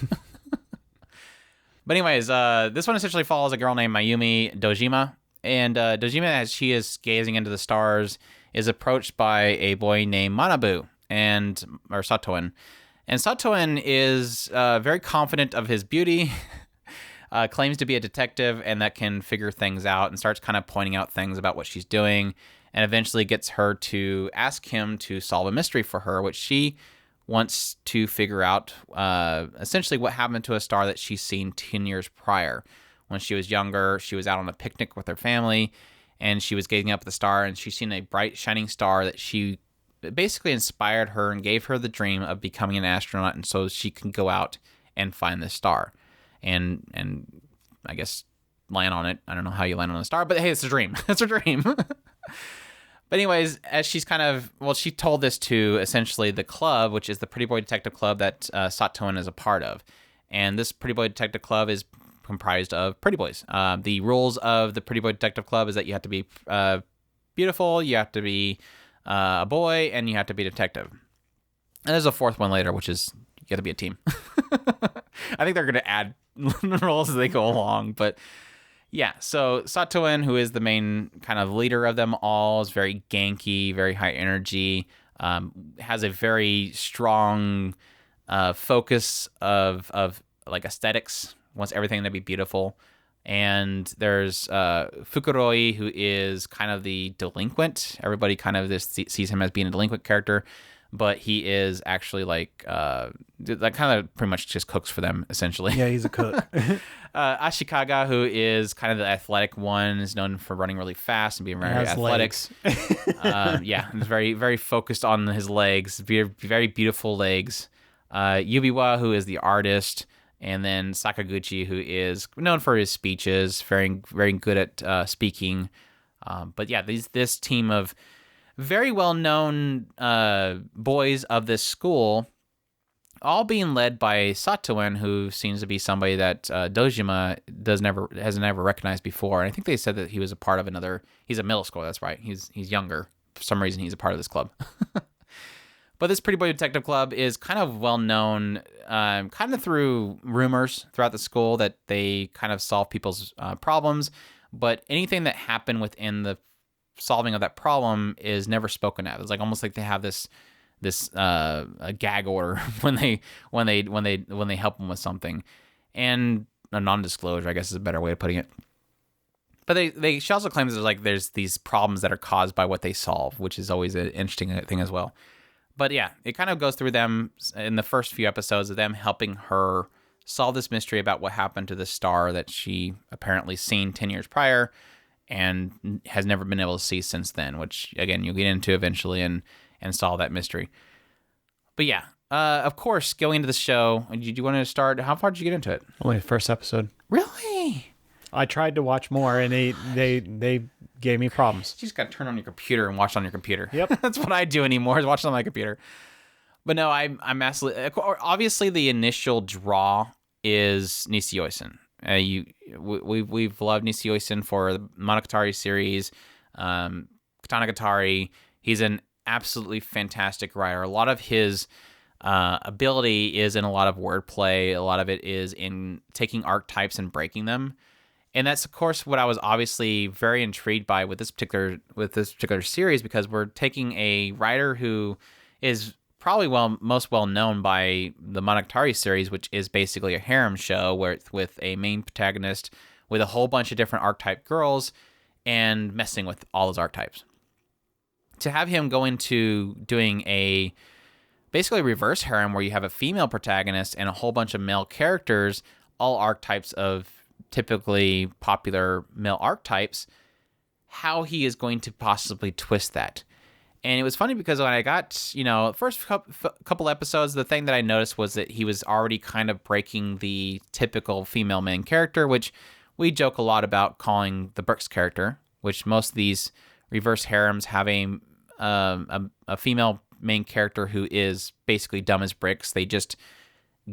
But anyways, this one essentially follows a girl named Mayumi Dojima. And Dojima, as she is gazing into the stars, is approached by a boy named Manabu, or Satoen. And Satoen is very confident of his beauty. Claims to be a detective and that can figure things out, and starts kind of pointing out things about what she's doing, and eventually gets her to ask him to solve a mystery for her, which she wants to figure out essentially what happened to a star that she's seen 10 years prior. When she was younger, she was out on a picnic with her family, and she was gazing up at the star, and she's seen a bright, shining star that she basically inspired her and gave her the dream of becoming an astronaut, and so she can go out and find this star. And I guess land on it. I don't know how you land on a star, but hey, it's a dream. It's a dream. But anyways, as she's she told this to essentially the club, which is the Pretty Boy Detective Club that Satoen is a part of. And this Pretty Boy Detective Club is comprised of pretty boys. The rules of the Pretty Boy Detective Club is that you have to be beautiful, you have to be a boy, and you have to be a detective. And there's a fourth one later, which is you got to be a team. I think they're going to add roles as they go along, but yeah. So Satoen, who is the main kind of leader of them all, is very ganky, very high energy, has a very strong focus of like aesthetics, wants everything to be beautiful, And there's Fukuroi, who is kind of the delinquent. Everybody kind of sees him as being a delinquent character, but he is actually like that kind of pretty much just cooks for them, essentially. Yeah, he's a cook. Ashikaga, who is kind of the athletic one, is known for running really fast and being very athletic. Yeah, he's very, very focused on his legs, very, very beautiful legs. Yubiwa, who is the artist. And then Sakaguchi, who is known for his speeches, very, very good at speaking. But yeah, this team of very well-known boys of this school, all being led by Satoen, who seems to be somebody that Dojima has never recognized before. And I think they said that he was a part of another. He's a middle schooler. That's right. He's younger. For some reason, he's a part of this club. But this Pretty Boy Detective Club is kind of well known, kind of through rumors throughout the school that they kind of solve people's problems. But anything that happened within the solving of that problem is never spoken of. It's like almost like they have this a gag order when they help them with something, and a non-disclosure, I guess, is a better way of putting it. But she also claims there's these problems that are caused by what they solve, which is always an interesting thing as well. But yeah, it kind of goes through them in the first few episodes of them helping her solve this mystery about what happened to the star that she apparently seen 10 years prior and has never been able to see since then, which, again, you'll get into eventually and solve that mystery. But yeah, of course, going into the show, did you want to start? How far did you get into it? Only the first episode. Really? I tried to watch more, and they gave me problems. You just got to turn on your computer and watch on your computer. Yep. That's what I do anymore, is watch on my computer. But no, I'm absolutely... Obviously, the initial draw is Nishioi-san. We've loved Nishioi-san for the Monogatari series, Katanagatari. He's an absolutely fantastic writer. A lot of his ability is in a lot of wordplay. A lot of it is in taking archetypes and breaking them. And that's, of course, what I was obviously very intrigued by with this particular series, because we're taking a writer who is probably most well known by the Monogatari series, which is basically a harem show with a main protagonist with a whole bunch of different archetype girls and messing with all those archetypes. To have him go into doing a basically reverse harem where you have a female protagonist and a whole bunch of male characters, all archetypes of typically popular male archetypes, how he is going to possibly twist that. And it was funny because when I got, first couple episodes, the thing that I noticed was that he was already kind of breaking the typical female main character, which we joke a lot about calling the Brooks character, which most of these reverse harems have a female main character who is basically dumb as bricks. They just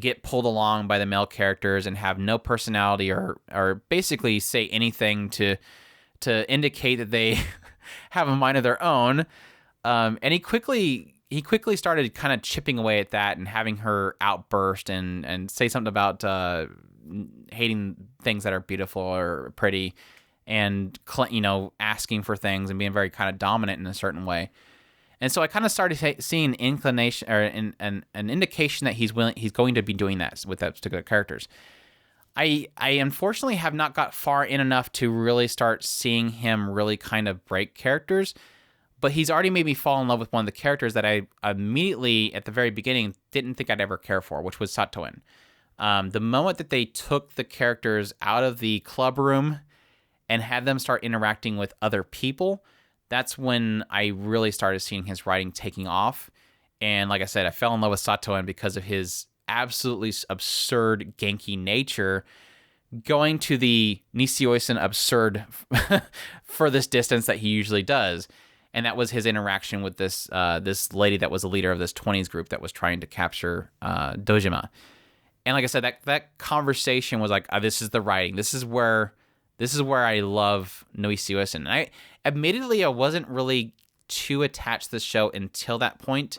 get pulled along by the male characters and have no personality or basically say anything to indicate that they have a mind of their own. And he quickly started kind of chipping away at that and having her outburst and say something about hating things that are beautiful or pretty, and asking for things and being very kind of dominant in a certain way. And so I kind of started seeing inclination or an indication that he's going to be doing that with those particular characters. I unfortunately have not got far in enough to really start seeing him really kind of break characters, but he's already made me fall in love with one of the characters that I immediately at the very beginning didn't think I'd ever care for, which was Satoen. The moment that they took the characters out of the club room and had them start interacting with other people, that's when I really started seeing his writing taking off. And like I said, I fell in love with Satoen because of his absolutely absurd Genki nature, going to the Nishioi-san absurd furthest distance that he usually does. And that was his interaction with this lady that was the leader of this 20s group that was trying to capture Dojima. And like I said, that conversation was like, this is the writing. This is where I love Nishioi-san. And admittedly, I wasn't really too attached to the show until that point.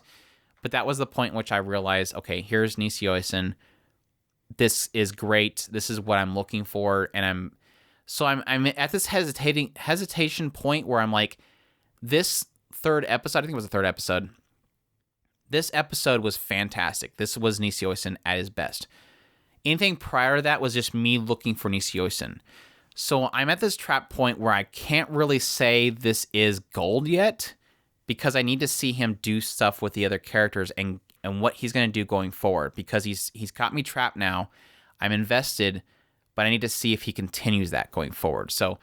But that was the point in which I realized, okay, here's Nishioi-san. This is great. This is what I'm looking for. And I'm at this hesitation point where I'm like, this third episode, I think it was the third episode. This episode was fantastic. This was Nishioi-san at his best. Anything prior to that was just me looking for Nishioi-san. So I'm at this trap point where I can't really say this is gold yet, because I need to see him do stuff with the other characters and what he's going to do going forward, because he's got me trapped now. I'm invested, but I need to see if he continues that going forward. So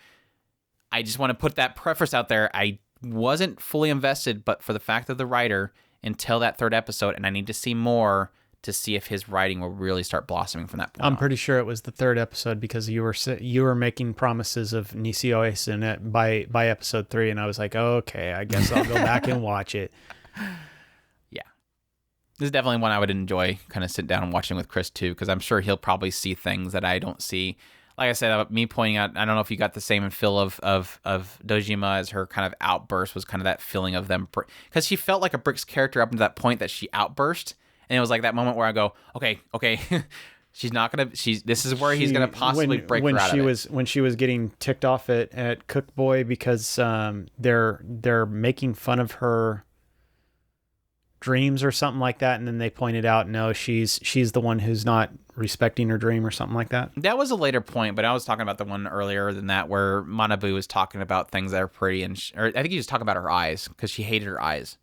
I just want to put that preface out there. I wasn't fully invested, but for the fact of the writer until that 3rd episode, and I need to see more to see if his writing will really start blossoming from that point I'm on. pretty sure it was the 3rd episode, because you were making promises of Nisio Aisen by episode 3, and I was like, oh, okay, I guess I'll go back and watch it. Yeah. This is definitely one I would enjoy kind of sit down and watching with Chris too, because I'm sure he'll probably see things that I don't see. Like I said, me pointing out, I don't know if you got the same feel of Dojima as her kind of outburst was kind of that feeling of them, because she felt like a Brick's character up to that point that she outburst. And it was like that moment where I go, okay, she's not gonna. This is where he's gonna possibly break her out of it. When she was getting ticked off at Cook Boy because they're making fun of her dreams or something like that, and then they pointed out, no, she's the one who's not respecting her dream or something like that. That was a later point, but I was talking about the one earlier than that where Manabu was talking about things that are pretty, or I think he was talking about her eyes because she hated her eyes.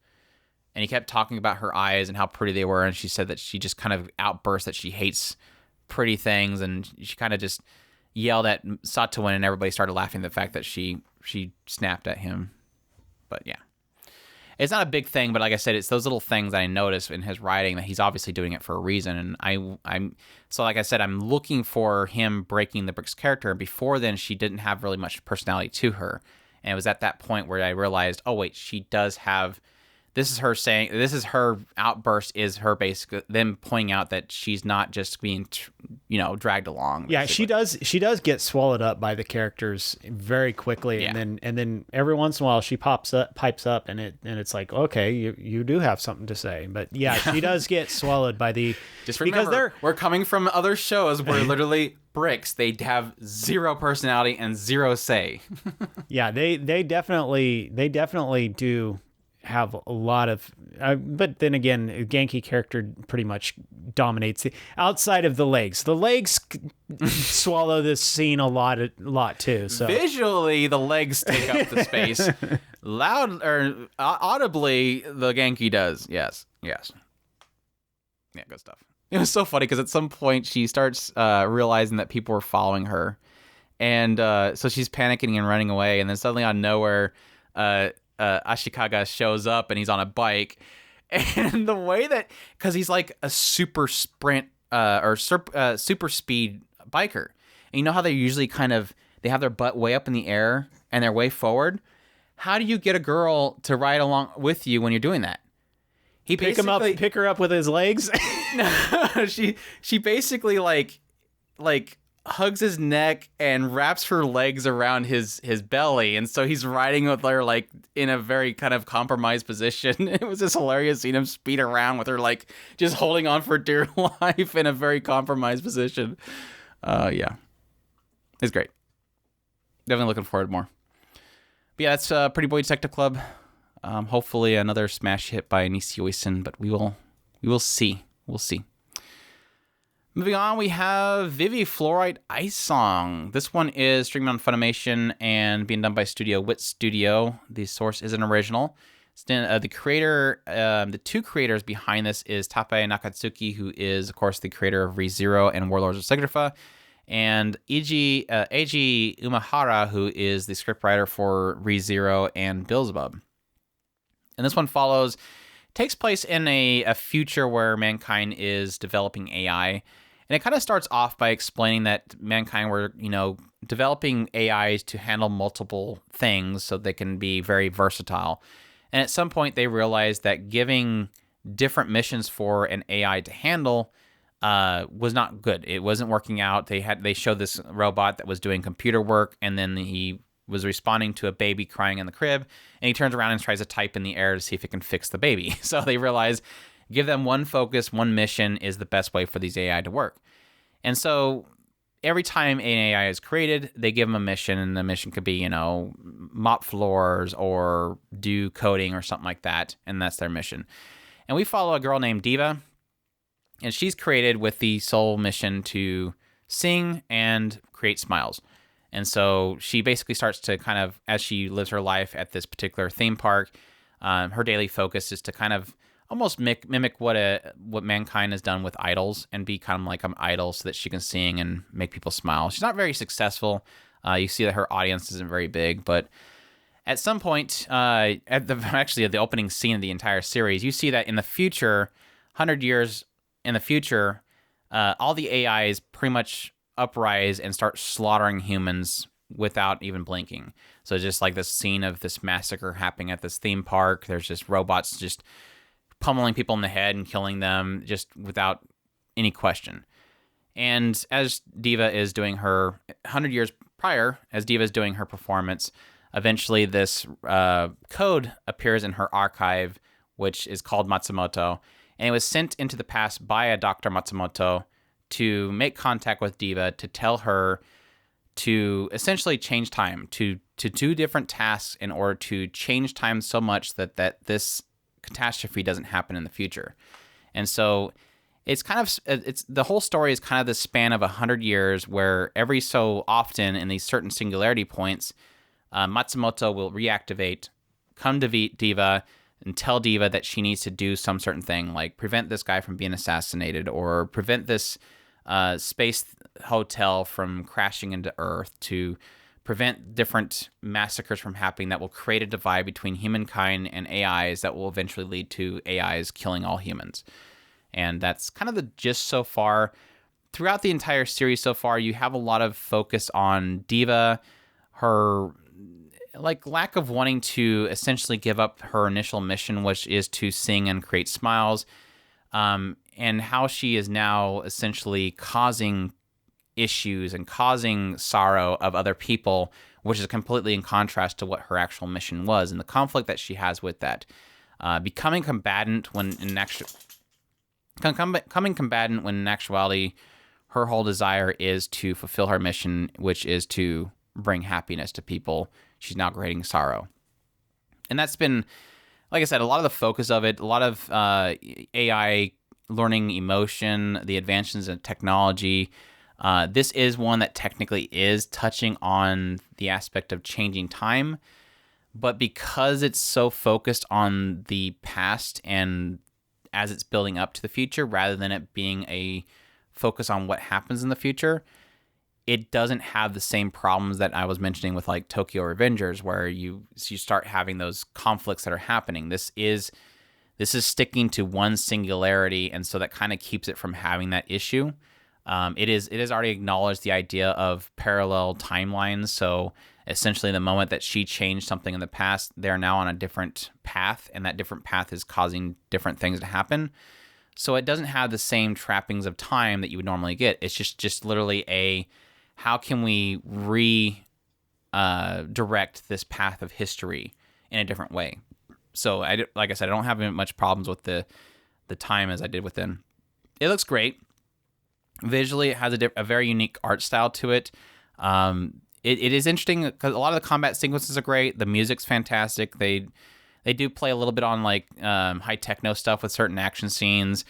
And he kept talking about her eyes and how pretty they were, and she said that she just kind of outburst that she hates pretty things, and she kind of just yelled at Satowin, and everybody started laughing at the fact that she snapped at him. But yeah, it's not a big thing, but like I said, it's those little things I notice in his writing that he's obviously doing it for a reason. And I'm so like I said, I'm looking for him breaking the Brick's character. And before then, she didn't have really much personality to her, and it was at that point where I realized, oh wait, she does have. This is her saying, this is her outburst, is her basically them pointing out that she's not just being, dragged along. Yeah, basically. She does get swallowed up by the characters very quickly, yeah. and then every once in a while she pipes up, and it's like, okay, you do have something to say, but yeah, she does get swallowed by the. Just remember, because we're coming from other shows where literally Bricks, they have zero personality and zero say. Yeah, they definitely do have a lot of but then again, Genki character pretty much dominates outside of the legs. The legs swallow this scene a lot too. So visually, the legs take up the space. Loud or audibly, the Genki does. Yes. Yeah, good stuff. It was so funny because at some point she starts realizing that people are following her, and so she's panicking and running away, and then suddenly on nowhere, Ashikaga shows up and he's on a bike, and the way that, because he's like a super sprint super speed biker, and you know how they usually they have their butt way up in the air and they're way forward. How do you get a girl to ride along with you when you're doing that? He pick her up with his legs. No, she basically like hugs his neck and wraps her legs around his belly, and so he's riding with her like in a very kind of compromised position. It was just hilarious seeing him speed around with her like just holding on for dear life in a very compromised position. Yeah, it's great. Definitely looking forward to more. But yeah, that's Pretty Boy Detective Club. Hopefully another smash hit by Nisio Aisen, but we will see. We'll see. Moving on, we have Vivy Fluorite Ice Song. This one is streaming on Funimation and being done by Studio Wit Studio. The source is an original. The creator, the two creators behind this is Tappei Nakatsuki, who is, of course, the creator of ReZero and Warlords of Signifa, and Eiji Umehara, who is the scriptwriter for ReZero and Beelzebub. And this one takes place in a future where mankind is developing AI. And it kind of starts off by explaining that mankind were, developing AIs to handle multiple things so they can be very versatile. And at some point they realized that giving different missions for an AI to handle was not good. It wasn't working out. They showed this robot that was doing computer work, and then he was responding to a baby crying in the crib, and he turns around and tries to type in the air to see if it can fix the baby. So they realize give them one focus, one mission is the best way for these AI to work. And so every time an AI is created, they give them a mission, and the mission could be, mop floors or do coding or something like that, and that's their mission. And we follow a girl named Diva, and she's created with the sole mission to sing and create smiles. And so she basically starts to kind of, as she lives her life at this particular theme park, her daily focus is to kind of almost mimic what mankind has done with idols and be kind of like an idol so that she can sing and make people smile. She's not very successful. You see that her audience isn't very big, but at some point, at the opening scene of the entire series, you see that in the future, 100 years in the future, all the AIs pretty much uprise and start slaughtering humans without even blinking. So just like this scene of this massacre happening at this theme park, there's just robots just pummeling people in the head and killing them just without any question. And as Diva is doing her 100 years prior, as Diva is doing her performance, eventually this code appears in her archive, which is called Matsumoto, and it was sent into the past by a Dr. Matsumoto to make contact with Diva to tell her to essentially change time, to do different tasks in order to change time so much that this catastrophe doesn't happen in the future. And so it's the whole story is kind of the span of 100 years where every so often in these certain singularity points, Matsumoto will reactivate, come to Diva, and tell Diva that she needs to do some certain thing, like prevent this guy from being assassinated, or prevent this space hotel from crashing into Earth, to prevent different massacres from happening that will create a divide between humankind and AIs that will eventually lead to AIs killing all humans. And that's kind of the gist so far. Throughout the entire series so far, you have a lot of focus on Diva, her lack of wanting to essentially give up her initial mission, which is to sing and create smiles, and how she is now essentially causing issues and causing sorrow of other people, which is completely in contrast to what her actual mission was, and the conflict that she has with that. Becoming combatant when in actuality her whole desire is to fulfill her mission, which is to bring happiness to people. She's now creating sorrow. And that's been, like I said, a lot of the focus of it, a lot of AI learning emotion, the advancements in technology. This is one that technically is touching on the aspect of changing time, but because it's so focused on the past and as it's building up to the future, rather than it being a focus on what happens in the future, it doesn't have the same problems that I was mentioning with like Tokyo Revengers, where you start having those conflicts that are happening. This is sticking to one singularity, and so that kind of keeps it from having that issue. It has already acknowledged the idea of parallel timelines. So essentially, the moment that she changed something in the past, they're now on a different path, and that different path is causing different things to happen. So it doesn't have the same trappings of time that you would normally get. It's just literally how can we direct this path of history in a different way? So like I said, I don't have much problems with the time as I did within. It looks great. Visually, it has a very unique art style to it. It is interesting because a lot of the combat sequences are great. The music's fantastic. They do play a little bit on like high techno stuff with certain action scenes.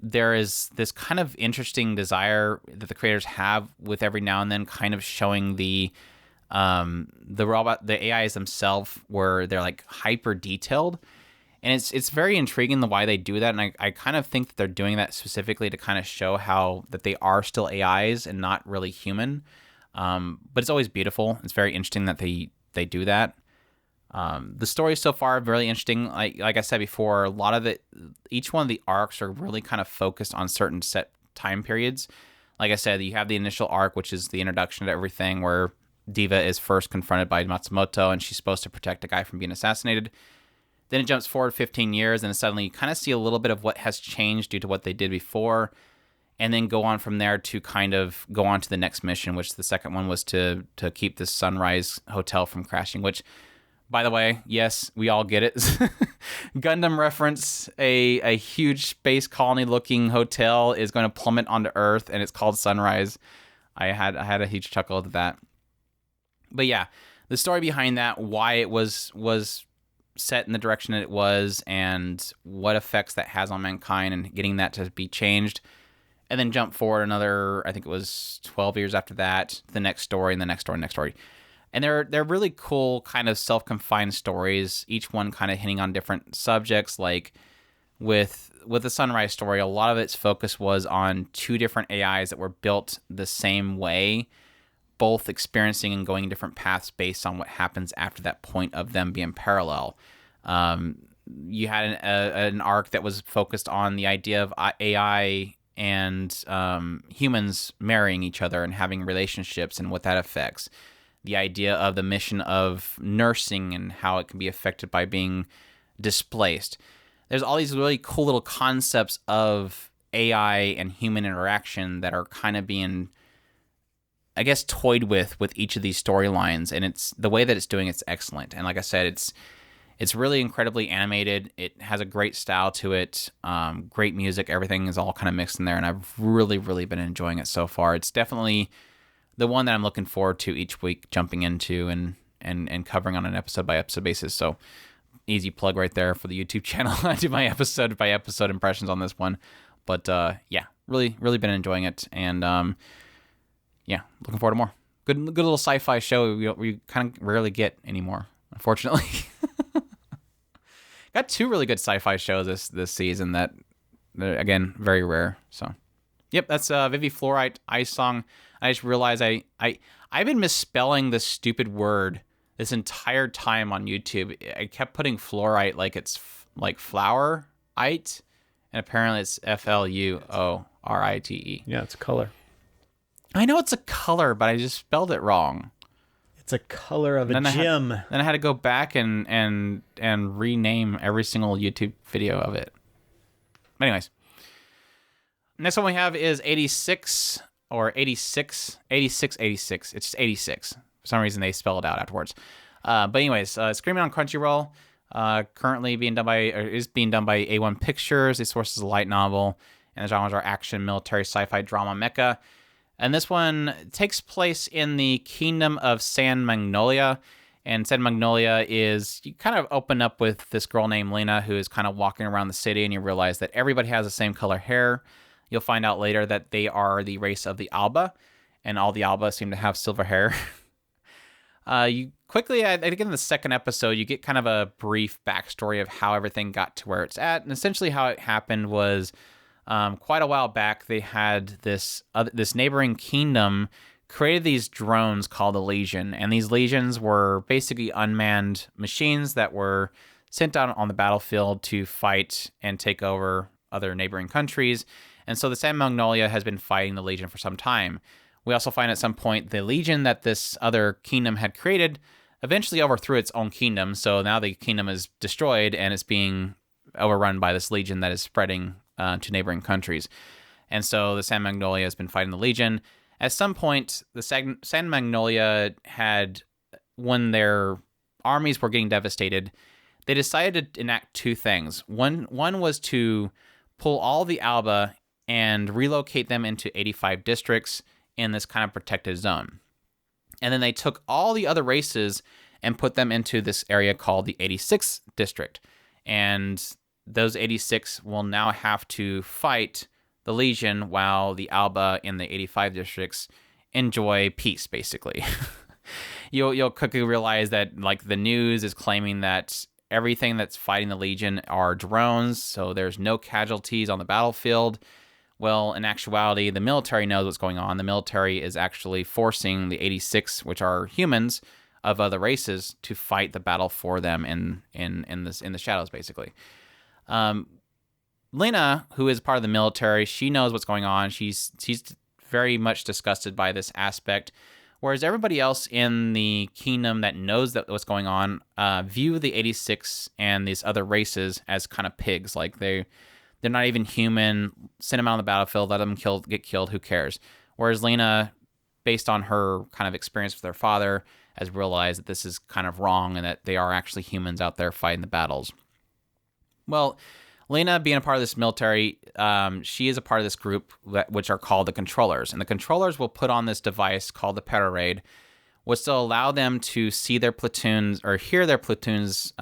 There is this kind of interesting desire that the creators have with every now and then kind of showing the AIs themselves where they're like hyper detailed. And it's very intriguing the why they do that. And I kind of think that they're doing that specifically to kind of show how that they are still AIs and not really human. But it's always beautiful. It's very interesting that they do that. The stories so far are really interesting. Like I said before, a lot of each one of the arcs are really kind of focused on certain set time periods. Like I said, you have the initial arc, which is the introduction to everything, where Diva is first confronted by Matsumoto, and she's supposed to protect a guy from being assassinated. Then it jumps forward 15 years, and suddenly you kind of see a little bit of what has changed due to what they did before, and then go on from there to kind of go on to the next mission, which the second one was to keep this Sunrise Hotel from crashing, which, by the way, yes, we all get it. Gundam reference, a huge space colony-looking hotel is going to plummet onto Earth, and it's called Sunrise. I had a huge chuckle at that. But yeah, the story behind that, why it was set in the direction that it was, and what effects that has on mankind, and getting that to be changed, and then jump forward another, I think it was 12 years after that, the next story and the next story and next story. And they're really cool kind of self-confined stories, each one kind of hitting on different subjects. Like with the Sunrise story, a lot of its focus was on two different AIs that were built the same way, both experiencing and going different paths based on what happens after that point of them being parallel. You had an arc that was focused on the idea of AI and humans marrying each other and having relationships and what that affects. The idea of the mission of nursing and how it can be affected by being displaced. There's all these really cool little concepts of AI and human interaction that are kind of being, I guess, toyed with each of these storylines. And it's the way that it's doing it's excellent. And like I said, it's really incredibly animated. It has a great style to it, great music. Everything is all kind of mixed in there, and I've really, really been enjoying it so far. It's definitely the one that I'm looking forward to each week, jumping into and covering on an episode-by-episode basis. So easy plug right there for the YouTube channel. I do my episode-by-episode impressions on this one. But yeah, really, really been enjoying it, and yeah, looking forward to more. Good little sci-fi show we kind of rarely get anymore, unfortunately. Got two really good sci-fi shows this season that, again, very rare. So, yep, that's Vivy Fluorite Ice Song. I just realized I've been misspelling this stupid word this entire time on YouTube. I kept putting fluorite like it's like flower-ite, and apparently it's Fluorite. Yeah, it's a color. I know it's a color, but I just spelled it wrong. It's a color of a gem. Then I had to go back and rename every single YouTube video of it. Anyways, next one we have is 86 or 86. It's just 86. For some reason they spell it out afterwards. But anyways, Screaming on Crunchyroll, currently being done by A1 Pictures. The source is a light novel, and the genres are action, military, sci-fi, drama, mecha. And this one takes place in the kingdom of San Magnolia. And San Magnolia is, you kind of open up with this girl named Lena who is kind of walking around the city, and you realize that everybody has the same color hair. You'll find out later that they are the race of the Alba, and all the Alba seem to have silver hair. You quickly, I think in the second episode, you get kind of a brief backstory of how everything got to where it's at. And essentially how it happened was, quite a while back, they had this neighboring kingdom created these drones called the Legion, and these Legions were basically unmanned machines that were sent out on the battlefield to fight and take over other neighboring countries. And so the San Magnolia has been fighting the Legion for some time. We also find at some point the Legion that this other kingdom had created eventually overthrew its own kingdom, so now the kingdom is destroyed and it's being overrun by this Legion that is spreading to neighboring countries. And so the San Magnolia has been fighting the Legion. At some point, the San Magnolia had, when their armies were getting devastated, they decided to enact two things. One was to pull all the Alba and relocate them into 85 districts in this kind of protected zone. And then they took all the other races and put them into this area called the 86th district. And those 86 will now have to fight the Legion while the Alba in the 85 districts enjoy peace, basically. You'll quickly realize that, like, the news is claiming that everything that's fighting the Legion are drones, so there's no casualties on the battlefield. Well, in actuality, the military knows what's going on. The military is actually forcing the 86, which are humans of other races, to fight the battle for them in the shadows, basically. Lena, who is part of the military, she knows what's going on. She's very much disgusted by this aspect, whereas everybody else in the kingdom that knows that what's going on view the 86 and these other races as kind of pigs. Like they're not even human. Send them out on the battlefield, let them get killed. Who cares? Whereas Lena, based on her kind of experience with her father, has realized that this is kind of wrong and that they are actually humans out there fighting the battles. Well, Lena, being a part of this military, she is a part of this group which are called the Controllers. And the Controllers will put on this device called the Pararade, which will allow them to see their platoons or hear their platoons,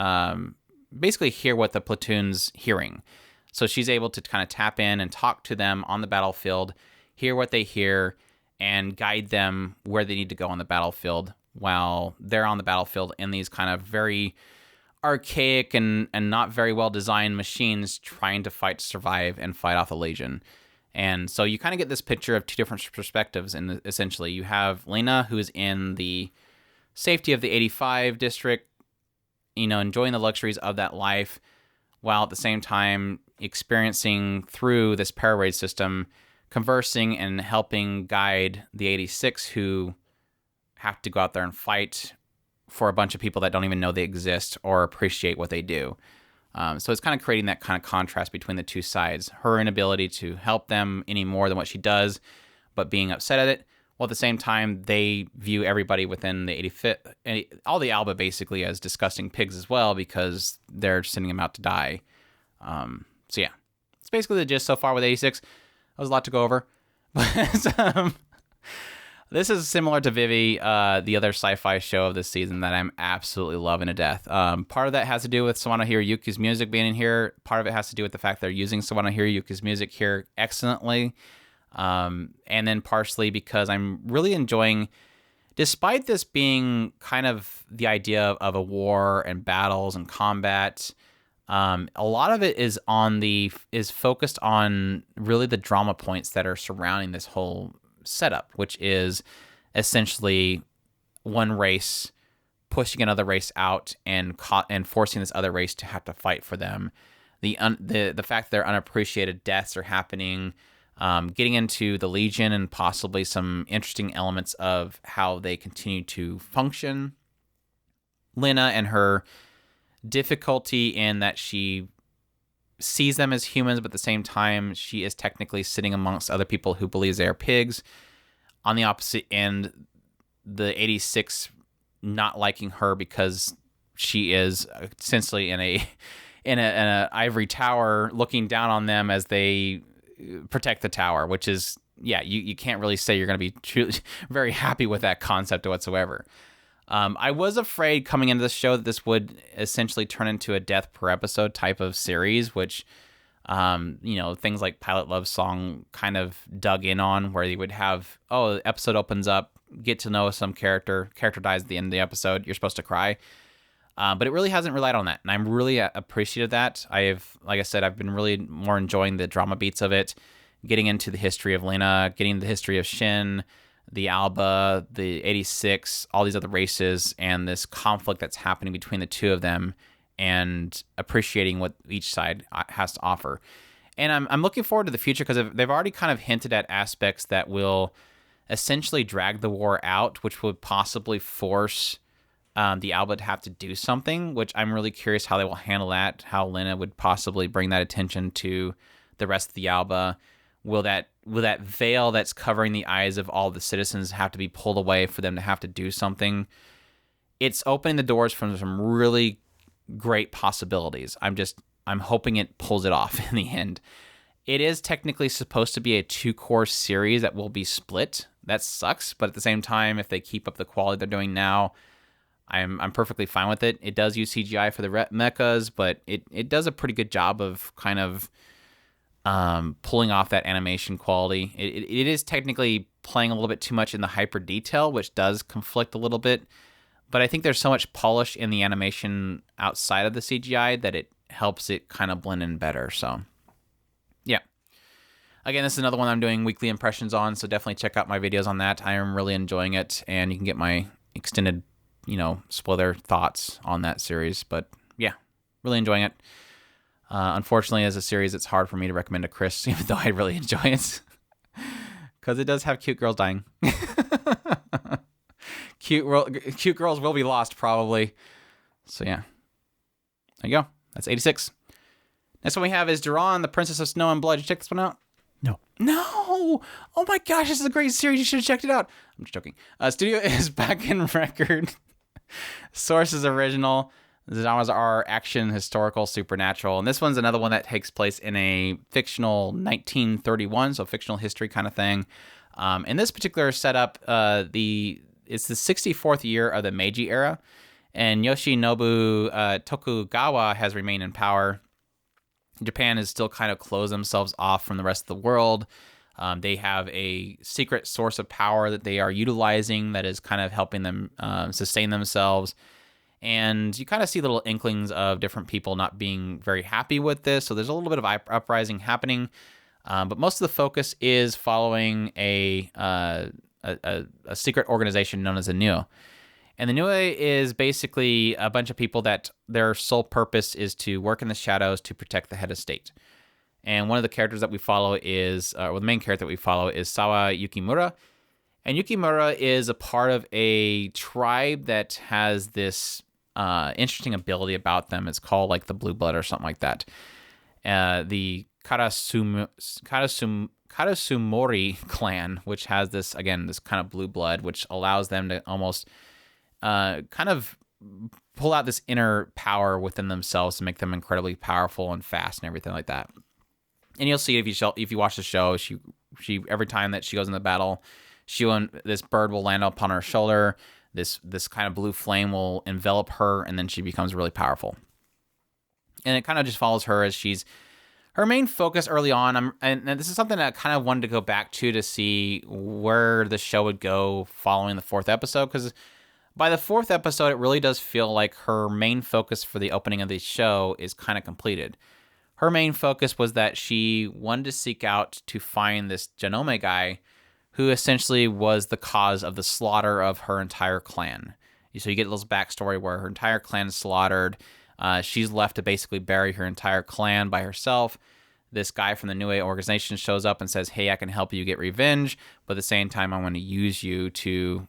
basically hear what the platoon's hearing. So she's able to kind of tap in and talk to them on the battlefield, hear what they hear, and guide them where they need to go on the battlefield while they're on the battlefield in these kind of very archaic and not very well designed machines trying to fight to survive and fight off the Legion. And so you kind of get this picture of two different perspectives. And essentially, you have Lena, who is in the safety of the 85 district, enjoying the luxuries of that life, while at the same time experiencing through this para-raid system, conversing and helping guide the 86 who have to go out there and fight for a bunch of people that don't even know they exist or appreciate what they do. So it's kind of creating that kind of contrast between the two sides. Her inability to help them any more than what she does, but being upset at it. While at the same time, they view everybody within the 85th, all the Alba basically, as disgusting pigs as well, because they're sending them out to die. So yeah, it's basically the gist so far with 86. That was a lot to go over. But this is similar to Vivy, the other sci-fi show of this season that I'm absolutely loving to death. Part of that has to do with Sawano Hiroyuki's music being in here. Part of it has to do with the fact they're using Sawano Hiroyuki's music here excellently. And then partially because I'm really enjoying, despite this being kind of the idea of a war and battles and combat, a lot of it is focused on really the drama points that are surrounding this whole setup, which is essentially one race pushing another race out and forcing this other race to have to fight for them. The fact that their unappreciated deaths are happening, getting into the Legion and possibly some interesting elements of how they continue to function. Lena and her difficulty in that she sees them as humans, but at the same time, she is technically sitting amongst other people who believe they are pigs. On the opposite end, the 86 not liking her because she is essentially in a ivory tower, looking down on them as they protect the tower, which is, yeah, you can't really say you're going to be truly very happy with that concept whatsoever. I was afraid coming into this show that this would essentially turn into a death per episode type of series, which, things like Pilot Love Song kind of dug in on, where you would have, the episode opens up, get to know some character dies at the end of the episode, you're supposed to cry. But it really hasn't relied on that, and I'm really appreciative of that. Like I said, I've been really more enjoying the drama beats of it, getting into the history of Lena, getting the history of Shin, the Alba, the 86, all these other races, and this conflict that's happening between the two of them, and appreciating what each side has to offer. And I'm looking forward to the future, because they've already kind of hinted at aspects that will essentially drag the war out, which would possibly force the Alba to have to do something, which I'm really curious how they will handle that, how Lena would possibly bring that attention to the rest of the Alba. Will that veil that's covering the eyes of all the citizens have to be pulled away for them to have to do something? It's opening the doors from some really great possibilities. I'm hoping it pulls it off in the end. It is technically supposed to be a 2-core series that will be split. That sucks, but at the same time, if they keep up the quality they're doing now, I'm perfectly fine with it. It does use CGI for the mechas, but it does a pretty good job of kind of pulling off that animation quality. It is technically playing a little bit too much in the hyper detail, which does conflict a little bit, but I think there's so much polish in the animation outside of the CGI that it helps it kind of blend in better. So yeah, again, this is another one I'm doing weekly impressions on, so definitely check out my videos on that. I am really enjoying it, and you can get my extended spoiler thoughts on that series. But yeah, really enjoying it. Unfortunately, as a series, it's hard for me to recommend to Chris, even though I really enjoy it, because it does have cute girls dying. Cute girls will be lost, probably. So yeah, there you go. That's 86. Next one we have is Duran, the Princess of Snow and Blood. Did you check this one out? No. Oh my gosh, this is a great series. You should have checked it out. I'm just joking. Studio is back in record. Source is original. The genres are action, historical, supernatural. And this one's another one that takes place in a fictional 1931, so fictional history kind of thing. In this particular setup, it's the 64th year of the Meiji era, and Yoshinobu Tokugawa has remained in power. Japan is still kind of closed themselves off from the rest of the world. They have a secret source of power that they are utilizing that is kind of helping them sustain themselves. And you kind of see little inklings of different people not being very happy with this. So there's a little bit of uprising happening. But most of the focus is following a secret organization known as the Neo. And the Neo is basically a bunch of people that their sole purpose is to work in the shadows to protect the head of state. And one of the characters that we follow is, or the main character that we follow is Sawa Yukimura. And Yukimura is a part of a tribe that has this interesting ability about them. It's called like the Blue Blood or something like that. The Karasumori clan, which has this, again, this kind of blue blood, which allows them to almost kind of pull out this inner power within themselves to make them incredibly powerful and fast and everything like that. And you'll see if you watch the show, she every time that she goes into battle, this bird will land upon her shoulder. This kind of blue flame will envelop her, and then she becomes really powerful. And it kind of just follows her as her main focus early on. And this is something that I kind of wanted to go back to see where the show would go following the 4th episode, because by the 4th episode, it really does feel like her main focus for the opening of the show is kind of completed. Her main focus was that she wanted to seek out to find this Janome guy who essentially was the cause of the slaughter of her entire clan. So you get a little backstory where her entire clan is slaughtered. She's left to basically bury her entire clan by herself. This guy from the New Age organization shows up and says, hey, I can help you get revenge, but at the same time, I want to use you to,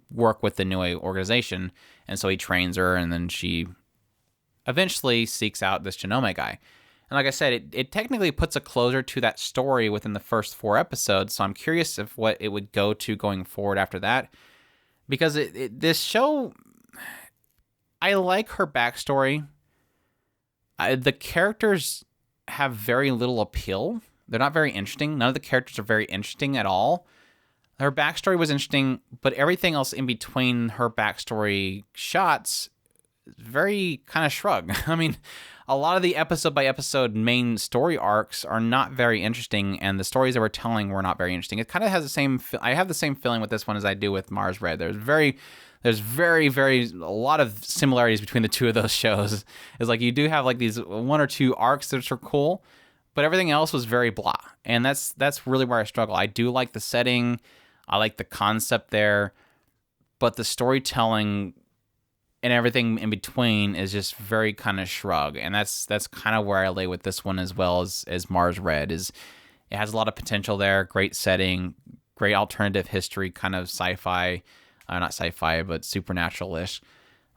work with the New Age organization. And so he trains her, and then she eventually seeks out this Janome guy. And like I said, it technically puts a closure to that story within the first 4 episodes, so I'm curious of what it would go to going forward after that. Because this show, I like her backstory. The characters have very little appeal. They're not very interesting. None of the characters are very interesting at all. Her backstory was interesting, but everything else in between her backstory shots very kind of shrug. I mean, a lot of the episode by episode main story arcs are not very interesting, and the stories that we're telling were not very interesting. It kind of has the same. I have the same feeling with this one as I do with Mars Red. There's very, very a lot of similarities between the two of those shows. It's like you do have like these 1 or 2 arcs that are cool, but everything else was very blah, and that's really where I struggle. I do like the setting, I like the concept there, but the storytelling and everything in between is just very kind of shrug. And that's kind of where I lay with this one as well as Mars Red. Is it has a lot of potential there, great setting, great alternative history, kind of sci-fi, not sci-fi, but supernatural-ish.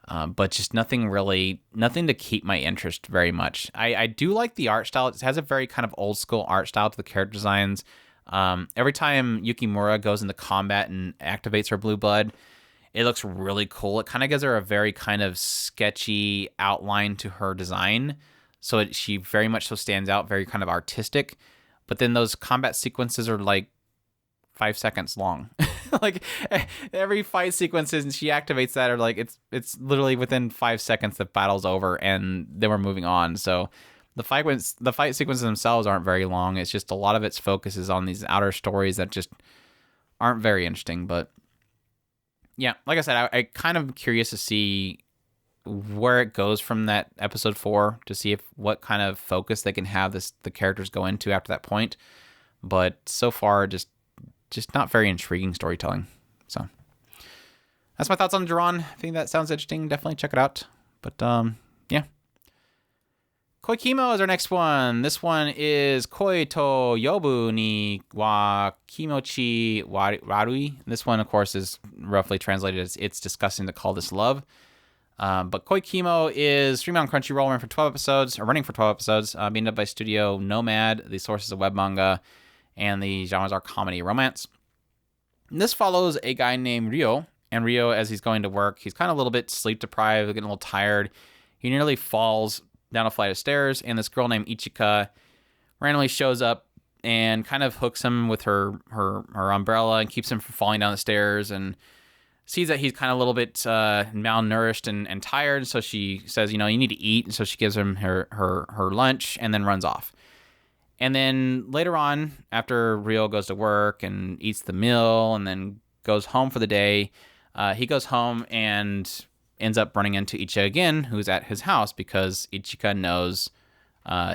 But just nothing to keep my interest very much. I do like the art style. It has a very kind of old school art style to the character designs. Every time Yukimura goes into combat and activates her blue blood, it looks really cool. It kind of gives her a very kind of sketchy outline to her design. So she very much so stands out, very kind of artistic. But then those combat sequences are like 5 seconds long. Like every fight sequences and she activates that are like, it's literally within 5 seconds the battle's over and then we're moving on. So the fight sequences themselves aren't very long. It's just a lot of its focus is on these outer stories that just aren't very interesting. But yeah, like I said, I kind of curious to see where it goes from that episode 4 to see what kind of focus they can have the characters go into after that point. But so far, just not very intriguing storytelling. So that's my thoughts on Duran. I think that sounds interesting. Definitely check it out. But yeah. Koikimo is our next one. This one is Koi to Yobu ni wa Kimochi Warui. This one, of course, is roughly translated as it's disgusting to call this love. But Koikimo is streaming on Crunchyroll, running for 12 episodes, being done by Studio Nomad. The source is a web manga, and the genres are comedy, romance. And this follows a guy named Ryo, and Ryo, as he's going to work, he's kind of a little bit sleep deprived, getting a little tired. He nearly falls down a flight of stairs, and this girl named Ichika randomly shows up and kind of hooks him with her umbrella and keeps him from falling down the stairs. And sees that he's kind of a little bit malnourished and tired. So she says, you need to eat. And so she gives him her lunch and then runs off. And then later on, after Ryo goes to work and eats the meal and then goes home for the day, he goes home and ends up running into Ichika again, who's at his house because Ichika knows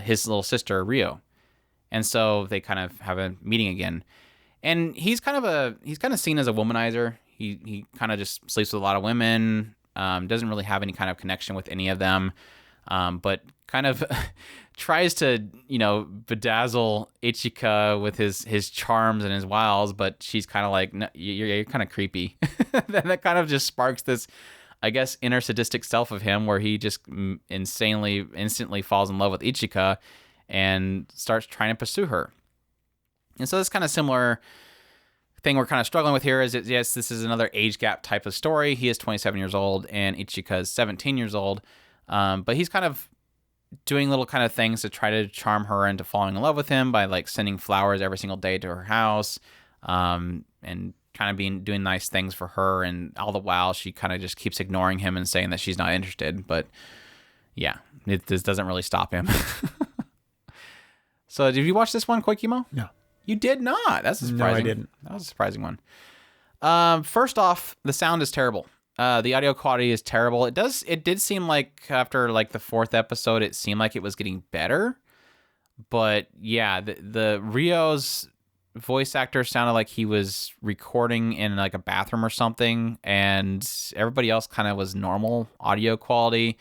his little sister, Ryo. And so they kind of have a meeting again. And he's kind of seen as a womanizer. He kind of just sleeps with a lot of women, doesn't really have any kind of connection with any of them, but kind of tries to, bedazzle Ichika with his charms and his wiles, but she's kind of like, no, you're kind of creepy. That kind of just sparks this, I guess, inner sadistic self of him where he just instantly falls in love with Ichika and starts trying to pursue her. And so this kind of similar thing we're kind of struggling with here is that, yes, this is another age gap type of story. He is 27 years old and Ichika is 17 years old. But he's kind of doing little kind of things to try to charm her into falling in love with him by like sending flowers every single day to her house, and kind of doing nice things for her. And all the while she kind of just keeps ignoring him and saying that she's not interested. But yeah, this doesn't really stop him. So did you watch this one, Koikimo? No. You did not. That's surprising. No, I didn't. That was a surprising one. First off, the sound is terrible. The audio quality is terrible. It did seem like after like the 4th episode, it seemed like it was getting better. But yeah, the Ryo's voice actor sounded like he was recording in like a bathroom or something, and everybody else kind of was normal audio quality.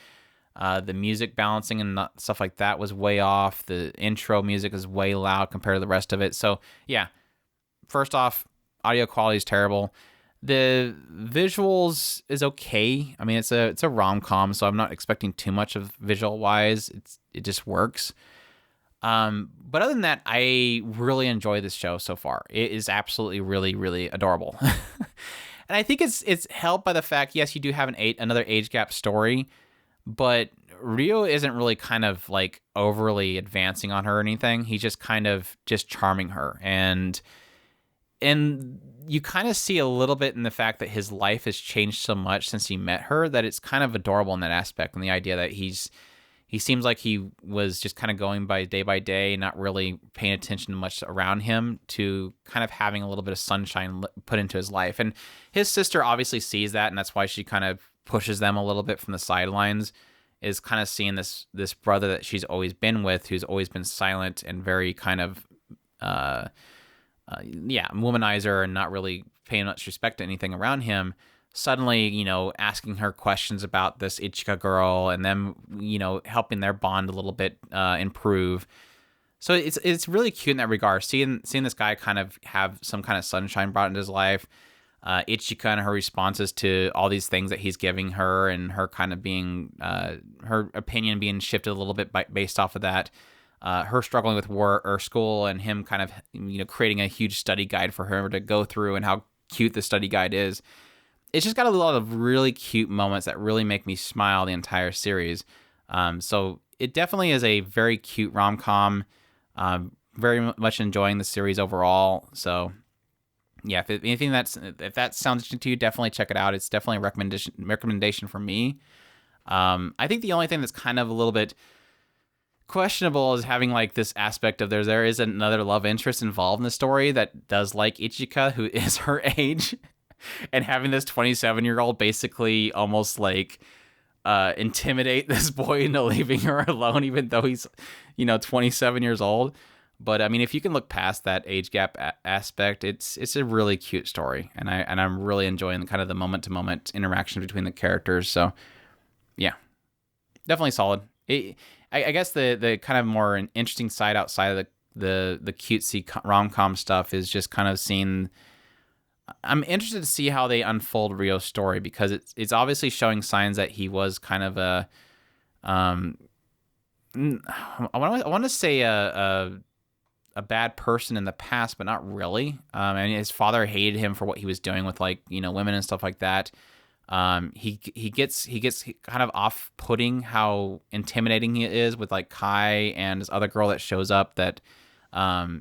The music balancing and stuff like that was way off. The intro music is way loud compared to the rest of it. So yeah, first off, audio quality is terrible. The visuals is okay. I mean, it's a rom-com, so I'm not expecting too much of visual wise. It just works. But other than that, I really enjoy this show so far. It is absolutely really, really adorable. And I think it's helped by the fact, yes, you do have another age gap story, but Ryo isn't really kind of like overly advancing on her or anything. He's just kind of just charming her. And you kind of see a little bit in the fact that his life has changed so much since he met her that it's kind of adorable in that aspect. And the idea that he seems like he was just kind of going by day, not really paying attention to much around him, to kind of having a little bit of sunshine put into his life. And his sister obviously sees that, and that's why she kind of pushes them a little bit from the sidelines, is kind of seeing this brother that she's always been with, who's always been silent and very kind of, womanizer and not really paying much respect to anything around him, suddenly, asking her questions about this Ichika girl and them, helping their bond a little bit improve. So it's really cute in that regard. Seeing this guy kind of have some kind of sunshine brought into his life. Ichika and her responses to all these things that he's giving her, and her kind of being, her opinion being shifted a little bit based off of that. Her struggling with work or school, and him kind of, creating a huge study guide for her to go through, and how cute the study guide is. It's just got a lot of really cute moments that really make me smile the entire series. So it definitely is a very cute rom-com. Very much enjoying the series overall. So yeah, if that sounds interesting to you, definitely check it out. It's definitely a recommendation for me. I think the only thing that's kind of a little bit questionable is having like this aspect of there is another love interest involved in the story that does like Ichika, who is her age. And having this 27-year-old basically almost like intimidate this boy into leaving her alone, even though he's, 27 years old. But I mean, if you can look past that age gap aspect, it's a really cute story, and I'm really enjoying kind of the moment-to-moment interaction between the characters. So, yeah, definitely solid. I guess the kind of more interesting side outside of the cutesy rom-com stuff is just kind of seeing. I'm interested to see how they unfold Ryo's story, because it's obviously showing signs that he was kind of I want to say a bad person in the past, but not really. And his father hated him for what he was doing with women and stuff like that. He gets kind of off-putting how intimidating he is with like Kai and this other girl that shows up that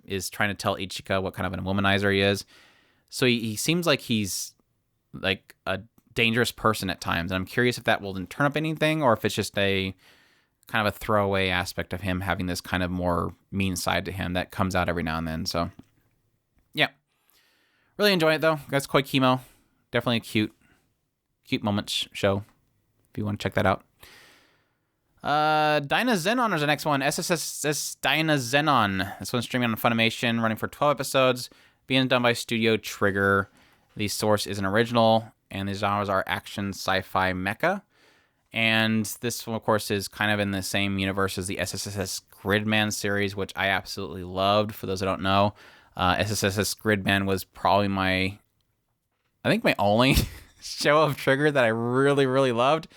is trying to tell Ichika what kind of a womanizer he is. So he seems like he's like a dangerous person at times. And I'm curious if that will turn up anything, or if it's just a kind of a throwaway aspect of him having this kind of more mean side to him that comes out every now and then. So, yeah. Really enjoy it, though. That's quite chemo. Definitely a cute moments show, if you want to check that out. Dynazenon is the next one. SSS Dynazenon. This one's streaming on Funimation, running for 12 episodes, being done by Studio Trigger. The source is an original, and the genres are action, sci-fi, mecha. And this one, of course, is kind of in the same universe as the SSS Gridman series, which I absolutely loved. For those that don't know, SSS Gridman was probably my only show of Trigger that I really, really loved.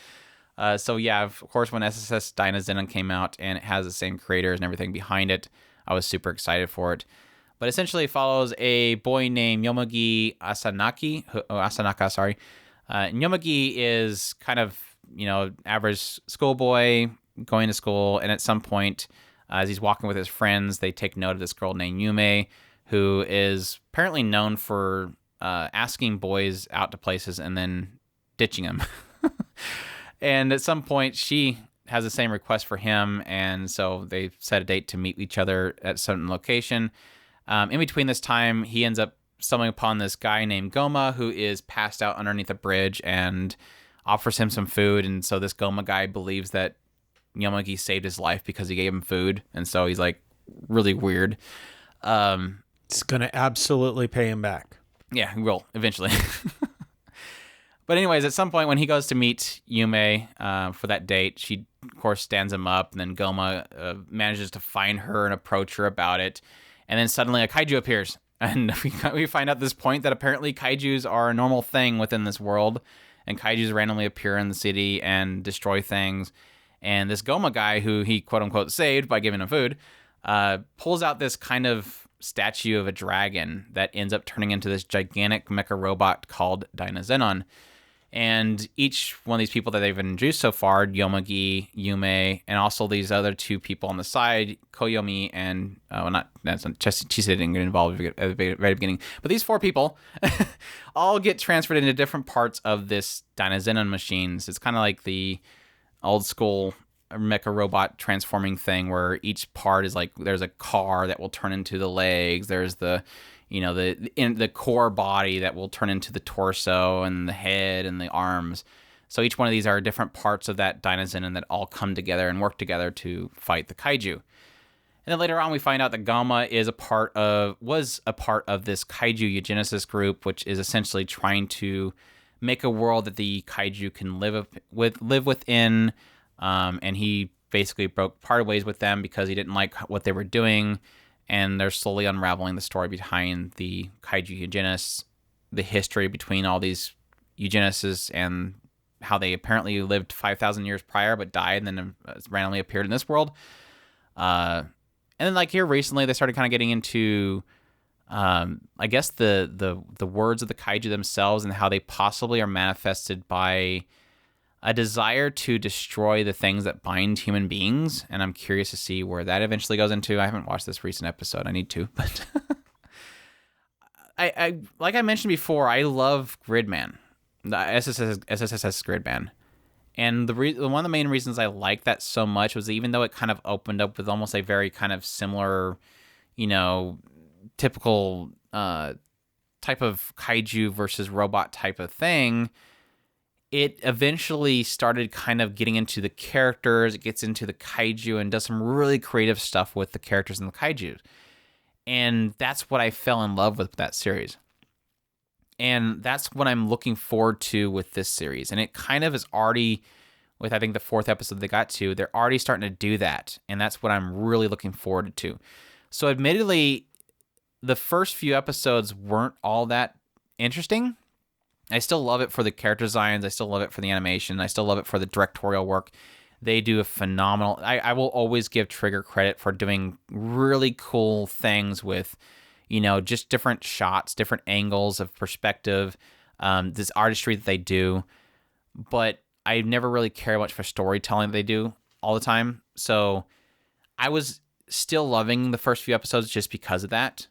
So yeah, of course, when SSS Dynazenon came out and it has the same creators and everything behind it, I was super excited for it. But essentially it follows a boy named Yomugi Asanaka, sorry. Yomugi is kind of, average schoolboy going to school, and at some point, as he's walking with his friends, they take note of this girl named Yume, who is apparently known for asking boys out to places and then ditching them. And at some point, she has the same request for him, and so they set a date to meet each other at a certain location. In between this time, he ends up stumbling upon this guy named Goma, who is passed out underneath a bridge, and offers him some food. And so this Goma guy believes that Yomugi saved his life because he gave him food, and so he's like really weird. It's gonna absolutely pay him back. Yeah, he will eventually. But anyways, at some point when he goes to meet Yume for that date, she, of course, stands him up, and then Goma manages to find her and approach her about it. And then suddenly a kaiju appears. And we find out at this point that apparently kaijus are a normal thing within this world, and kaijus randomly appear in the city and destroy things. And this Goma guy, who he quote-unquote saved by giving him food, pulls out this kind of statue of a dragon that ends up turning into this gigantic mecha robot called Dynazenon. And each one of these people that they've introduced so far, Yomugi, Yume, and also these other two people on the side, Koyomi and, Chise didn't get involved at the very beginning. But these four people all get transferred into different parts of this Dynazenon machines. It's kind of like the old school mecha robot transforming thing where each part is like, there's a car that will turn into the legs. There's the the core body that will turn into the torso and the head and the arms. So each one of these are different parts of that Dynazenon that all come together and work together to fight the kaiju. And then later on, we find out that Gama was a part of this kaiju eugenesis group, which is essentially trying to make a world that the kaiju can live within. And he basically parted ways with them because he didn't like what they were doing. And they're slowly unraveling the story behind the kaiju eugenists, the history between all these eugenists, and how they apparently lived 5,000 years prior but died and then randomly appeared in this world. And then like here recently, they started kind of getting into, I guess, the words of the kaiju themselves and how they possibly are manifested by a desire to destroy the things that bind human beings, and I'm curious to see where that eventually goes into. I haven't watched this recent episode. I need to, but I like I mentioned before, I love Gridman, the SSS Gridman, and one of the main reasons I like that so much was even though it kind of opened up with almost a very kind of similar, typical type of kaiju versus robot type of thing. It eventually started kind of getting into the characters. It gets into the kaiju and does some really creative stuff with the characters in the kaiju. And that's what I fell in love with that series. And that's what I'm looking forward to with this series. And it kind of is already, with I think the 4th episode they got to, they're already starting to do that. And that's what I'm really looking forward to. So admittedly, the first few episodes weren't all that interesting. I still love it for the character designs. I still love it for the animation. I still love it for the directorial work. They do a phenomenal... I will always give Trigger credit for doing really cool things with, just different shots, different angles of perspective, this artistry that they do. But I never really care much for storytelling they do all the time. So I was still loving the first few episodes just because of that.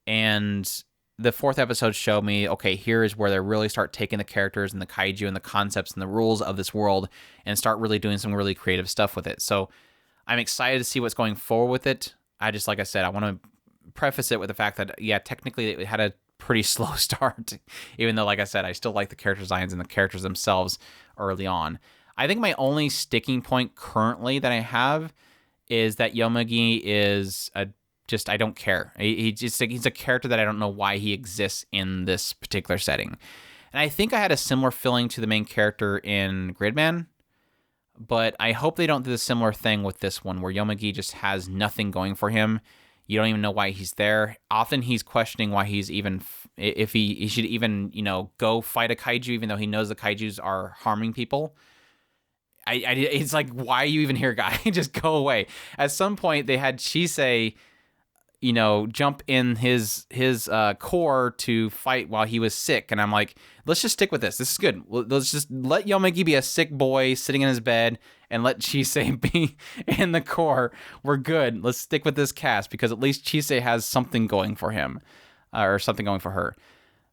And the fourth episode showed me, okay, here is where they really start taking the characters and the kaiju and the concepts and the rules of this world and start really doing some really creative stuff with it. So I'm excited to see what's going forward with it. Like I said, I want to preface it with the fact that, yeah, technically it had a pretty slow start, even though, like I said, I still like the character designs and the characters themselves early on. I think my only sticking point currently that I have is that Yomugi is I don't care. He's a character that I don't know why he exists in this particular setting. And I think I had a similar feeling to the main character in Gridman, but I hope they don't do the similar thing with this one where Yomugi just has nothing going for him. You don't even know why he's there. Often he's questioning why he's even, if he should even, go fight a kaiju, even though he knows the kaijus are harming people. It's like, why are you even here, guy? Just go away. At some point, they had Chisei, jump in his core to fight while he was sick. And I'm like, let's just stick with this. This is good. Let's just let Yomugi be a sick boy sitting in his bed and let Chisei be in the core. We're good. Let's stick with this cast because at least Chisei has something going for him or something going for her.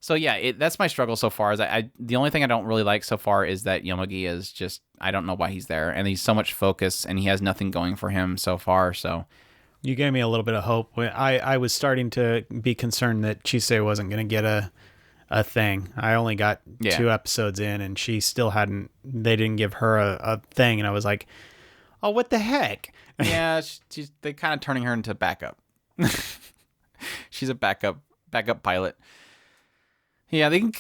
So yeah, that's my struggle so far. Is the only thing I don't really like so far is that Yomugi is just, I don't know why he's there, and he's so much focus, and he has nothing going for him so far. So you gave me a little bit of hope. I was starting to be concerned that Chisei wasn't going to get a thing. I only got 2 episodes in, and she still hadn't. They didn't give her a thing, and I was like, oh, what the heck? Yeah, they're kind of turning her into backup. She's a backup pilot. Yeah, they can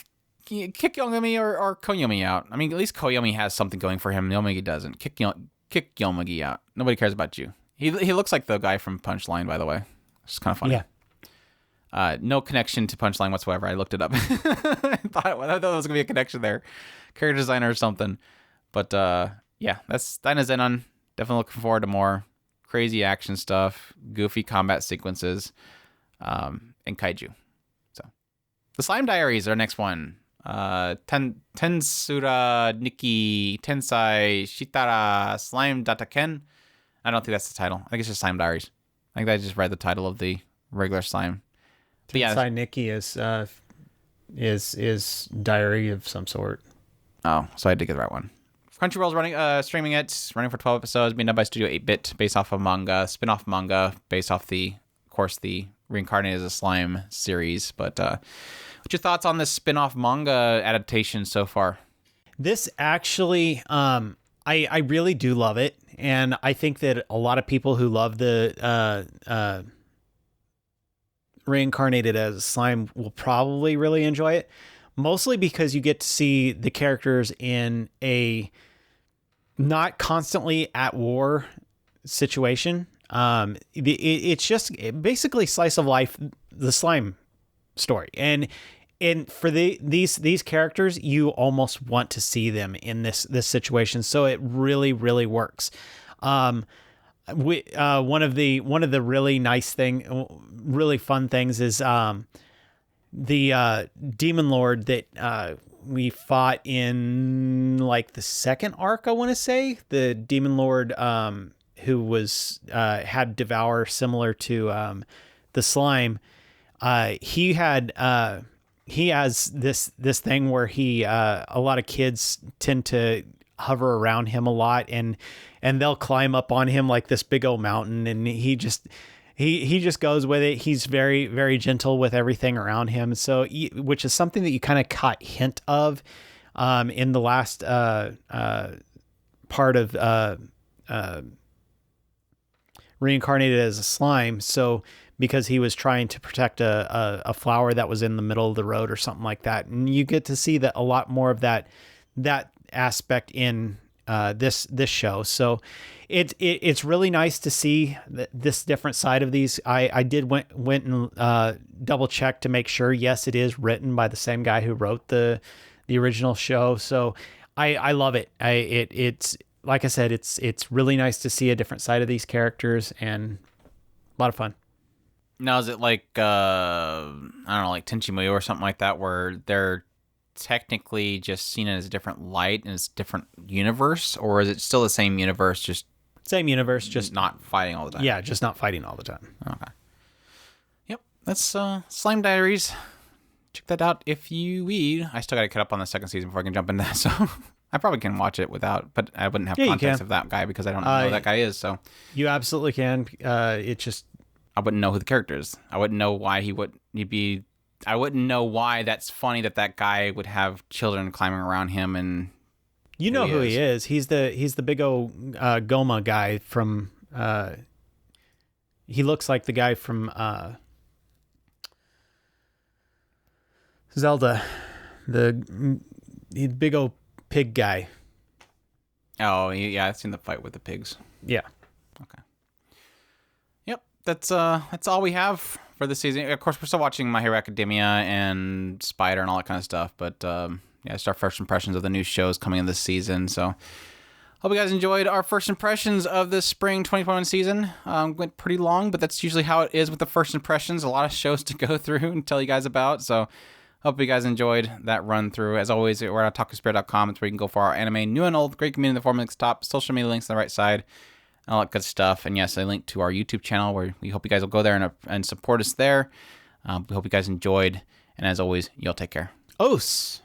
kick Yomi or Koyomi out. I mean, at least Koyomi has something going for him. Yomugi doesn't. Kick Yomugi out. Nobody cares about you. He looks like the guy from Punchline, by the way. It's kind of funny. Yeah. No connection to Punchline whatsoever. I looked it up. I thought there was going to be a connection there. Character designer or something. But yeah, that's Dyna Zenon. Definitely looking forward to more crazy action stuff, goofy combat sequences, and kaiju. The Slime Diaries are our next one. Tensura Nikki Tensai Shitara Slime Dataken. I don't think that's the title. I think it's just Slime Diaries. I think I just read the title of the regular Slime. Tensai Nikki is diary of some sort. Oh, so I did get the right one. Crunchyroll's running, streaming it, running for 12 episodes, being done by Studio 8-Bit, based off of manga, spin-off manga, based off the Reincarnated as a Slime series. But what's your thoughts on this spin-off manga adaptation so far? This actually, I really do love it. And I think that a lot of people who love the Reincarnated as a Slime will probably really enjoy it. Mostly because you get to see the characters in a not constantly at war situation. It's just basically slice of life, the slime story, and for these characters, you almost want to see them in this situation. So it really works. One of the really really fun things is the Demon Lord that we fought in like the second arc. I want to say the Demon Lord. Who was had Devour similar to the slime. He has this thing where a lot of kids tend to hover around him a lot, and they'll climb up on him like this big old mountain, and he just goes with it. He's very gentle with everything around him. So which is something that you kind of caught hint of in the last part of Reincarnated as a Slime. So because he was trying to protect a flower that was in the middle of the road or something like that. And you get to see that a lot more of that aspect in this show. So it's really nice to see this different side of these. I did went and double check to make sure. Yes, it is written by the same guy who wrote the original show. So I love it. It's like I said, it's really nice to see a different side of these characters, and a lot of fun. Now, is it like, I don't know, like Tenchimuyo or something like that, where they're technically just seen as a different light and it's a different universe? Or is it still the same universe, just not fighting all the time? Yeah, just not fighting all the time. Okay. Yep, that's Slime Diaries. check that out if you read. I still got to cut up on the second season before I can jump into that, so I probably can watch it without, but I wouldn't have context of that guy because I don't know who that guy is. So you absolutely can. It just I wouldn't know who the character is. I wouldn't know why he'd be. I wouldn't know why that's funny that guy would have children climbing around him and. You know who he is. He's the big old Goma guy from. He looks like the guy from Zelda, the big old pig guy. Oh yeah, I've seen the fight with the pigs. Yeah. Okay. Yep, that's all we have for this season. Of course, we're still watching My Hero Academia and Spider and all that kind of stuff, but yeah, it's our first impressions of the new shows coming in this season. So, hope you guys enjoyed our first impressions of this spring 2021 season. Went pretty long, but that's usually how it is with the first impressions. A lot of shows to go through and tell you guys about. So, hope you guys enjoyed that run through. As always, we're at otakuspirit.com. It's where you can go for our anime, new and old. Great community in the forum links top. Social media links on the right side. All that good stuff. And yes, a link to our YouTube channel where we hope you guys will go there and support us there. We hope you guys enjoyed. And as always, you'll take care. Os!